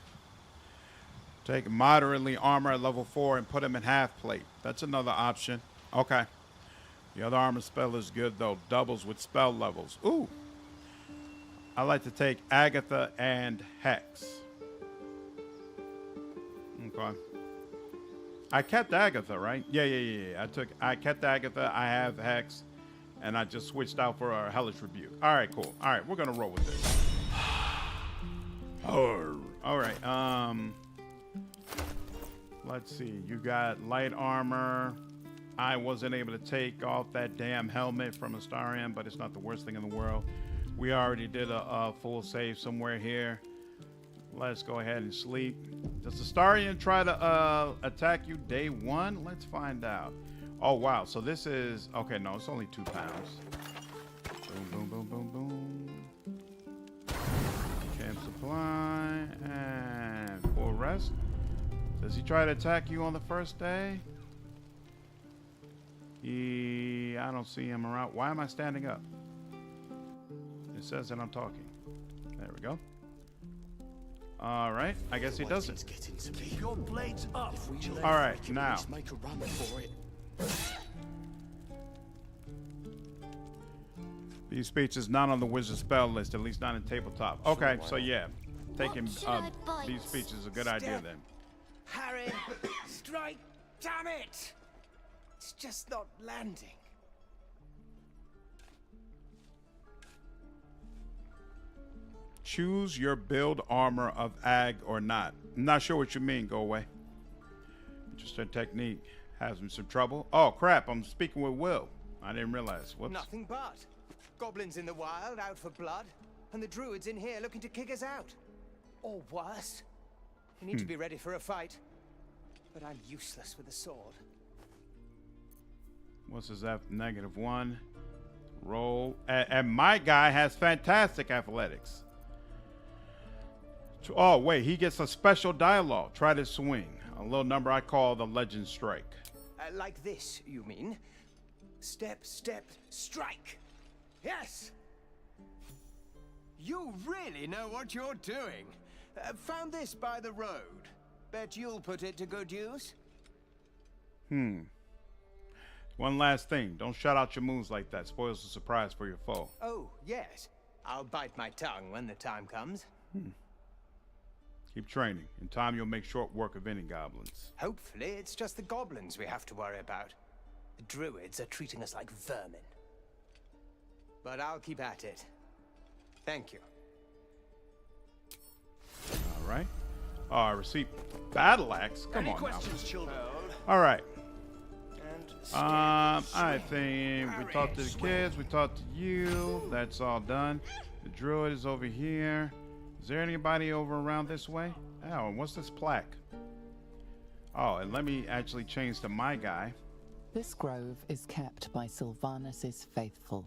Take moderately armor at level 4 and put him in half plate. That's another option. Okay. The other armor spell is good, though. Doubles with spell levels. Ooh. I like to take Agatha and Hex. Okay. I kept Agatha, right? Yeah. I kept Agatha. I have Hex. And I just switched out for a Hellish Rebuke. All right, cool. All right, we're going to roll with this. All right. Let's see. You got light armor. I wasn't able to take off that damn helmet from Astarion, but it's not the worst thing in the world. We already did a full save somewhere here. Let's go ahead and sleep. Does Astarion try to attack you day 1? Let's find out. Oh, wow. So this is... Okay, no, it's only 2 pounds. Boom, boom, boom, boom, boom. Camp supply and full rest. Does he try to attack you on the first day? I don't see him around. Why am I standing up? It says that I'm talking. There we go. All right. I guess he doesn't. Keep your blades up. All right, now. Make a run for it. These speech is not on the wizard spell list, at least not in tabletop. Okay, so yeah, taking these speech is a good idea then. Harry, strike! Damn it! It's just not landing. Choose your build armor of Ag or not. I'm not sure what you mean. Go away. Interesting technique. Has me some trouble. Oh crap! I'm speaking with Will. I didn't realize. Whoops. Nothing but goblins in the wild, out for blood, and the druids in here looking to kick us out, or worse. We need to be ready for a fight, but I'm useless with a sword. What's his F? -1. Roll. And my guy has fantastic athletics. Oh, wait. He gets a special dialogue. Try to swing. A little number I call the Legend Strike. Like this, you mean? Step, step, strike. Yes! You really know what you're doing. Found this by the road. Bet you'll put it to good use. One last thing. Don't shout out your moves like that. Spoils the surprise for your foe. Oh, yes. I'll bite my tongue when the time comes. Keep training. In time, you'll make short work of any goblins. Hopefully, it's just the goblins we have to worry about. The druids are treating us like vermin. But I'll keep at it. Thank you. All right. Oh, I received battle axe. Come on now. Children? All right. I think we talked to the kids. We talked to you. That's all done. The druid is over here. Is there anybody over around this way? Oh, and what's this plaque? Oh, and let me actually change to my guy. This grove is kept by Sylvanus's faithful.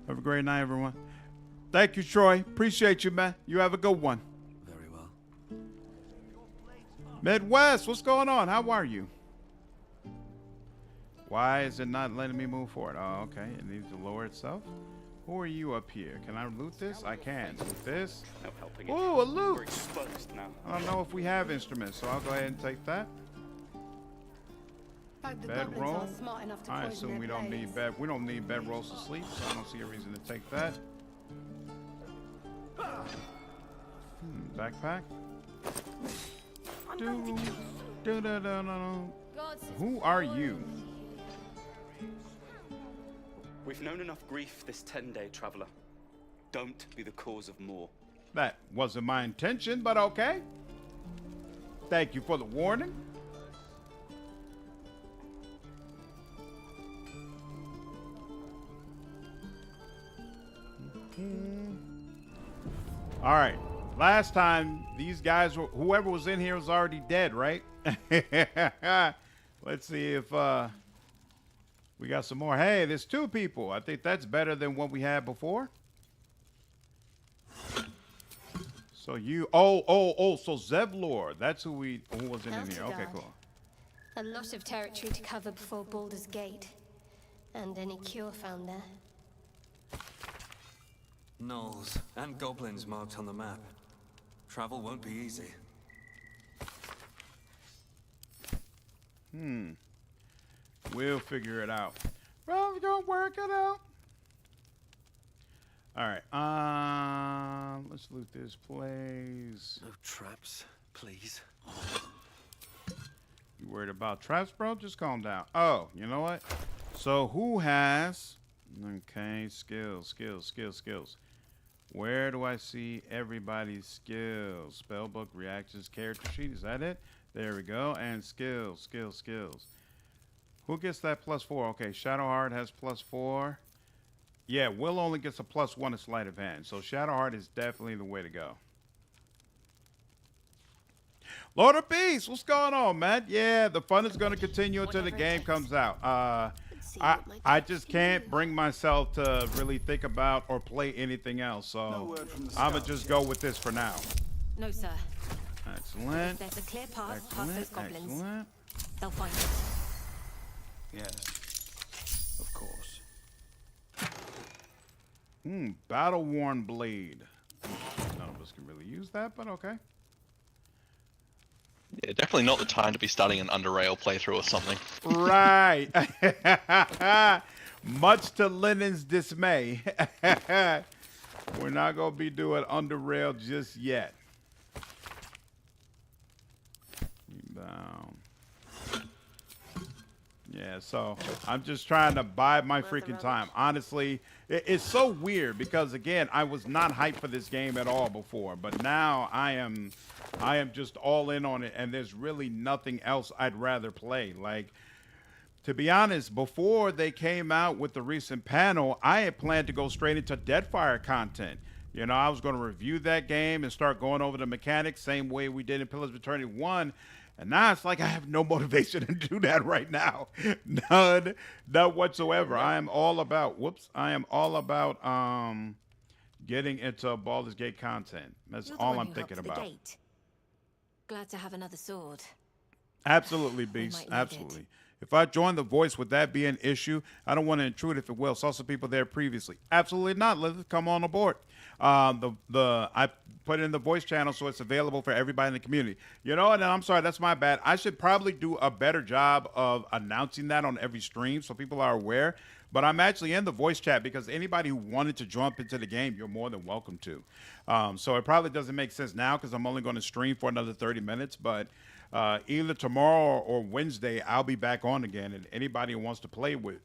Have a great night, everyone. Thank you, Troy. Appreciate you, man. You have a good one. Very well. Midwest, what's going on? How are you? Why is it not letting me move forward? Oh, okay. It needs to lower itself. Who are you up here? Can I loot this? I can. Loot this. No helping Oh, a it. loot! We're exposed now. I don't know if we have instruments, so I'll go ahead and take that. Bedroll. I assume we don't need bed. We don't need bedrolls to sleep, so I don't see a reason to take that. Backpack. Who are you? We've known enough grief this 10-day traveler. Don't be the cause of more. That wasn't my intention, but okay. Thank you for the warning. All right. Last time, these guys were, whoever was in here was already dead, right? Let's see if we got some more. Hey, there's 2 people. I think that's better than what we had before. So you, so Zevlor, that's who wasn't in here. Okay, cool. A lot of territory to cover before Baldur's Gate. And any cure found there. Gnolls and goblins marked on the map. Travel won't be easy. We'll figure it out. Well, we're gonna work it out. All right. Let's loot this place. No traps, please. You worried about traps, bro? Just calm down. Oh, you know what? So who has? Okay, skills. Where do I see everybody's skills? Spellbook, reactions, character sheet. Is that it? There we go. And skills. Who gets that +4? Okay, Shadowheart has +4. Yeah, Will only gets a +1 to sleight of hand. So Shadowheart is definitely the way to go. Lord of Peace, what's going on, man? Yeah, the fun is going to continue until the game comes out. I just can't bring myself to really think about or play anything else, so I'm going to just go with this for now. No, sir. Excellent. There's a clear path past those goblins. Excellent. They'll find it. Yes. Of course. Battle-worn blade. None of us can really use that, but okay. Yeah, definitely not the time to be starting an Underrail playthrough or something. Right. Much to Lennon's dismay. We're not going to be doing Underrail just yet. Down. Yeah, so I'm just trying to bide my freaking time. Honestly, it's so weird because, again, I was not hyped for this game at all before, but now I am just all in on it, and there's really nothing else I'd rather play. Like, to be honest, before they came out with the recent panel, I had planned to go straight into Deadfire content. You know, I was going to review that game and start going over the mechanics, same way we did in Pillars of Eternity 1. And now it's like I have no motivation to do that right now. None whatsoever. I am all about, getting into Baldur's Gate content. That's all I'm thinking about. Glad to have another sword. Absolutely, Beast. Absolutely. If I join the voice, would that be an issue? I don't want to intrude if it will. Saw some people there previously. Absolutely not. Let's come on aboard. I put it in the voice channel so it's available for everybody in the community. You know, and I'm sorry, that's my bad. I should probably do a better job of announcing that on every stream so people are aware. But I'm actually in the voice chat because anybody who wanted to jump into the game, you're more than welcome to. So it probably doesn't make sense now because I'm only going to stream for another 30 minutes. But either tomorrow or Wednesday, I'll be back on again. And anybody who wants to play with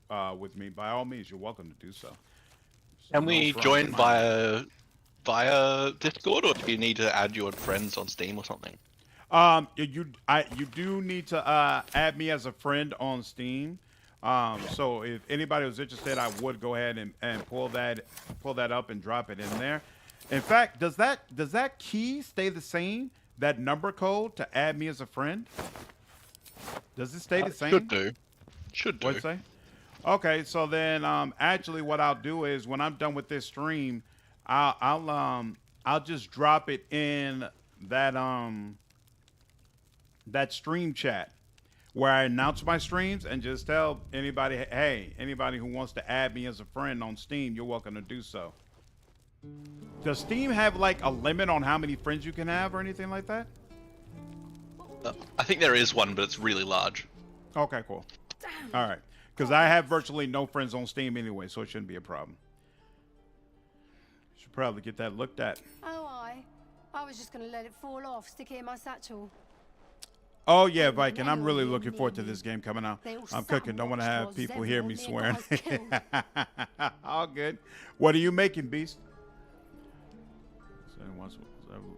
me, by all means, you're welcome to do so. Can we join via Discord, or do you need to add your friends on Steam or something? You do need to add me as a friend on Steam. So if anybody was interested, I would go ahead and pull that up and drop it in there. In fact, does that key stay the same? That number code to add me as a friend? Does it stay the same? Should do. What'd it say? Okay, so then actually what I'll do is when I'm done with this stream, I'll just drop it in that that stream chat where I announce my streams and just tell anybody, hey, anybody who wants to add me as a friend on Steam, you're welcome to do so. Does Steam have like a limit on how many friends you can have or anything like that? I think there is one, but it's really large. Okay, cool. All right. Because I have virtually no friends on Steam anyway, so it shouldn't be a problem. Should probably get that looked at. Oh, I was just going to let it fall off, stick it in my satchel. Oh, yeah, Viking. I'm really looking forward to this game coming out. I'm cooking. Don't want to have people hear me swearing. All good. What are you making, Beast?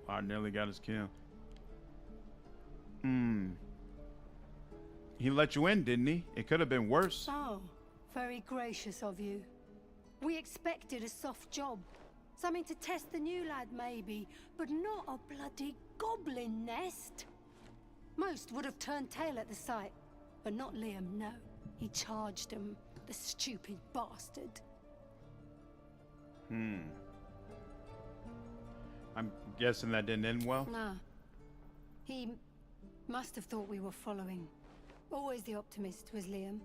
I nearly got his kill. He let you in, didn't he? It could have been worse. Oh, very gracious of you. We expected a soft job. Something to test the new lad, maybe, but not a bloody goblin nest. Most would have turned tail at the sight, but not Liam, no. He charged him, the stupid bastard. I'm guessing that didn't end well? No. He must have thought we were following. Always the optimist was Liam.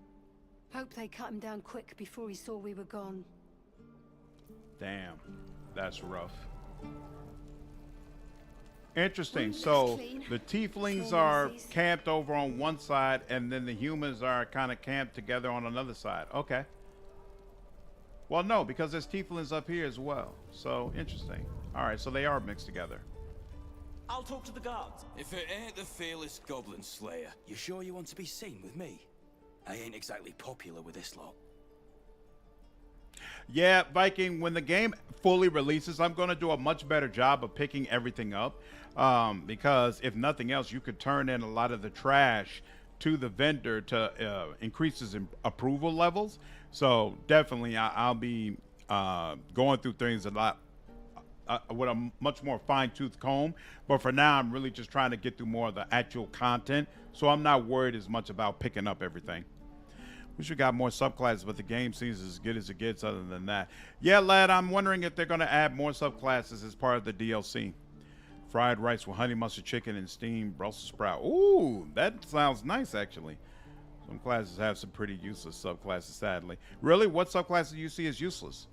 Hope they cut him down quick before he saw we were gone. Damn, that's rough. Interesting. So the tieflings are camped over on one side, and then the humans are kind of camped together on another side. Okay. Well, no, because there's tieflings up here as well. So interesting. All right, so they are mixed together. I'll talk to the guards. If it ain't the fearless Goblin Slayer. You sure you want to be seen with me? I ain't exactly popular with this lot. Yeah, Viking, when the game fully releases, I'm going to do a much better job of picking everything up. Because if nothing else, you could turn in a lot of the trash to the vendor to increase his approval levels. So definitely I'll be going through things a lot with a much more fine-tooth comb. But for now, I'm really just trying to get through more of the actual content. So I'm not worried as much about picking up everything. We should got more subclasses, but the game seems as good as it gets other than that. Yeah, lad, I'm wondering if they're going to add more subclasses as part of the DLC. Fried rice with honey mustard chicken and steamed Brussels sprout. Ooh, that sounds nice, actually. Some classes have some pretty useless subclasses, sadly. Really? What subclasses do you see as useless?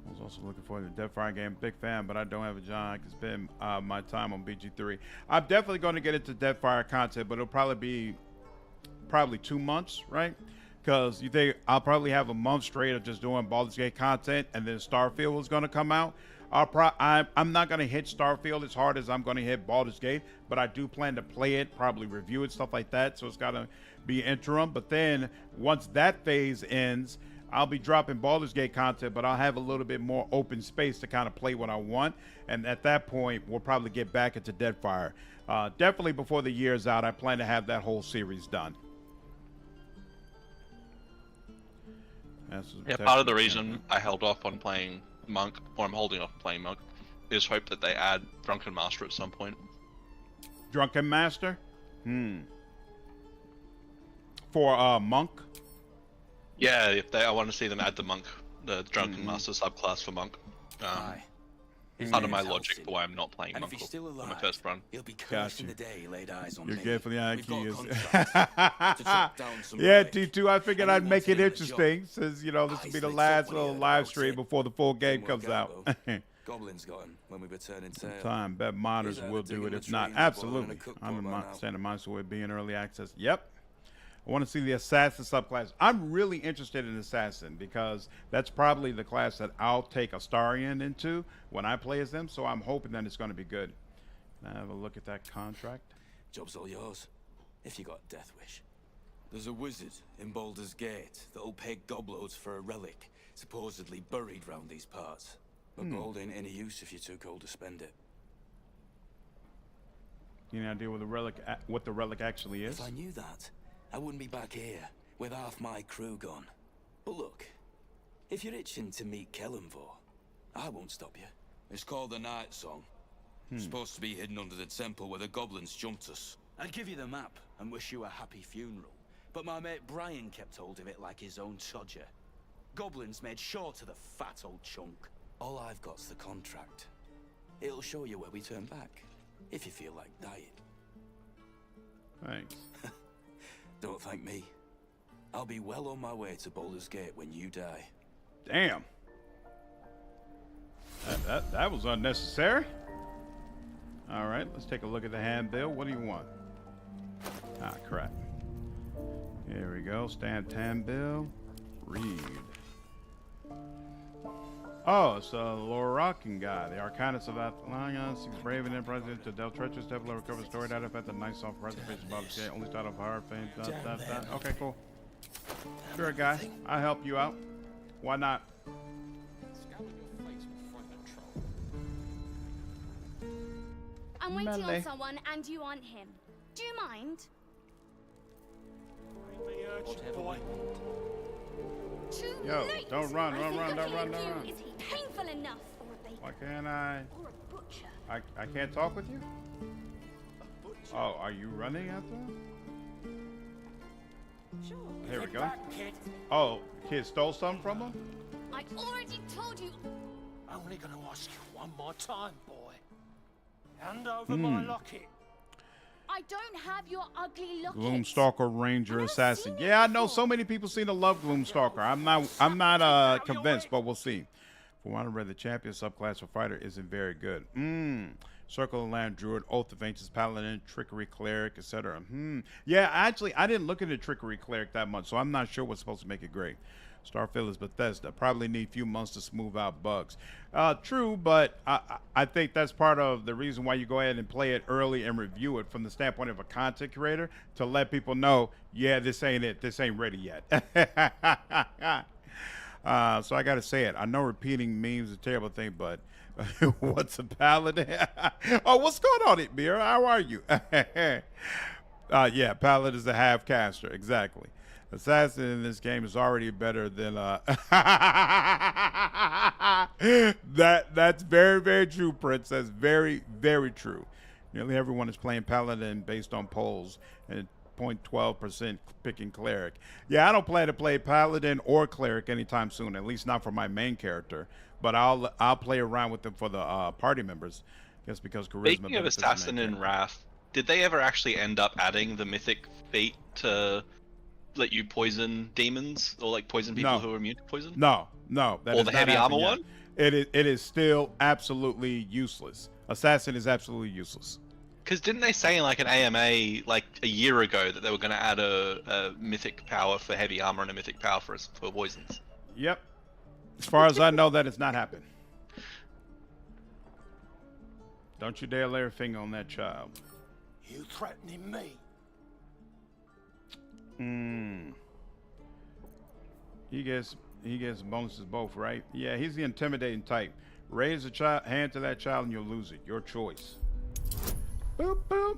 I was also looking forward to the Deathfire game. Big fan, but I don't have a job. It's been my time on BG3. I'm definitely going to get into Deathfire content, but it'll probably be 2 months, right? Because you think I'll probably have a month straight of just doing Baldur's Gate content, and then Starfield is going to come out. I'm not going to hit Starfield as hard as I'm going to hit Baldur's Gate, but I do plan to play it, probably review it, stuff like that. So it's got to be interim. But then once that phase ends, I'll be dropping Baldur's Gate content, but I'll have a little bit more open space to kind of play what I want. And at that point, we'll probably get back into Deadfire. Definitely before the year's out, I plan to have that whole series done. Yeah, part of the reason I held off on playing Monk, or I'm holding off on playing Monk, is hope that they add Drunken Master at some point. Drunken Master? For Monk? Yeah, if I want to see them add the Drunken Master subclass for Monk. Part of my logic for why I'm not playing Monk on my first run. He'll be cursed in the day he laid eyes on You're me. definitely on We've got keys. contracts to track down some Yeah, relic. T2, I figured I'd make it Anyone interesting, since, you know, this will be the last little live stream before the full game comes out. Goblins got him when we returned in tail. Time, bet modders will do it. If not, absolutely. I'm in standing mindset with being early access. Yep. I want to see the Assassin subclass. I'm really interested in Assassin because that's probably the class that I'll take Astarion into when I play as them. So I'm hoping that it's going to be good. Can I have a look at that contract? Job's all yours, if you got a death wish. There's a wizard in Baldur's Gate that'll pay gobloads for a relic, supposedly buried round these parts. But gold ain't any use if you're too cold to spend it. You know, idea what the relic actually is? If I knew that, I wouldn't be back here with half my crew gone. But look, if you're itching to meet Kellenvor, I won't stop you. It's called the Night Song. Supposed to be hidden under the temple where the goblins jumped us. I'd give you the map and wish you a happy funeral, but my mate Brian kept hold of it like his own Todger. Goblins made sure to the fat old chunk. All I've got's the contract. It'll show you where we turn back, if you feel like dying. Thanks. Don't thank me. I'll be well on my way to Baldur's Gate when you die. Damn. That was unnecessary. All right, let's take a look at the handbill. What do you want? Ah, crap. Here we go. Stamped handbill. Read. Oh, it's a Lorakan guy. The Arcanist of Athalion seems brave and impressive to Del Treacherous Devil recover story data about the nice soft preservation Baldur's Gate. Only start of hard fame. Okay, cool. Sure, guy. I'll help you out. Why not? I'm waiting on someone and you aren't him. Do you mind? Yo, don't run. Is he painful enough? Why can't I can't talk with you? Oh, are you running after him? Sure. Here we go. Oh, kid stole something from him? I already told you. I'm only gonna ask you one more time, boy. Hand over my locket. I don't have your ugly locket. Gloomstalker Ranger Assassin. Yeah, I know so many people seem to love Gloomstalker. I'm not convinced, but we'll see. For what I read, the champion subclass for fighter isn't very good. Circle of Land Druid, Oath of Ancients Paladin, Trickery Cleric, etc. Yeah, actually, I didn't look into Trickery Cleric that much, so I'm not sure what's supposed to make it great. Starfield is Bethesda. Probably need a few months to smooth out bugs. True, but I think that's part of the reason why you go ahead and play it early and review it from the standpoint of a content creator, to let people know, yeah, this ain't it. This ain't ready yet. So I got to say it. I know repeating memes is a terrible thing, but what's a paladin? Oh, what's going on, Beer? How are you? Yeah, paladin is a half caster. Exactly. Assassin in this game is already better than that's very, very true, Prince. That's very, very true. Nearly everyone is playing Paladin based on polls, and 0.12% picking Cleric. Yeah, I don't plan to play Paladin or Cleric anytime soon, at least not for my main character. But I'll play around with them for the party members. Just because charisma. Speaking of Assassin and Wrath, did they ever actually end up adding the mythic feat to let you poison demons or like poison people who are immune to poison? No. Or the heavy armor one? It is still absolutely useless. Assassin is absolutely useless. Because didn't they say in like an AMA like a year ago that they were going to add a mythic power for heavy armor and a mythic power for poisons? Yep. As far as I know, that has not happened. Don't you dare lay your finger on that child. You threatening me? He gets bonuses both, right? Yeah, he's the intimidating type. Raise a hand to that child and you'll lose it. Your choice. Boop, boop,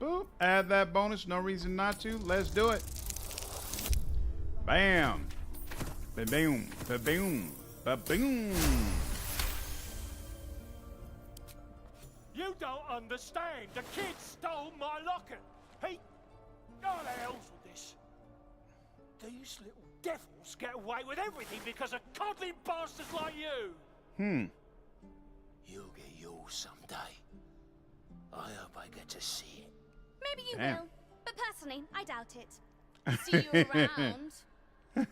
boop. Add that bonus. No reason not to. Let's do it. Bam. Ba-boom. Ba-boom. Ba-boom. You don't understand. The kid stole my locket. He... Oh, the hell's with this? These little devils get away with everything because of coddling bastards like you. You'll get yours someday. I hope I get to see it. Maybe you will, but personally, I doubt it. See you around.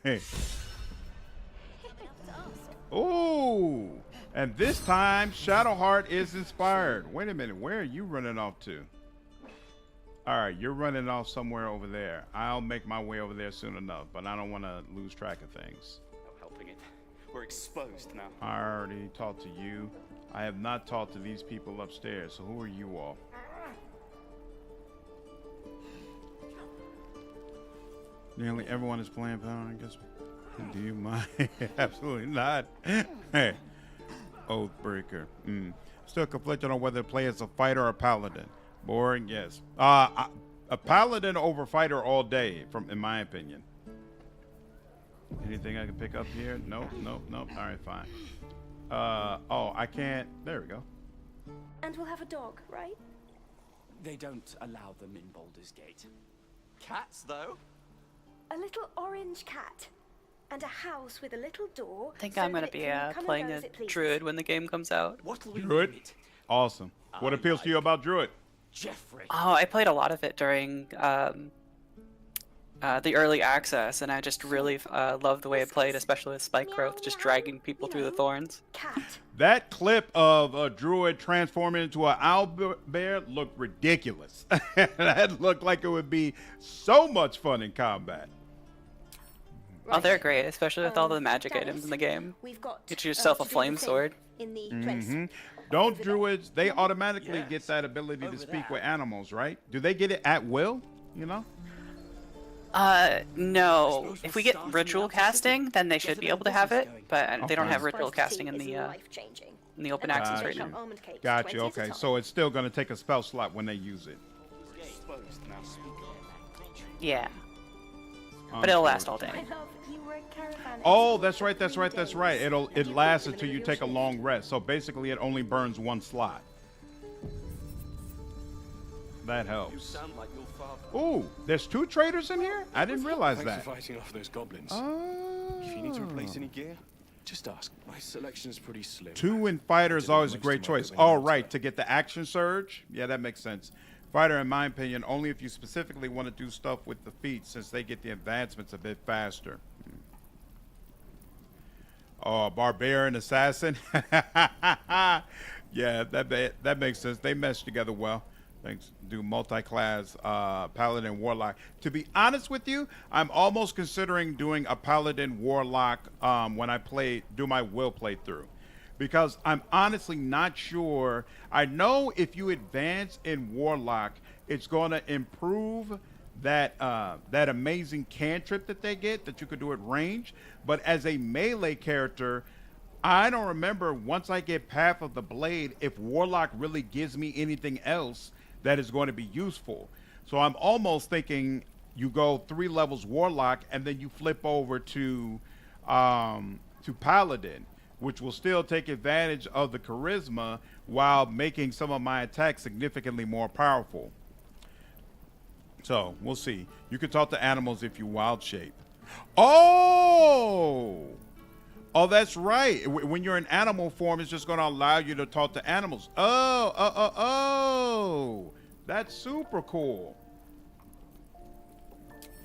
Hey. Ooh, and this time Shadowheart is inspired. Wait a minute, where are you running off to? All right, you're running off somewhere over there. I'll make my way over there soon enough, but I don't want to lose track of things. No helping it. We're exposed now. I already talked to you. I have not talked to these people upstairs, so who are you all? Nearly everyone is playing Paladin, I guess. Do you mind? Absolutely not. Hey, Oathbreaker. Still conflicted on whether to play as a fighter or a paladin. Boring, yes. A paladin over fighter all day, in my opinion. Anything I can pick up here? Nope. All right, fine. Oh, I can't. There we go. And we'll have a dog, right? They don't allow them in Baldur's Gate. Cats, though? A little orange cat. And a house with a little door. I think I'm going to be playing a druid when the game comes out. Druid? Awesome. What appeals to you about druid? Jeffrey. Oh, I played a lot of it during the early access, and I just really love the way it played, especially with spike growth, just dragging people through the thorns. That clip of a druid transforming into an owlbear looked ridiculous. That looked like it would be so much fun in combat. Oh, they're great, especially with all the magic items in the game. Get yourself a flame sword. Don't druids, they automatically get that ability to speak with animals, right? Do they get it at will, you know? No. If we get ritual casting, then they should be able to have it, but they don't have ritual casting in the open access right now. Gotcha, okay. So it's still going to take a spell slot when they use it. Yeah. But it'll last all day. Oh, that's right. It lasts until you take a long rest. So basically it only burns one slot. That helps. Ooh, there's 2 traders in here? I didn't realize that. Thanks for fighting off those goblins. Oh. If you need to replace any gear, just ask. My selection's pretty slim. 2 in fighter is always a great choice. All right, to get the action surge? Yeah, that makes sense. Fighter, in my opinion, only if you specifically want to do stuff with the feet, since they get the advancements a bit faster. Oh, barbarian assassin. Yeah, that makes sense. They mesh together well. Thanks. Do multi-class paladin warlock. To be honest with you, I'm almost considering doing a paladin warlock when I do my will playthrough, because I'm honestly not sure. I know if you advance in warlock, it's going to improve that that amazing cantrip that they get that you could do at range. But as a melee character, I don't remember once I get Path of the Blade if warlock really gives me anything else that is going to be useful. So I'm almost thinking you go 3 levels warlock and then you flip over to paladin, which will still take advantage of the charisma while making some of my attacks significantly more powerful. So we'll see. You can talk to animals if you wild shape. Oh, that's right. When you're in animal form, it's just going to allow you to talk to animals. Oh, that's super cool.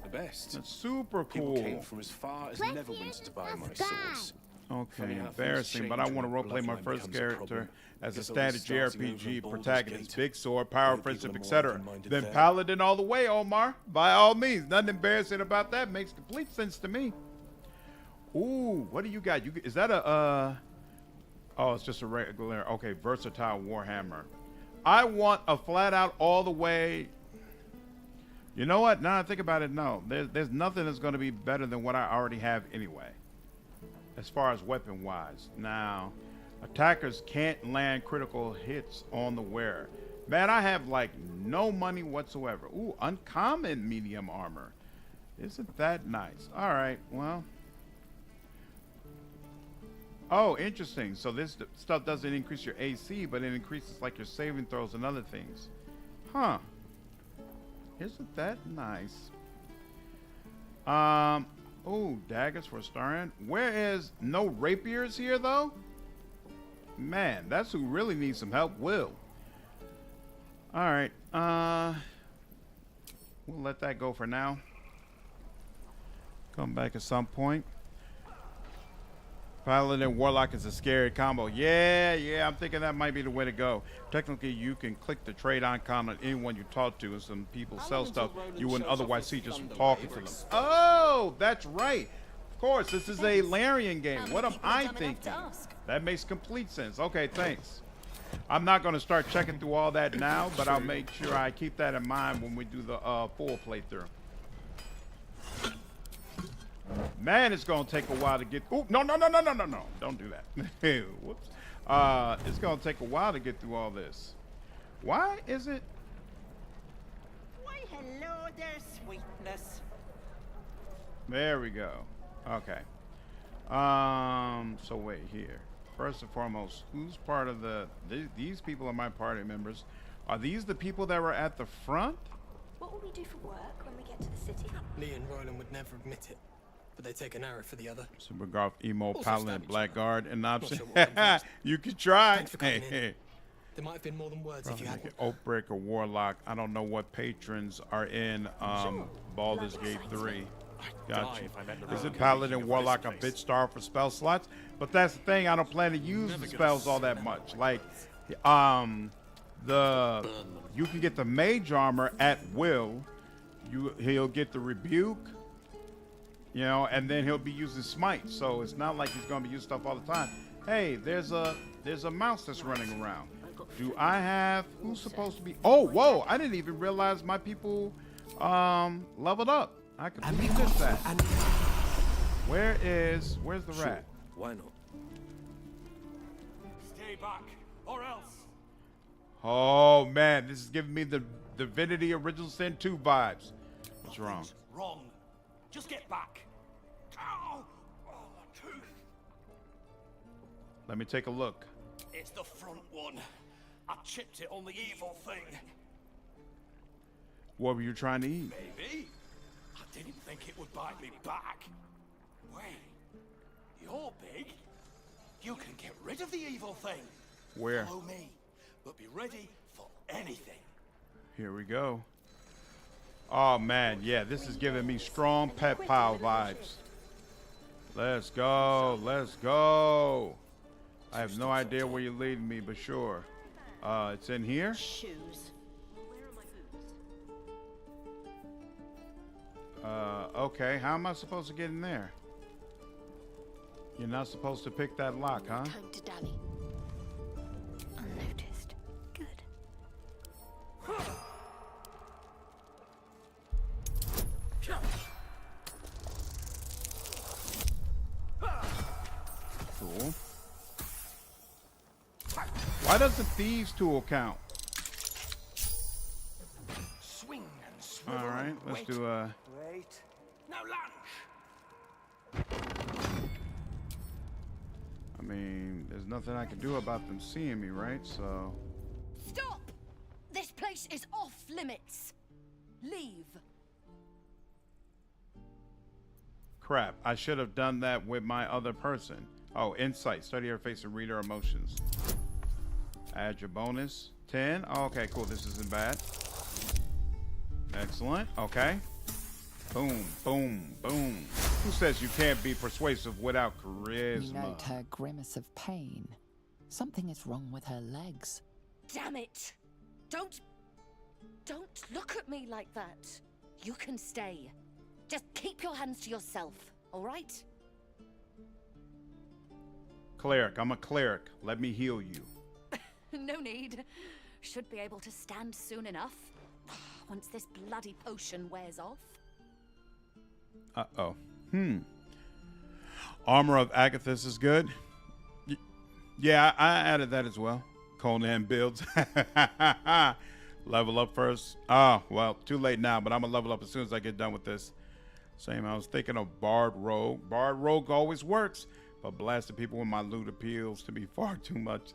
The best. That's super cool. People came from as far as Neverwinter to buy my swords. Okay, embarrassing, but I want to roleplay my first character as a standard JRPG protagonist, big sword, power, friendship, etc. Then paladin all the way, Omar. By all means, nothing embarrassing about that. Makes complete sense to me. Ooh, what do you got? Is that a oh, it's just a regular, okay, versatile warhammer. I want a flat out all the way. You know what? Now I think about it, no. There's nothing that's going to be better than what I already have anyway, as far as weapon wise. Now, attackers can't land critical hits on the wearer. Man, I have like no money whatsoever. Ooh, uncommon medium armor. Isn't that nice? All right, well. Oh, interesting. So this stuff doesn't increase your AC, but it increases like your saving throws and other things. Huh. Isn't that nice? Oh, daggers for Starion. Whereas no rapiers here, though? Man, that's who really needs some help. Will. All right. We'll let that go for now. Come back at some point. Paladin Warlock is a scary combo. Yeah, I'm thinking that might be the way to go. Technically, you can click the trade icon on anyone you talk to, and some people sell stuff you wouldn't otherwise see just from talking to them. Oh, that's right. Of course, this is a Larian game. What am I thinking? That makes complete sense. Okay, thanks. I'm not going to start checking through all that now, but I'll make sure I keep that in mind when we do the full playthrough. Man, it's gonna take a while to get. Oh, no! Don't do that. Whoops. It's gonna take a while to get through all this. Why is it? Why, hello there, sweetness. There we go. Okay. So wait here. First and foremost, who's part of these people are my party members. Are these the people that were at the front? What will we do for work when we get to the city? Lee and Roland would never admit it, but they take an arrow for the other. Super Golf, Emo, Also Paladin, stab Blackguard, and option. Sure. You could try. Thanks for coming in. There might have been more than words if you had. Oathbreaker, Warlock. I don't know what patrons are in Baldur's Gate 3. Gotcha. Is it Paladin, Warlock, a bit starved for spell slots? But that's the thing. I don't plan to use the spells all that much. Like, you can get the mage armor at will. He'll get the rebuke, you know, and then he'll be using smite. So it's not like he's gonna be using stuff all the time. Hey, there's a mouse that's running around. Do I have who's supposed to be? Oh, whoa! I didn't even realize my people leveled up. I completely missed that. Where's the rat? Why not? Stay back, or else. Oh man, this is giving me the Divinity Original Sin 2 vibes. What's wrong? Wrong. Just get back. Ow! Oh, my tooth. Let me take a look. It's the front one. I chipped it on the evil thing. What were you trying to eat? Maybe. I didn't think it would bite me back. Wait. You're big. You can get rid of the evil thing. Where? Follow me. But be ready for anything. Here we go. Oh man, yeah, this is giving me strong pet pile vibes. Let's go, let's go. I have no idea where you're leading me, but sure. It's in here. Shoes. Okay, how am I supposed to get in there? You're not supposed to pick that lock, huh? Time to dally. Unnoticed. Good. Cool. Why does the thieves tool count? Swing and swivel. All right, let's do a. Wait. Now lunge. I mean, there's nothing I can do about them seeing me, right? So. Stop! This place is off limits. Leave. Crap, I should have done that with my other person. Oh, insight. Study her face and read her emotions. Add your bonus. 10. Oh, okay, cool. This isn't bad. Excellent. Okay. Boom, boom, boom. Who says you can't be persuasive without charisma? You note her grimace of pain. Something is wrong with her legs. Damn it! Don't look at me like that. You can stay. Just keep your hands to yourself, all right? Cleric, I'm a cleric. Let me heal you. No need. Should be able to stand soon enough. Once this bloody potion wears off. Uh-oh. Armor of Agathis is good. Yeah, I added that as well. Conan builds. Level up first. Oh, well, too late now, but I'm going to level up as soon as I get done with this. Same, I was thinking of Bard Rogue. Bard Rogue always works, but blasting people with my loot appeals to me far too much.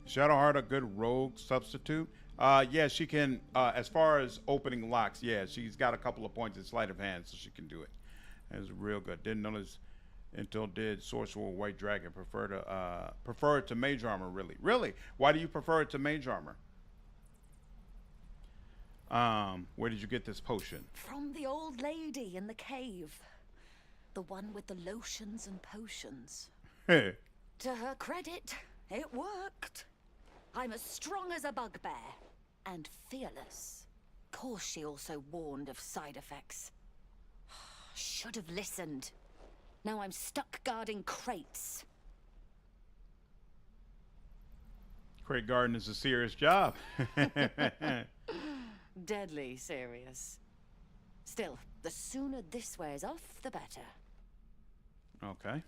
Shadowheart, a good rogue substitute. Yeah, she can, as far as opening locks, yeah, she's got a couple of points in sleight of hand, so she can do it. That's real good. Didn't notice until did Sorcerer White Dragon prefer it to Mage Armor, really. Really? Why do you prefer it to Mage Armor? Where did you get this potion? From the old lady in the cave. The one with the lotions and potions. Hey. To her credit, it worked. I'm as strong as a bugbear. And fearless. Course she also warned of side effects. Should have listened. Now I'm stuck guarding crates. Crate garden is a serious job. Deadly serious. Still, the sooner this wears off, the better. Okay.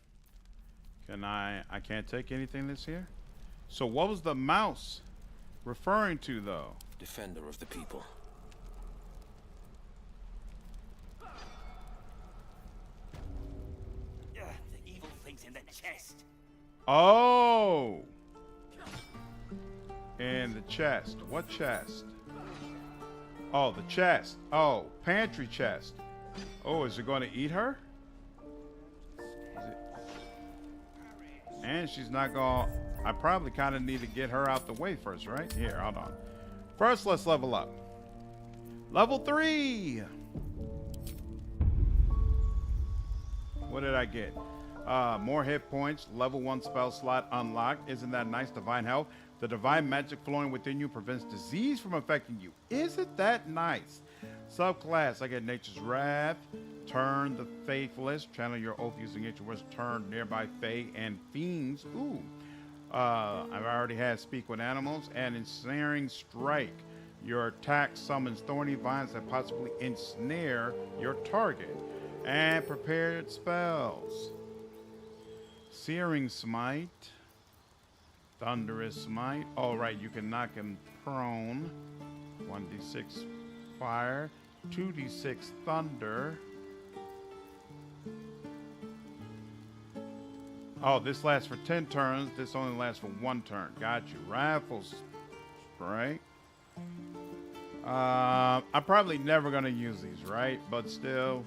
I can't take anything that's here? So what was the mouse referring to, though? Defender of the people. The evil thing's in the chest. Oh! In the chest. What chest? Oh, the chest. Oh, pantry chest. Oh, is it going to eat her? And she's not going to... I probably kind of need to get her out the way first, right? Here, hold on. First, let's level up. Level 3. What did I get? More hit points. Level 1 spell slot unlocked. Isn't that nice? Divine health. The divine magic flowing within you prevents disease from affecting you. Isn't that nice? Subclass. I get Nature's Wrath. Turn the Faithless. Channel your oath using ancient words. Turn nearby Fae and Fiends. Ooh. I've already had Speak with Animals. And Ensnaring Strike. Your attack summons thorny vines that possibly ensnare your target. And Prepared Spells. Searing Smite. Thunderous Smite. All right, you can knock him prone. 1d6 fire. 2d6 thunder. Oh, this lasts for 10 turns. This only lasts for 1 turn. Got you. Rifle strike. I'm probably never going to use these, right? But still,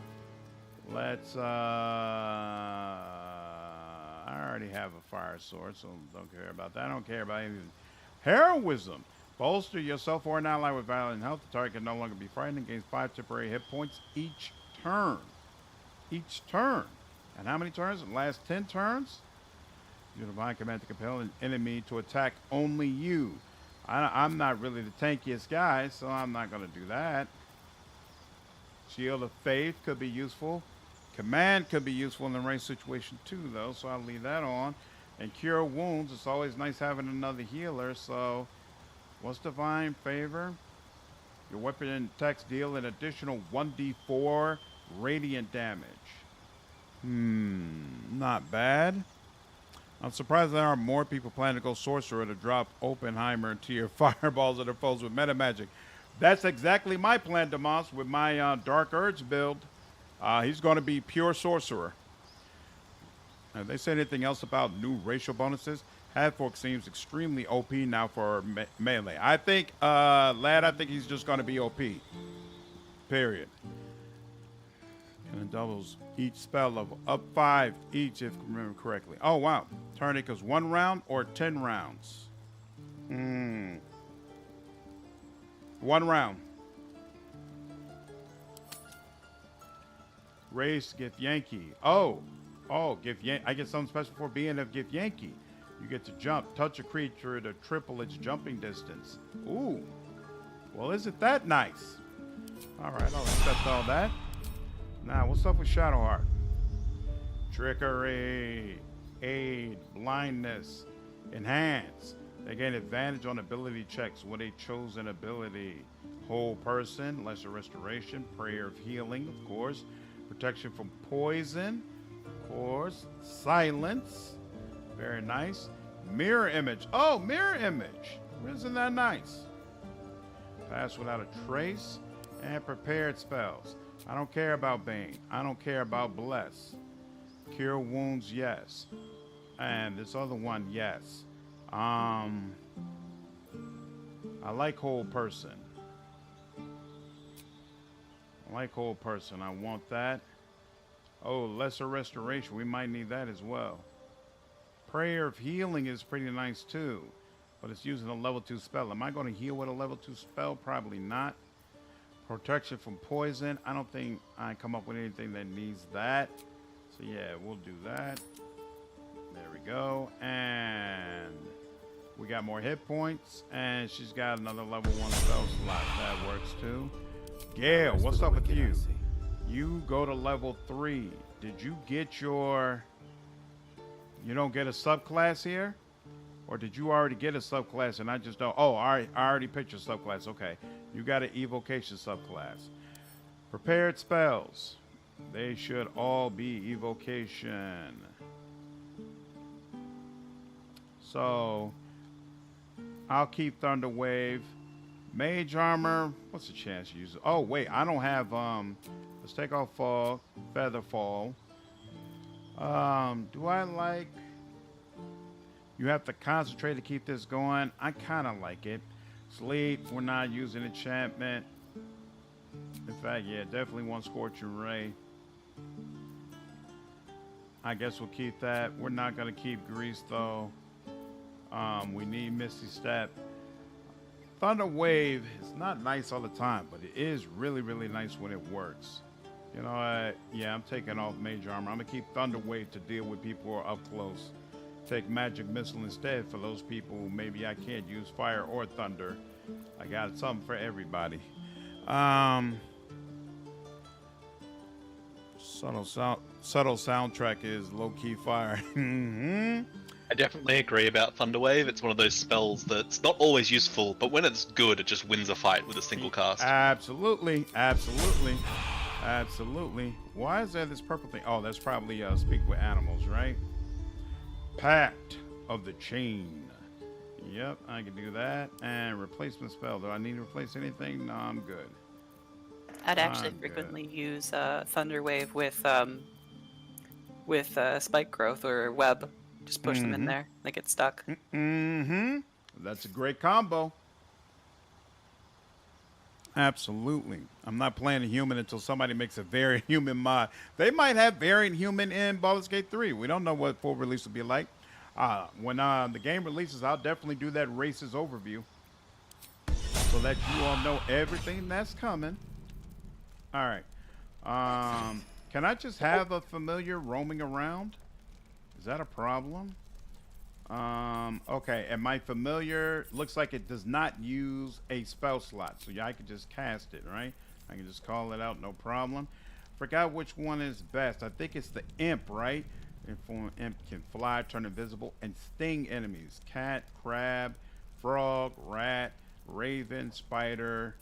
let's... I already have a fire sword, so don't care about that. I don't care about anything. Heroism. Bolster yourself or an ally with violent health. The target can no longer be frightened and gains 5 temporary hit points each turn. Each turn. And how many turns? It lasts 10 turns. Use divine command to compel an enemy to attack only you. I'm not really the tankiest guy, so I'm not going to do that. Shield of Faith could be useful. Command could be useful in the range situation too, though, so I'll leave that on. And Cure Wounds. It's always nice having another healer, so... What's Divine Favor? Your weapon and attacks deal an additional 1d4 radiant damage. Not bad. I'm surprised there aren't more people planning to go Sorcerer to drop Oppenheimer into your fireballs of their foes with meta magic. That's exactly my plan, Demas, with my Dark Urge build. He's going to be pure Sorcerer. Have they said anything else about new racial bonuses? Hadfork seems extremely OP now for melee. I think, lad, I think he's just going to be OP. Period. And it doubles each spell level. Up 5 each, if I remember correctly. Oh, wow. Turn it goes 1 round or 10 rounds? 1 round. Race Gift Yankee. Oh, Gift Yankee. I get something special for being a Gift Yankee. You get to jump. Touch a creature to triple its jumping distance. Ooh. Well, isn't that nice? All right, I'll accept all that. Now, what's up with Shadowheart? Trickery, Aid, Blindness, Enhance. They gain advantage on ability checks with a chosen ability. Whole Person, Lesser Restoration, Prayer of Healing, of course. Protection from Poison, of course. Silence, very nice. Mirror Image. Oh, Mirror Image. Isn't that nice? Pass Without a Trace. And Prepared Spells. I don't care about Bane. I don't care about Bless. Cure Wounds, yes. And this other one, yes. I like Whole Person. I want that. Oh, Lesser Restoration. We might need that as well. Prayer of Healing is pretty nice too. But it's using a level 2 spell. Am I going to heal with a level 2 spell? Probably not. Protection from Poison. I don't think I come up with anything that needs that. So yeah, we'll do that. There we go. And we got more hit points. And she's got another level 1 spell slot. That works too. Gale, what's up with you? You go to level 3. Did you get your... You don't get a subclass here? Or did you already get a subclass and I just don't... Oh, I already picked your subclass. Okay. You got an evocation subclass. Prepared spells. They should all be evocation. So, I'll keep Thunder Wave. Mage Armor. What's the chance you use it? Oh, wait. I don't have... Let's take off Fog. Feather Fall. Do I like... You have to concentrate to keep this going. I kind of like it. Sleep, we're not using enchantment. In fact, yeah, definitely want Scorching Ray. I guess we'll keep that. We're not going to keep Grease, though. We need Misty Step. Thunder Wave is not nice all the time, but it is really, really nice when it works. You know, yeah, I'm taking off Major Armor. I'm going to keep Thunder Wave to deal with people who are up close. Take Magic Missile instead for those people who maybe I can't use Fire or Thunder. I got something for everybody. Subtle soundtrack is low-key fire. I definitely agree about Thunderwave. It's one of those spells that's not always useful, but when it's good, it just wins a fight with a single cast. Absolutely, absolutely, absolutely. Why is there this purple thing? Oh, that's probably Speak with Animals, right? Pact of the Chain. Yep, I can do that. And replacement spell. Do I need to replace anything? No, I'm good. I'd actually frequently use Thunderwave with Spike Growth or Web. Just push them in there. They get stuck. That's a great combo. Absolutely. I'm not playing a human until somebody makes a variant human mod. They might have variant human in Baldur's Gate 3. We don't know what full release will be like. When the game releases, I'll definitely do that races overview so that you all know everything that's coming. All right. Can I just have a familiar roaming around? Is that a problem? Okay, and my familiar looks like it does not use a spell slot, so yeah, I can just cast it, right? I can just call it out, no problem. Forgot which one is best. I think it's the imp, right? Imp can fly, turn invisible, and sting enemies. Cat, crab, frog, rat, raven, spider.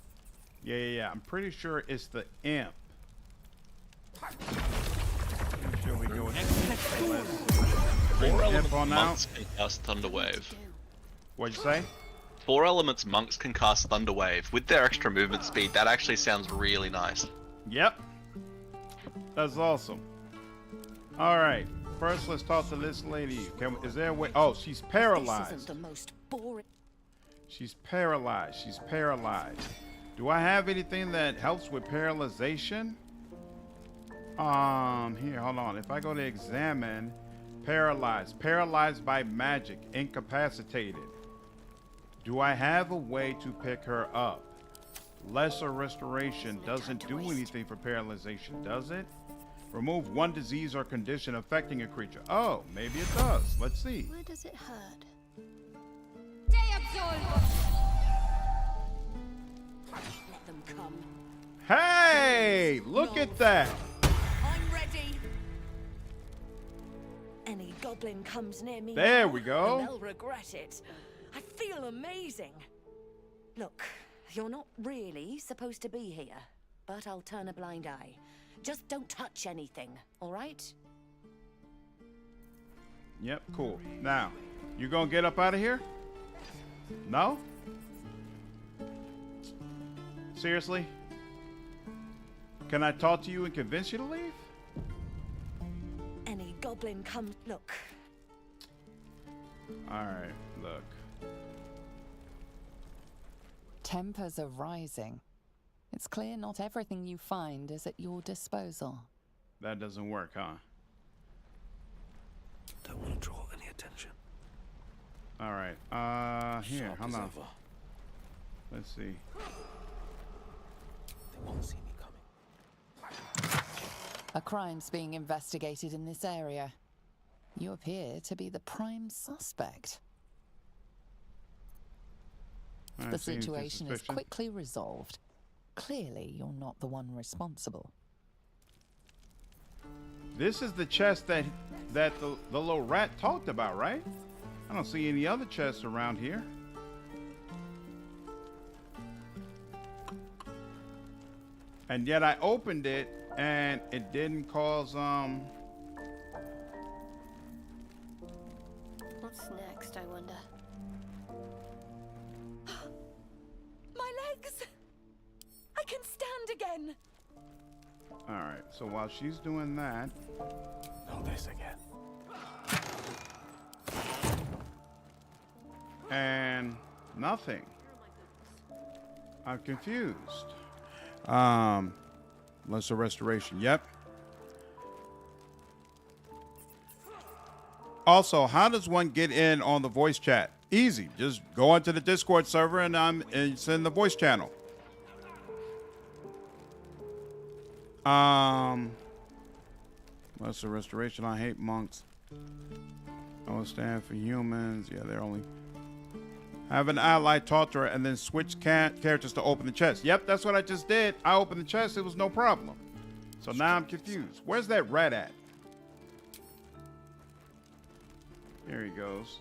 Yeah. I'm pretty sure it's the imp. Make sure we go Four elements monks can cast Thunderwave. What'd you say? 4 elements monks can cast Thunderwave. With their extra movement speed, that actually sounds really nice. Yep. That's awesome. All right. First, let's talk to this lady. Is there a way? Oh, she's paralyzed. This isn't the most boring. She's paralyzed. She's paralyzed. Do I have anything that helps with paralyzation? Here, hold on. If I go to examine, paralyzed by magic, incapacitated. Do I have a way to pick her up? Lesser restoration doesn't do anything for paralyzation, does it? Remove 1 disease or condition affecting a creature. Oh, maybe it does. Let's see. Where does it hurt? Let them come. Hey, look at that. I'm ready. Any goblin comes near me There now, we go. and they'll regret it. I feel amazing. Look, you're not really supposed to be here, but I'll turn a blind eye. Just don't touch anything, all right? Yep, cool. Now, you gonna get up out of here? No? Seriously? Can I talk to you and convince you to leave? Any goblin comes... Look. Alright, look. Tempers are rising. It's clear not everything you find is at your disposal. That doesn't work, huh? Don't want to draw any attention. Alright, here, hold on. Let's see. They won't see me coming. A crime's being investigated in this area. You appear to be the prime suspect. The situation is quickly resolved. Clearly, you're not the one responsible. This is the chest that the little rat talked about, right? I don't see any other chests around here. And yet I opened it and it didn't cause What's next, I wonder? My legs! I can stand again! Alright, so while she's doing that... Not this again. And nothing. I'm confused. Lesser restoration. Yep. Also, how does one get in on the voice chat? Easy. Just go onto the Discord server and it's in the voice channel. What's the restoration? I hate monks. I will stand for humans. Yeah, they're only. Have an ally talk to her and then switch characters to open the chest. Yep, that's what I just did. I opened the chest. It was no problem. So now I'm confused. Where's that rat at? Here he goes.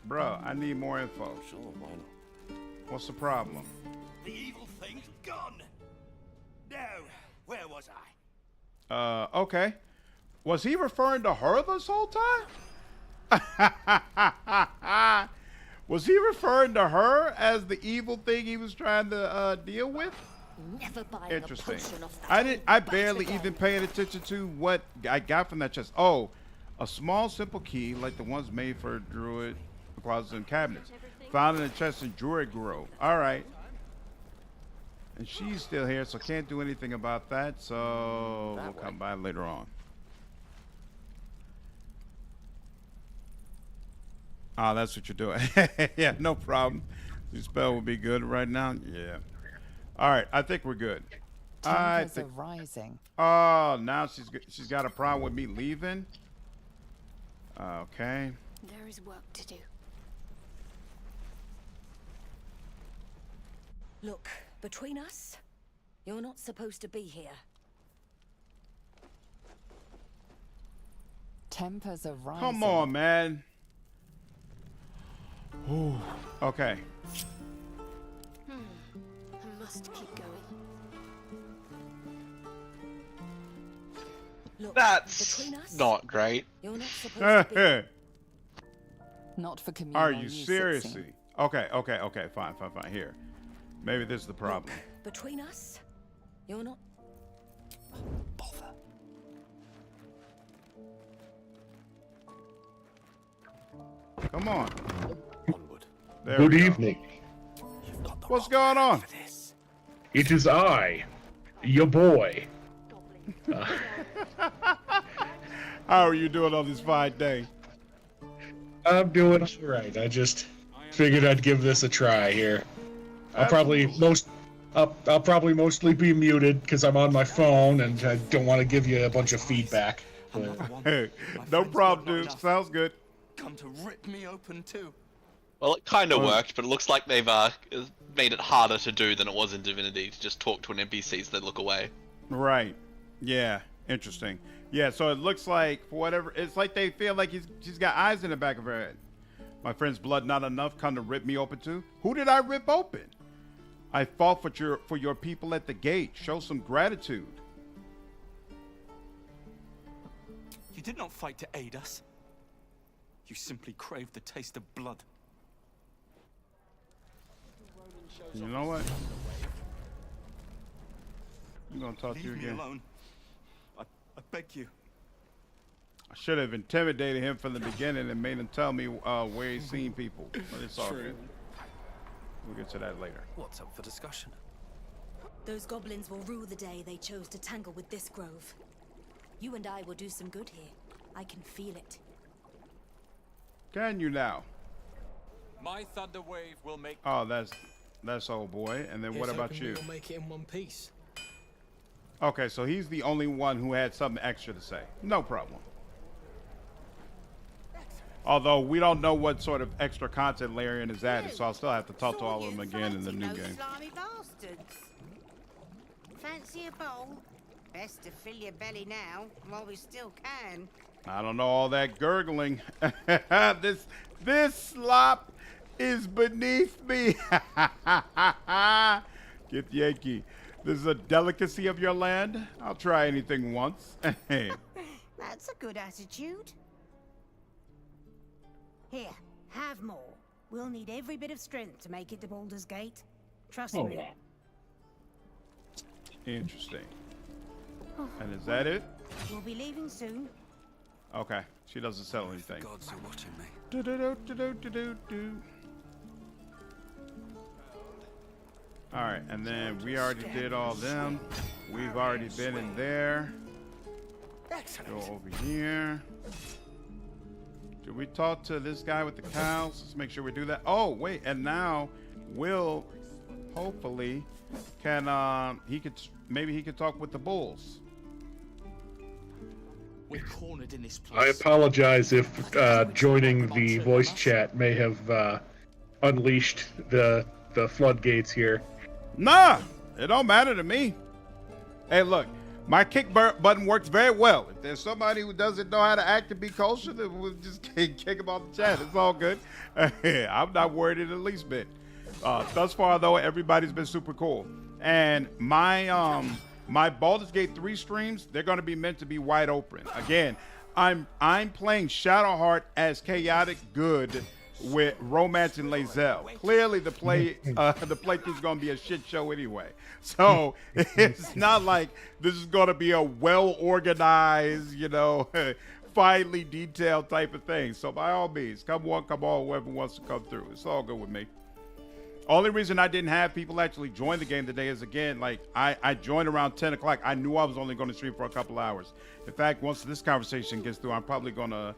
Bruh, I need more info. Sure, why not? What's the problem? The evil thing's gone. Now, where was I? Okay. Was he referring to her this whole time? Was he referring to her as the evil thing he was trying to deal with? Never buying Interesting. a potion off that I barely even paid attention to what I got from that chest. Oh, a small simple key like the ones made for Druid closets and cabinets. Found in a chest in Druid Grove. All right. And she's still here, so can't do anything about that. So we'll come by later on. Oh, that's what you're doing. Yeah, no problem. Your spell will be good right now. Yeah. All right, I think we're good. I think. Rising. Oh, now she's got a problem with me leaving. Okay. There is work to do. Look, between us, you're not supposed to be here. Tempers are rising. Come on, man. Ooh. Okay. I must keep going. Look, That's not great. You're not supposed to be. Not for communal Are you use, it seriously? seems. Okay. Fine. Here. Maybe this is the problem. Look, between us, you're not. Bother. Come on. Onward. There Good we go. evening. What's going on? It is I, your boy. How are you doing on this fine day? I'm doing all right. I just figured I'd give this a try here. I'll probably mostly be muted because I'm on my phone and I don't want to give you a bunch of feedback. Hey, no problem, dude. Sounds good. Come to rip me open too. Well, it kind of worked, but it looks like they've made it harder to do than it was in Divinity to just talk to an NPC so they look away. Right. Yeah. Interesting. Yeah. So it looks like for whatever, it's like they feel like she's got eyes in the back of her head. My friend's blood not enough. Come to rip me open too. Who did I rip open? I fought for your people at the gate. Show some gratitude. You did not fight to aid us. You simply craved the taste of blood. You know what? I'm gonna talk to you Leave me again. alone. I beg you. I should have intimidated him from the beginning and made him tell me where he's seen people. But it's all good. We'll get to that later. What's up for discussion? Those goblins will rue the day they chose to tangle with this grove. You and I will do some good here. I can feel it. Can you now? My thunder wave will make. Oh, that's old boy. And then what about you? We'll make it in one piece. Okay, so he's the only one who had something extra to say. No problem. Although we don't know what sort of extra content Larian is added, so I'll still have to talk to all of them again in the new game. Slimy bastards. Fancy a bowl? Best to fill your belly now, while we still can. I don't know all that gurgling. This slop is beneath me. Get Yankee. This is a delicacy of your land. I'll try anything once. That's a good attitude. Here, have more. We'll need every bit of strength to make it to Baldur's Gate. Trust me. Interesting. And is that it? We'll be leaving soon. Okay. She doesn't sell anything. Gods are watching me. All right, and then we already did all them. We've already been in there. Go over here. Did we talk to this guy with the cows? Let's make sure we do that. Oh, wait. And now Will hopefully can, maybe he could talk with the bulls. We're cornered in this place. I apologize if joining the voice chat may have unleashed the floodgates here. Nah, it don't matter to me. Hey, look, my kick button works very well. If there's somebody who doesn't know how to act and be kosher, then we'll just kick him off the chat. It's all good. I'm not worried in the least bit. Thus far, though, everybody's been super cool. And my my Baldur's Gate 3 streams, they're going to be meant to be wide open. Again, I'm playing Shadowheart as chaotic good with Romance and Lae'zel. Clearly, the playthrough's going to be a shit show anyway. So it's not like this is going to be a well-organized, finely detailed type of thing. So by all means, come one, come all, whoever wants to come through. It's all good with me. Only reason I didn't have people actually join the game today is, again, like I joined around 10 o'clock. I knew I was only going to stream for a couple hours. In fact, once this conversation gets through, I'm probably going to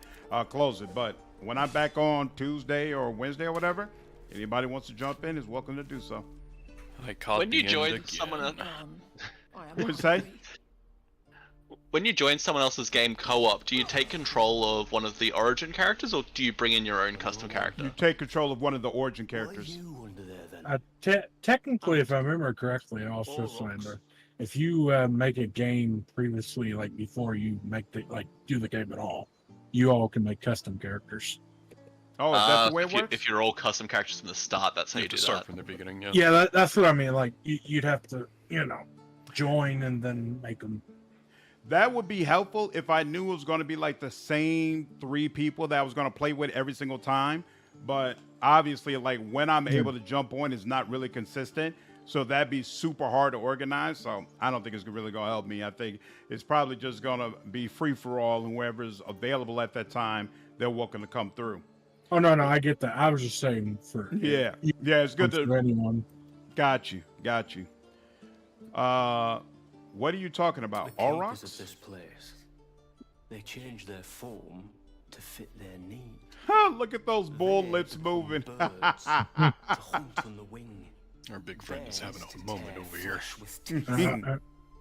close it. But when I'm back on Tuesday or Wednesday or whatever, anybody wants to jump in is welcome to do so. I caught when you join again. someone else, what you say? When you join someone else's game co-op, do you take control of one of the origin characters, or do you bring in your own custom character? You take control of one of the origin characters. Technically, if I remember correctly, also Slander, if you make a game previously, like before you make do the game at all, you all can make custom characters. Oh, is that the way it works? If you're all custom characters from the start, that's how you do that. Start from the beginning, yeah. Yeah, that's what I mean. Like you'd have to, join and then make them. That would be helpful if I knew it was going to be like the same 3 people that I was going to play with every single time. But obviously, like when I'm able to jump on is not really consistent. So that'd be super hard to organize. So I don't think it's really going to help me. I think it's probably just going to be free for all. And whoever's available at that time, they're welcome to come through. Oh, no, I get that. I was just saying for... Yeah, it's good to... anyone. Got you. What are you talking about? Aurochs? Of this place. They change their form to fit their needs. Look at those bull lips moving. Birds to hunt on the wing. Our big friend is having a moment over here.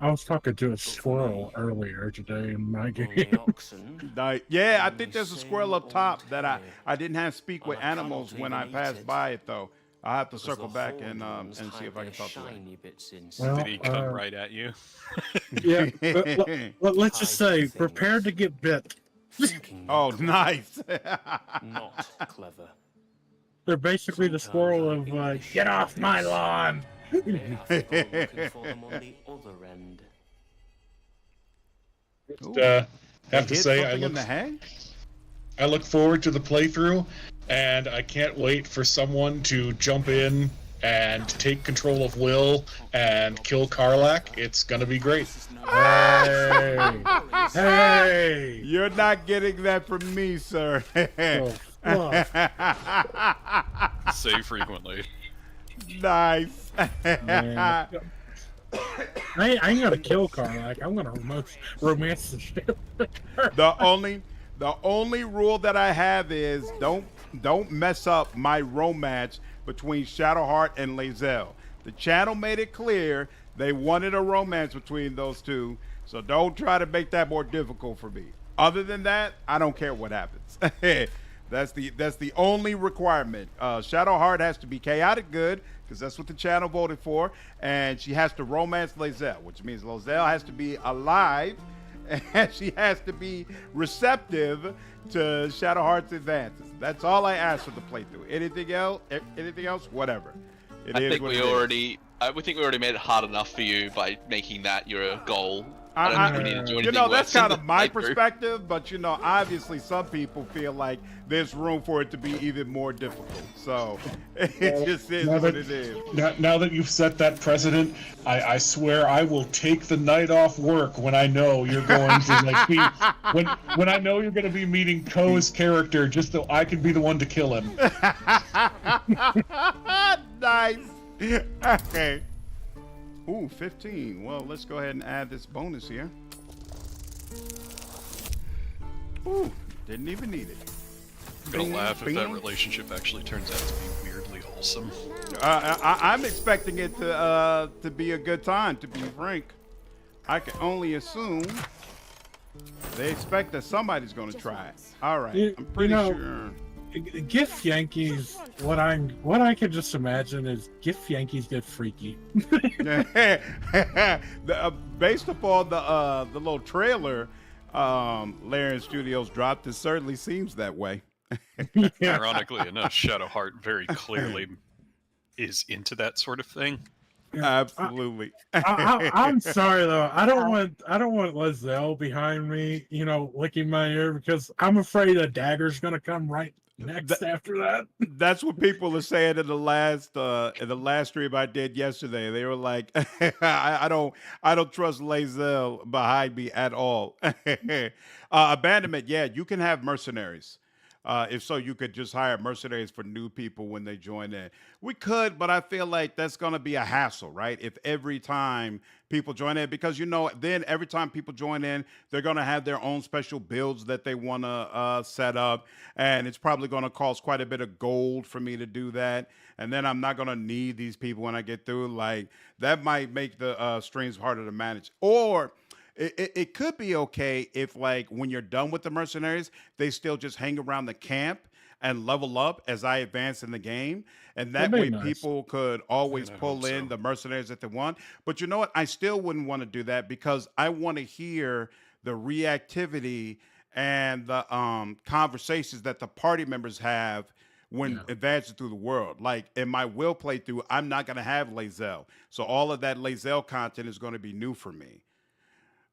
I was talking to a squirrel earlier today in my game. Yeah, I think there's a squirrel up top that I didn't have speak with animals when I passed by it, though. I'll have to circle back and see if I can talk to it. Well, did he come right at you? Yeah, but let's just say, prepare to get bit. Oh, nice. Not clever. They're basically the squirrel of, get off my lawn! Looking for them on the other end. Have to say, I look forward to the playthrough, and I can't wait for someone to jump in and take control of Will and kill Karlach. It's gonna be great. Hey! You're not getting that from me, sir. Say frequently. Nice. I ain't gonna kill Karlach. I'm gonna romance the shit. The only rule that I have is don't mess up my romance between Shadowheart and Lae'zel. The channel made it clear they wanted a romance between those two, so don't try to make that more difficult for me. Other than that, I don't care what happens. That's the only requirement. Shadowheart has to be chaotic good, because that's what the channel voted for, and she has to romance Lae'zel, which means Lae'zel has to be alive, and she has to be receptive to Shadowheart's advances. That's all I ask for the playthrough. Anything else, whatever. I think we already made it hard enough for you by making that your goal. I don't think we need to do anything that's worse kind of my perspective, but obviously some people feel like there's room for it to be even more difficult. So it just is what it is. Now that you've set that precedent, I swear I will take the night off work when I know you're going to be when I know you're going to be meeting Ko's character, just so I can be the one to kill him. Nice. Okay. Ooh, 15. Well, let's go ahead and add this bonus here. Ooh, didn't even need it. I'm gonna laugh if that relationship actually turns out to be weirdly wholesome. I'm expecting it to be a good time, to be frank. I can only assume they expect that somebody's going to try it. All right, I'm pretty sure. Gift Yankees, what I can just imagine is Gift Yankees get freaky. Based upon the little trailer Larian Studios dropped, it certainly seems that way. Ironically enough, Shadowheart very clearly is into that sort of thing. Absolutely. I'm sorry though. I don't want Lizelle behind me, licking my ear, because I'm afraid a dagger's gonna come right next after that. That's what people are saying in the last stream I did yesterday. They were like, I don't trust Lizelle behind me at all. Abandonment, yeah, you can have mercenaries. If so, you could just hire mercenaries for new people when they join in. We could, but I feel like that's going to be a hassle, right? If every time people join in, because then every time people join in, they're going to have their own special builds that they want to set up, and it's probably going to cost quite a bit of gold for me to do that. And then I'm not going to need these people when I get through. Like, that might make the streams harder to manage. Or it could be okay if, like, when you're done with the mercenaries, they still just hang around the camp and level up as I advance in the game. And that way people could always pull in the mercenaries that they want. But you know what? I still wouldn't want to do that, because I want to hear the reactivity and the conversations that the party members have when advancing through the world. Like, in my Will playthrough, I'm not going to have Lizelle. So all of that Lizelle content is going to be new for me.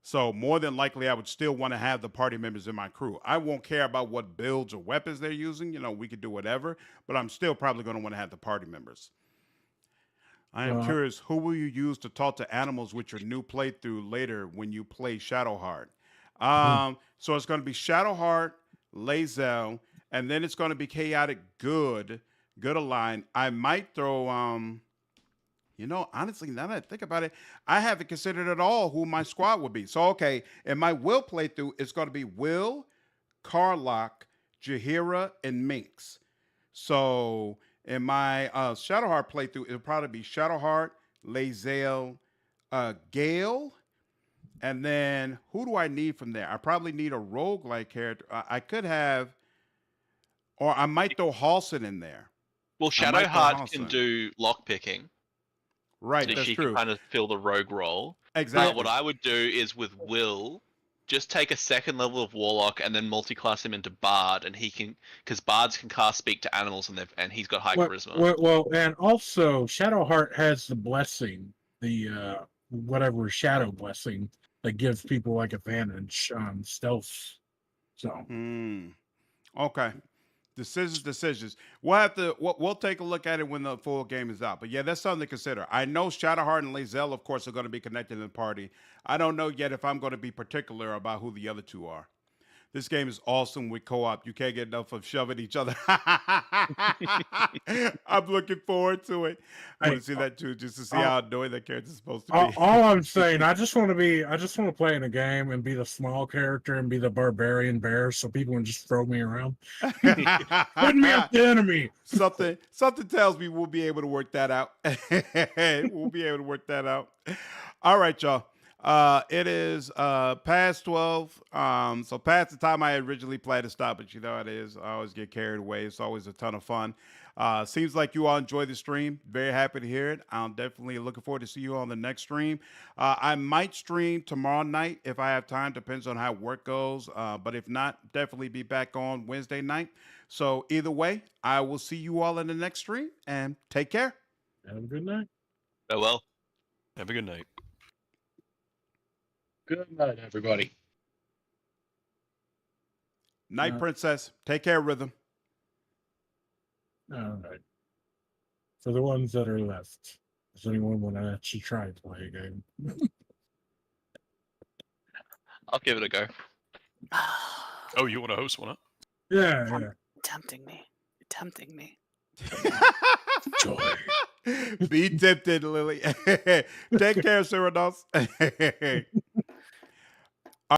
So more than likely, I would still want to have the party members in my crew. I won't care about what builds or weapons they're using. We could do whatever, but I'm still probably going to want to have the party members. I am curious, who will you use to talk to animals with your new playthrough later when you play Shadowheart? So it's going to be Shadowheart, Lizelle, and then it's going to be Chaotic Good Align. I might throw... honestly, now that I think about it, I haven't considered at all who my squad would be. So, okay, in my Will playthrough, it's going to be Will, Carlock, Jaheira, and Minx. So, in my Shadowheart playthrough, it'll probably be Shadowheart, Lizelle, Gale, and then who do I need from there? I probably need a roguelike character. I could have, or I might throw Halson in there. Well, Shadowheart can do lockpicking. Right, so that's she true. can kind of fill the rogue role. Exactly. But what I would do is with Will, just take a second level of Warlock and then multi-class him into Bard, and he can, because Bards can cast Speak to Animals, and he's got high charisma. Well, and also Shadowheart has the blessing, the whatever shadow blessing that gives people like advantage on stealth. So. Okay. Decisions. We'll take a look at it when the full game is out. But yeah, that's something to consider. I know Shadowheart and Lizelle, of course, are going to be connected in the party. I don't know yet if I'm going to be particular about who the other two are. This game is awesome with co-op. You can't get enough of shoving each other. I'm looking forward to it. I want to see that too, just to see how annoying that character's supposed to be. All I'm saying, I just want to play in a game and be the small character and be the barbarian bear, so people can just throw me around. Put me up the enemy. Something tells me we'll be able to work that out. We'll be able to work that out. All right, y'all. It is past 12, so past the time I originally planned to stop, but you know how it is. I always get carried away. It's always a ton of fun. Seems like you all enjoy the stream. Very happy to hear it. I'm definitely looking forward to see you on the next stream. I might stream tomorrow night if I have time. Depends on how work goes. But if not, definitely be back on Wednesday night. So either way, I will see you all in the next stream, and take care. Have a good night. Farewell. Have a good night. Good night, everybody. Night, Princess. Take care, Rhythm. All right. For the ones that are left, does anyone want to actually try to play a game? I'll give it a go. Oh, you want to host one up? Yeah. Tempting me. Joy. Be tempted, Lily. Take care, Cyranoss.